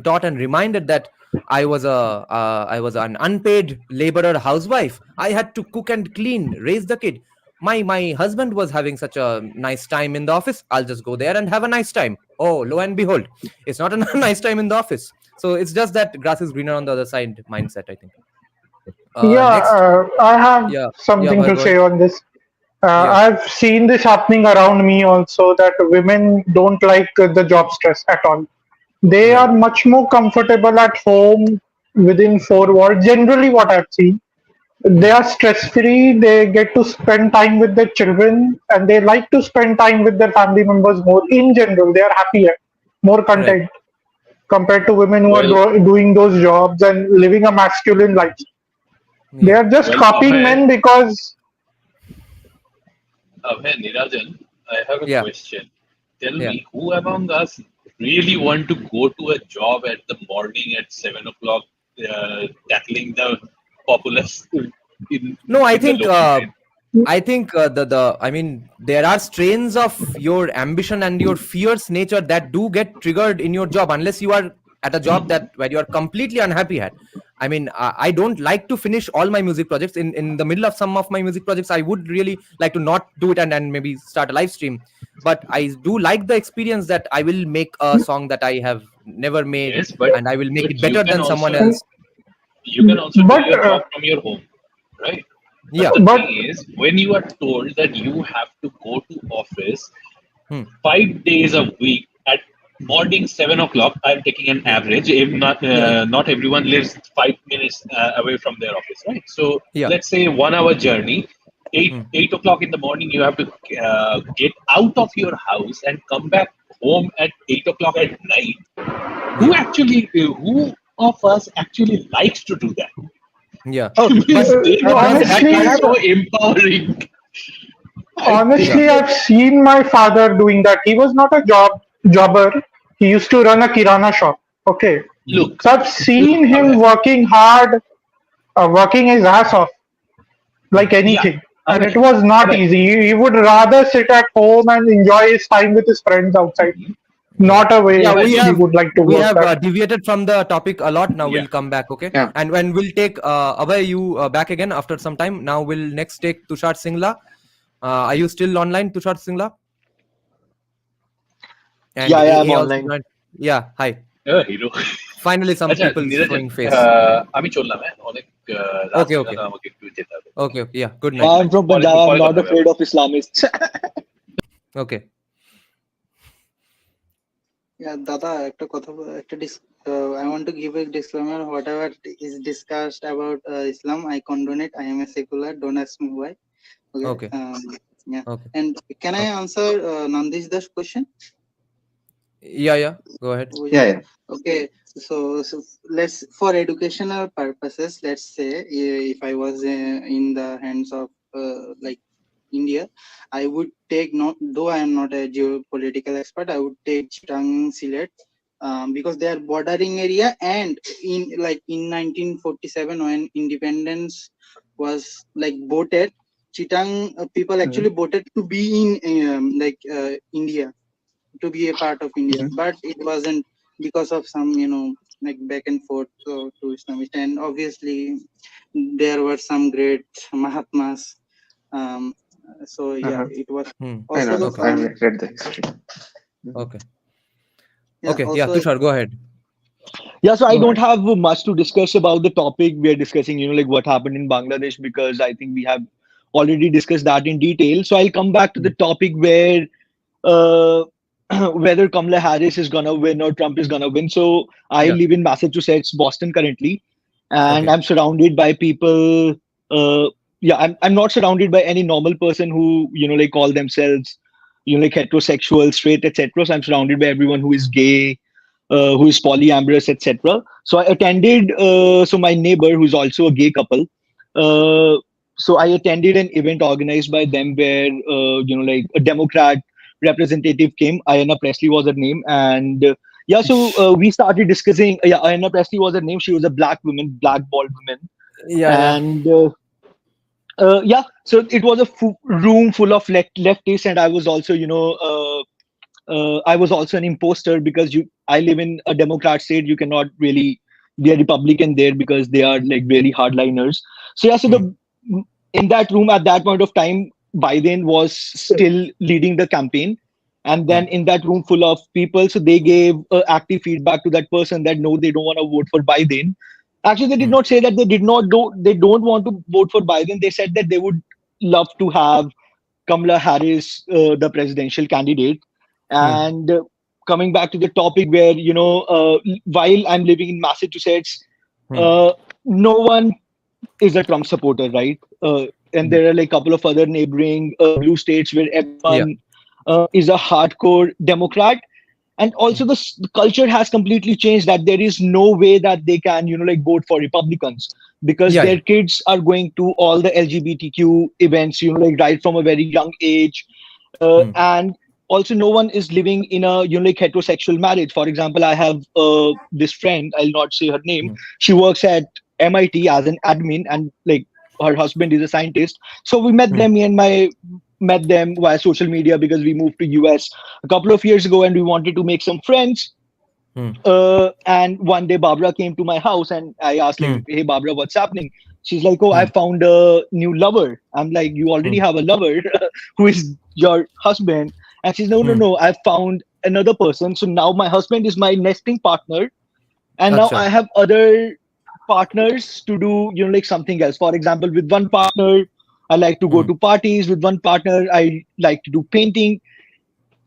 taught and reminded that I was an unpaid laborer housewife. I had to cook and clean, raise the kid. My husband was having such a nice time in the office. I'll just go there and have a nice time. Oh, lo and behold, it's not a nice time in the office. So it's just that grass is greener on the other side mindset, I think. I have something to say on this. I've seen this happening around me also, that women don't like the job stress at all. They are much more comfortable at home within four walls. Generally, what I've seen, they are stress free. They get to spend time with their children, and they like to spend time with their family members more. In general, they are happier, more content compared to women who are doing those jobs and living a masculine life. They are just copying men because. Nirajan, I have a question. Tell me, who among us really want to go to a job at the morning at 7 o'clock, tackling the populace? I think I mean, there are strains of your ambition and your fierce nature that do get triggered in your job, unless you are at a job where you are completely unhappy at. I mean, I don't like to finish all my music projects. In the middle of some of my music projects, I would really like to not do it and maybe start a live stream. But I do like the experience that I will make a song that I have never made, and I will make it better than someone else. You can also do your job from your home, right? But the thing is, when you are told that you have to go to office 5 days a week at morning 7 o'clock, I'm taking an average. If not everyone lives 5 minutes away from their office, right? So let's say 1 hour journey. 8 o'clock in the morning, you have to get out of your house and come back home at 8 o'clock at night. Who of us actually likes to do that? Honestly, so empowering. Honestly, I've seen my father doing that. He was not a jobber. He used to run a kirana shop. Okay. So I've seen him working hard, working his ass off, like anything. And it was not easy. He would rather sit at home and enjoy his time with his friends outside. Not a way he would like to work. We have deviated from the topic a lot. Now we'll come back, okay? And when we'll take Abhay, you back again after some time. Now we'll next take Tushar Singla. Are you still online, Tushar Singla? And I'm online. Yeah, hi. Hero. Finally, some people showing face. Okay, yeah, good night. I'm from Punjab. I'm not afraid of Islamists. Okay. Yeah, Dada, I want to give a disclaimer. Whatever is discussed about Islam, I condone it. I am a secular. Don't ask me why. Okay. Okay. And can I answer Nandish Dash question? Yeah. Go ahead. Yeah. Okay. So let's, for educational purposes, let's say if I was in the hands of like India, I would take, though I am not a geopolitical expert, I would take Chittagong, Sylhet, because they are bordering area, and in 1947 when independence was like voted, Chittagong people actually voted to be in India, to be a part of India, but it wasn't because of some like back and forth to Islamist, and obviously there were some great Mahatmas. So it was also I read the history. Okay. Yeah, Okay. Yeah, Tushar, go ahead. Yeah, so I Go don't ahead. have much to discuss about the topic we're discussing, like what happened in Bangladesh, because I think we have already discussed that in detail. So I'll come back to the topic where uh, whether Kamala Harris is gonna win or Trump is gonna win. So I Yeah. live in Massachusetts, Boston currently, and Okay. I'm surrounded by people. Yeah, I'm not surrounded by any normal person who like call themselves like heterosexual, straight, etc. So I'm surrounded by everyone who is gay, who is polyamorous, etc. So I attended. So my neighbor, who's also a gay couple. Uh, so I attended an event organized by them where like a Democrat representative came. Ayanna Presley was her name, and yeah, so we started discussing. Yeah, Ayanna Presley was her name. She was a black woman, black bald woman, Yeah, yeah. and yeah, so it was a room full of leftists, and I was also, I was also an imposter because I live in a Democrat state. You cannot really be a Republican there because they are like really hardliners. So yeah, so the in that room at that point of time, Biden was still leading the campaign, and then in that room full of people, so they gave active feedback to that person that no, they don't want to vote for Biden. Actually, they did not say that they don't want to vote for Biden. They said that they would love to have Kamala Harris, the presidential candidate. And coming back to the topic where, while I'm living in Massachusetts, uh, no one is a Trump supporter, right? And there are like a couple of other neighboring blue states where Yeah. everyone is a hardcore Democrat. And also the culture has completely changed, that there is no way that they can like vote for Republicans because Yeah, yeah. their kids are going to all the LGBTQ events like right from a very young age. And also no one is living in a like heterosexual marriage. For example, I have this friend, I'll not say her name. She works at MIT as an admin, and like her husband is a scientist. So we met them, me and my met them via social media because we moved to US a couple of years ago and we wanted to make some friends. And one day Barbara came to my house and I asked like, hey Barbara, what's happening? She's like, oh, I found a new lover. I'm like, you already have a lover who is your husband. And she's no, I found another person. So now my husband is my nesting partner, and now I Acha. have other partners to do like something else. For example, with one partner I like to go to parties, with one partner I like to do painting.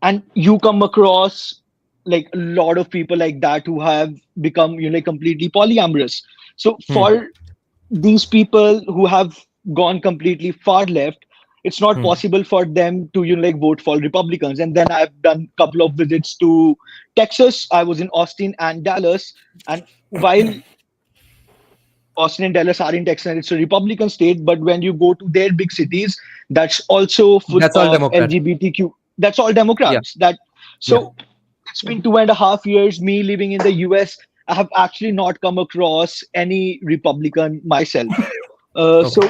And you come across like a lot of people like that who have become like completely polyamorous. So for these people who have gone completely far left, it's not possible for them to like vote for Republicans. And then I've done a couple of visits to Texas. I was in Austin and Dallas, and while Austin and Dallas are in Texas and it's a Republican state, but when you go to their big cities, that's also full That's all of Democrat. LGBTQ. That's all Yeah. Democrats. Yeah. So it's been 2.5 years me living in the US. I have actually not come across any Republican myself. So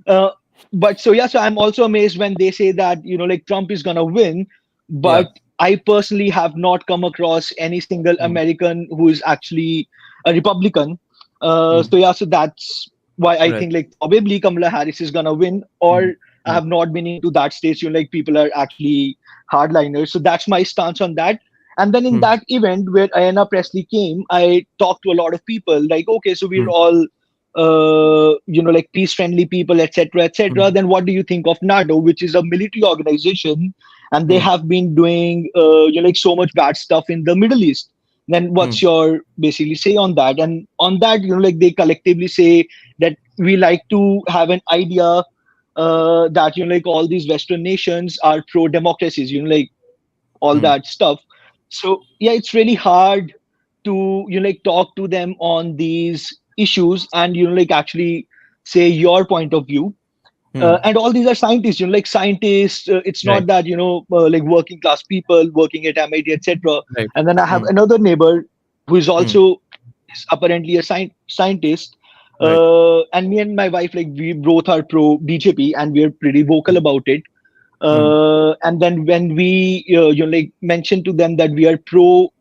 uh, but so yeah, so I'm also amazed when they say that like Trump is gonna win, Yeah. but I personally have not come across any single American who is actually a Republican. So yeah, so that's why I Right. think like probably Kamala Harris is gonna win, or I have not been into that stage. Like people are actually hardliners. So that's my stance on that. And then in that event where Ayanna Presley came, I talked to a lot of people. Like, okay, so we're all like peace friendly people, etc., etc. Then what do you think of NATO, which is a military organization, and they have been doing like so much bad stuff in the Middle East? Then what's your basically say on that? And on that, like they collectively say that we like to have an idea that like all these Western nations are pro democracies, like all that stuff. So yeah, it's really hard to like talk to them on these issues and like actually say your point of view. And all these are scientists, like scientists. It's not Right. that like working class people working at MIT, etc. Right. And then I have another neighbor who is also is apparently a scientist. Right. And me and my wife, like we both are pro BJP, and we're pretty vocal about it. And then when we like mentioned to them that we are pro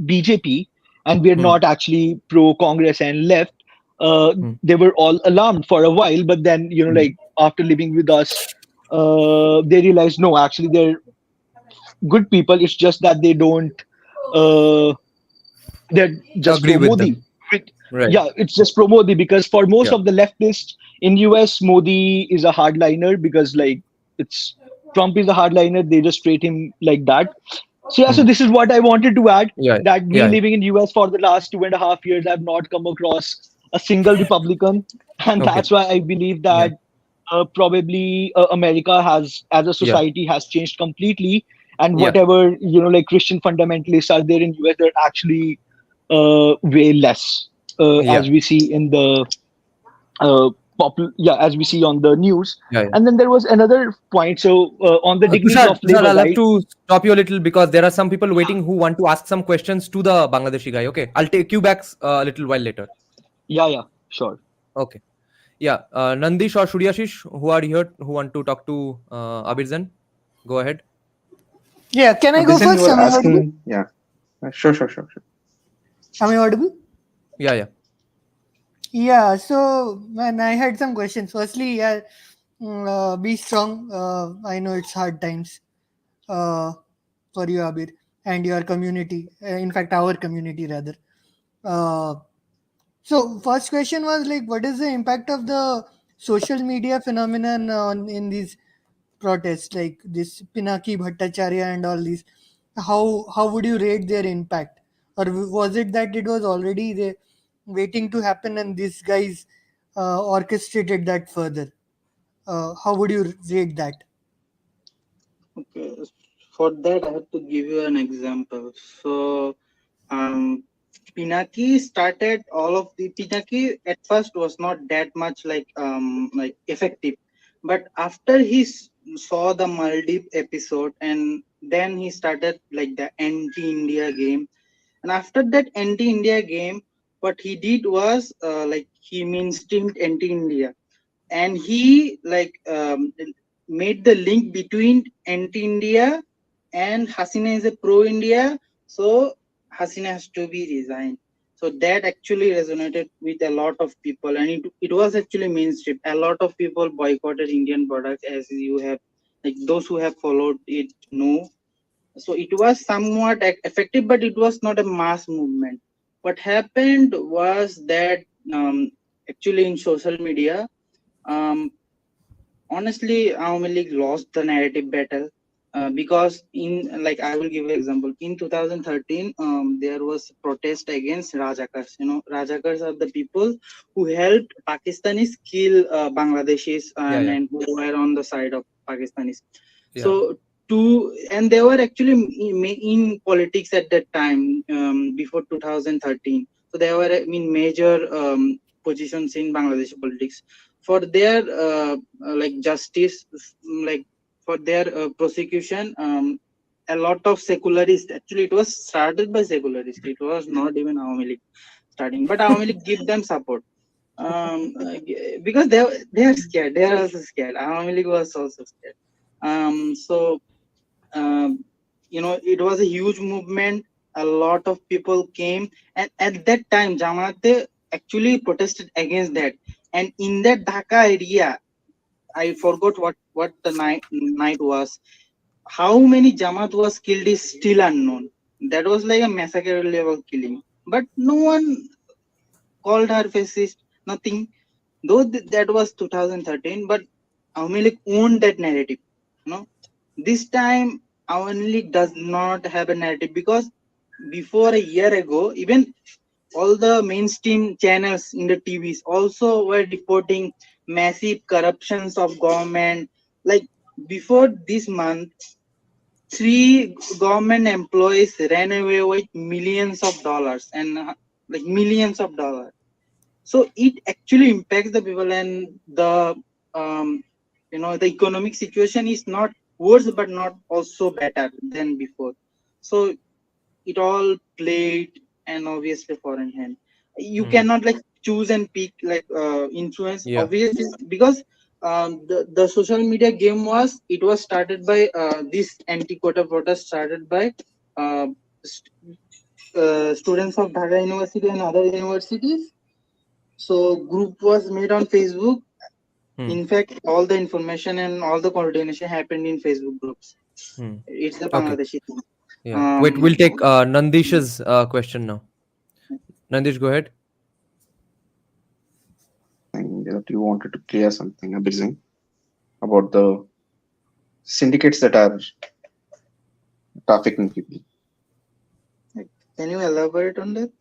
BJP and we are not actually pro Congress and left, they were all alarmed for a while. But then like after living with us, they realized no, actually they're good people. It's just that they don't they're just Agree pro with Modi. them. Right. Yeah, it's just pro Modi because for most Yeah. of the leftists in US, Modi is a hardliner because like it's Trump is a hardliner. They just treat him like that. So yeah, so this is what I wanted to add, Yeah. that me Yeah. living in US for the last 2.5 years, I've not come across a single Republican, and Okay. that's why I believe Yeah. that probably America has, as a Yeah. society, has changed completely, and Yeah. whatever like Christian fundamentalists are there in US, they're actually way less, Yeah. as we see in the as we see on the news. Yeah. Yeah. And then there was another point. So on the dignity of Tushar, labor, I'll have right? to stop you a little because there are some people waiting who want to ask some questions to the Bangladeshi guy. Okay, I'll take you back a little while later. Yeah, sure. Okay. Yeah, Nandish or Shuryashish, who are here, who want to talk to Abirzan, go ahead. Yeah, can I go Abhijan, you first? were Am I audible? asking, yeah, sure. Am I audible? Yeah. Yeah, so man, I had some questions. Firstly, yeah, be strong. I know it's hard times uh, for you, Abir, and your community. In fact, our community rather. Uh, so, first question was like, what is the impact of the social media phenomenon on in these protests, like this Pinaki Bhattacharya and all these? How would you rate their impact, or was it that it was already there waiting to happen and these guys orchestrated that further? How would you rate that? Okay, for that I have to give you an example. So, Pinaki started all of the Pinaki at first was not that much like effective, but after saw the Maldives episode and then he started like the anti-India game, and after that anti-India game, what he did was like he mainstreamed anti-India, and he made the link between anti-India and Hasina is a pro-India, so Hasina has to be resigned. So that actually resonated with a lot of people, and it was actually mainstream. A lot of people boycotted Indian products, as you have, like those who have followed it know. So it was somewhat effective, but it was not a mass movement. What happened was that actually in social media, um, honestly, Awami League lost the narrative battle because in like I will give an example. In 2013, there was protest against Rajakars. You know, Rajakars are the people who helped Pakistanis kill Bangladeshis and who were on the side of Pakistanis. So and they were actually in politics at that time before 2013. So they were major positions in Bangladeshi politics for their like justice, like for their prosecution. A lot of secularists, actually it was started by secularists, it was not even Awami League starting, but Awami League give them support because they are scared, they are also scared. Awami League was also scared. So it was a huge movement, a lot of people came, and at that time Jamaat actually protested against that. And in that Dhaka area, I forgot what the night was. How many Jamaat was killed is still unknown. That was like a massacre level killing, but no one called her fascist, nothing. Though that was 2013, but Awami League owned that narrative. This time Awami League does not have a narrative because before a year ago, even all the mainstream channels in the TVs also were reporting massive corruptions of government. Like before this month, 3 government employees ran away with millions of dollars and like millions of dollars. So it actually impacts the people, and the the economic situation is not worse but not also better than before. So it all played an obviously foreign hand. You cannot like choose and pick like influence obviously, because the social media game was started by this anti-quota protest started by uh, students of Dhaka University and other universities. So group was made on Facebook. In fact, all the information and all the coordination happened in Facebook groups. It's the Okay. Bangladeshi thing. Yeah. Wait, we'll take Nandish's question now. Nandish, go ahead. That you wanted to clear something, Abhijit, about the syndicates that are trafficking people. Can you elaborate on that?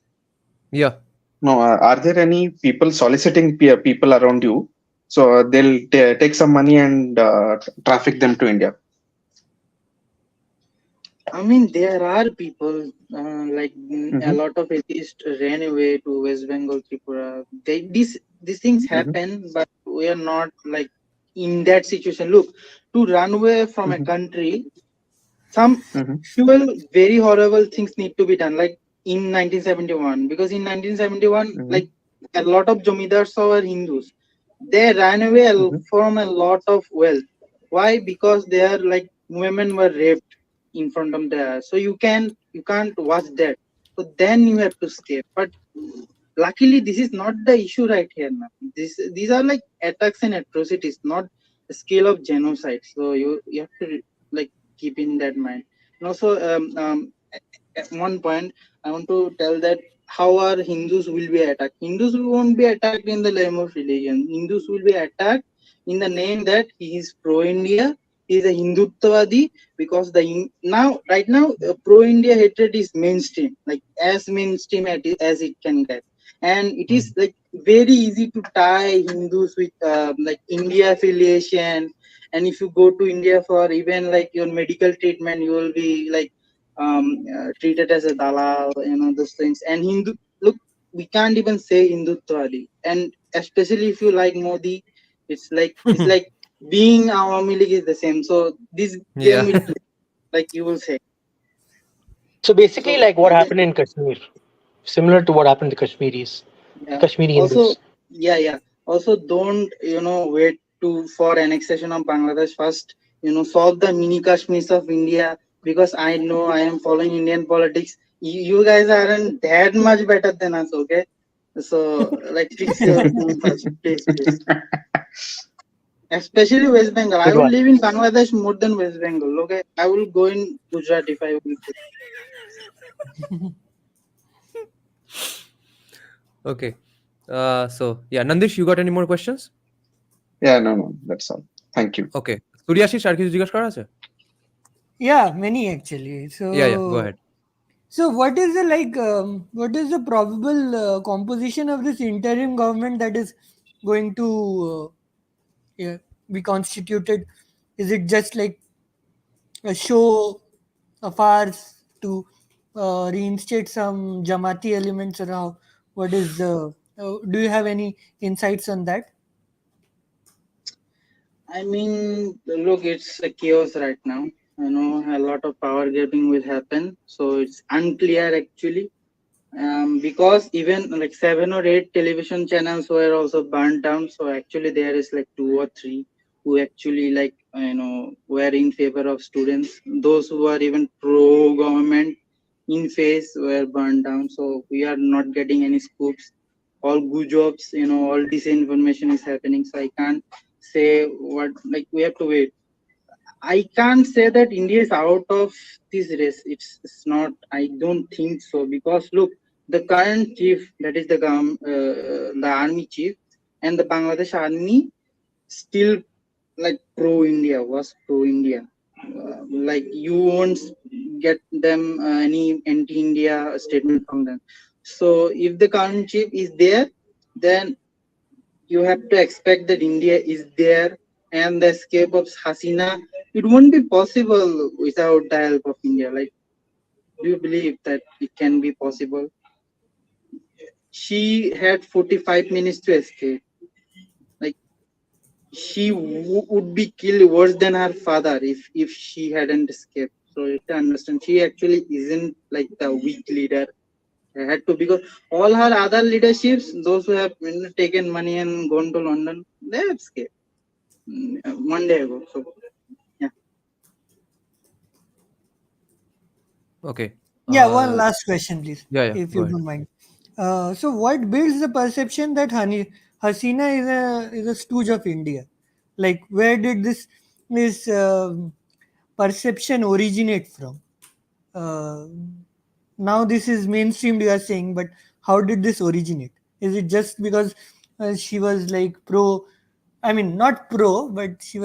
Yeah. No, are there any people soliciting people around you? So they'll take some money and traffic them to India. I mean, there are people a lot of atheists ran away to West Bengal, Tripura. These things happen, but we are not like in that situation. Look, to run away from a country, some actual very horrible things need to be done. Like in 1971, because in 1971, like a lot of Jomidars were Hindus. They ran away from a lot of wealth. Why? Because their like women were raped in front of the, so you can't watch that. So then you have to escape. But luckily this is not the issue right here now. These are like attacks and atrocities, not the scale of genocide. So you have to like keep in that mind. And also at one point I want to tell that how our Hindus will be attacked. Hindus won't be attacked in the name of religion. Hindus will be attacked in the name that he is pro-India, he is a Hindutvadi, because right now pro-India hatred is mainstream, like as mainstream as it can get, and it is like very easy to tie Hindus with like India affiliation. And if you go to India for even like your medical treatment, you will be like treated as a dalal, those things. And look, we can't even say Hindutvadi, and especially if you like Modi, it's like being Awami League is the same. So this game will play, like you will say. So basically, like what happened in Kashmir, similar to what happened to Kashmiris, Kashmiri Also, Hindus. Also don't wait for annexation of Bangladesh first. Solve the mini Kashmirs of India, because I know I am following Indian politics. You guys aren't that much better than us, okay? So like fix your thing first, please. Especially West Bengal. I will live in Bangladesh more than West Bengal. Okay, I will go in Gujarat if I will. Okay. So yeah, Nandish, you got any more questions? Yeah, no, that's all. Thank you. Okay. Suryashish, আর কিছু জিজ্ঞাসা করার আছে? Yeah, many actually. So yeah, go ahead. So what is the probable composition of this interim government that is going to be constituted? Is it just like a show, a farce to reinstate some Jamati elements, or how? What is the? Do you have any insights on that? I mean, look, it's a chaos right now. A lot of power grabbing will happen. So it's unclear actually. Because even like 7 or 8 television channels were also burned down. So actually there is like 2 or 3 who actually like were in favor of students. Those who are even pro government in face were burned down. So we are not getting any scoops. All good jobs, all disinformation is happening. So I can't say what, like we have to wait. I can't say that India is out of this race. It's not. I don't think so, because look, the current chief, that is the army chief, and the Bangladesh army still like pro-India, was pro-India. Like you won't get them any anti-India statement from them. So if the current chief is there, then you have to expect that India is there, and the escape of Hasina, it won't be possible without the help of India. Like, do you believe that it can be possible? She had 45 minutes to escape. Like, she would be killed worse than her father if she hadn't escaped. So you have to understand, she actually isn't like the weak leader. Had to, because all her other leaderships, those who have taken money and gone to London, they have escaped 1 day ago. So yeah. Okay. Yeah, one last question, please. Yeah, if you don't mind. So what builds the perception that Hasina is a stooge of India? Like, where did this perception originate from? Now this is mainstreamed, you are saying, but how did this originate? Is it just because she was like pro? I mean, not pro, but she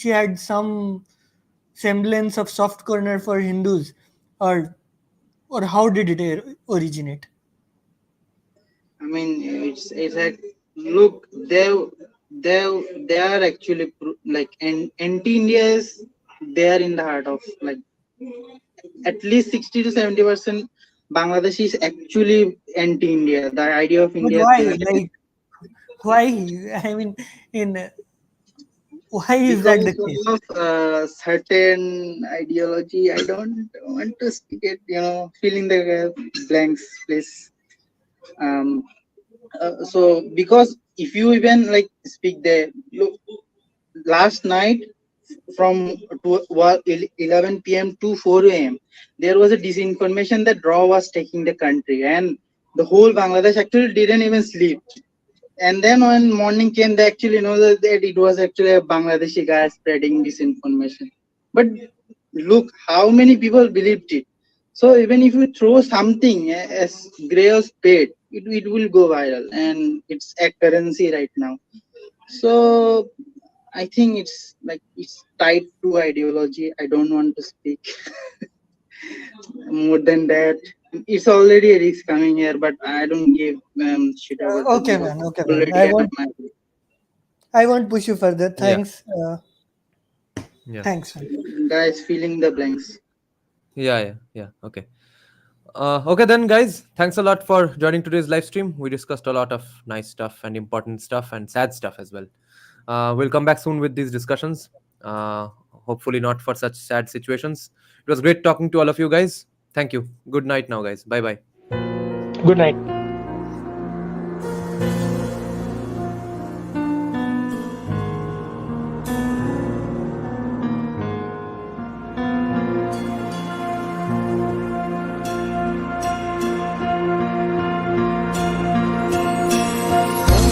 had some semblance of soft corner for Hindus, or how did it originate? I mean, it's like, look, they are actually like anti-Indians. They are in the heart of, like, at least 60 to 70% Bangladesh is actually anti-India. The idea of But India. why? Like, why? I mean, why is that the case? Because of certain ideology. I don't want to speak it. Filling the blanks, please. So because if you even like speak there, look, last night from 11 p.m. to 4 a.m. there was a disinformation that Raw was taking the country, and the whole Bangladesh actually didn't even sleep. And then when morning came, they actually know that it was actually a Bangladeshi guy spreading disinformation. But look, how many people believed it? So even if you throw something as gray or spade, it will go viral, and it's a currency right now. So I think it's tied to ideology. I don't want to speak more than that. It's already a risk coming here, but I don't give shit about Okay, it. man. Okay, man. I won't push you further. Thanks. Thanks, man. Guys, filling the blanks. Yeah. Okay. Okay then, guys. Thanks a lot for joining today's live stream. We discussed a lot of nice stuff and important stuff and sad stuff as well. We'll come back soon with these discussions. Hopefully not for such sad situations. It was great talking to all of you guys. Thank you. Good night now, guys. Bye-bye. Good night.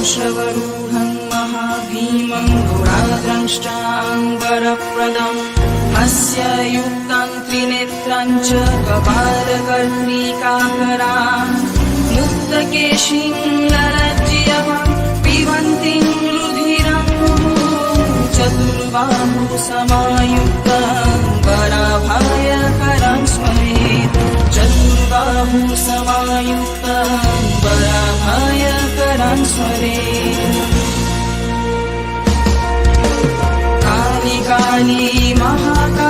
शवरूढं महाभीमं गुणाद्रष्टाम्बरप्रदम् अस्य युक्तं त्रिनेत्रं च कपालकर्णिकाकरान् मुक्तकेशीं नरज्यः पिबन्तीं रुधिरं चतुर्बाहु समायुक्तं वराभयकरं स्मरेत् चतुर्बाहु समायुक्तं वराभयकरं स्मरेत् काली काली महाकाली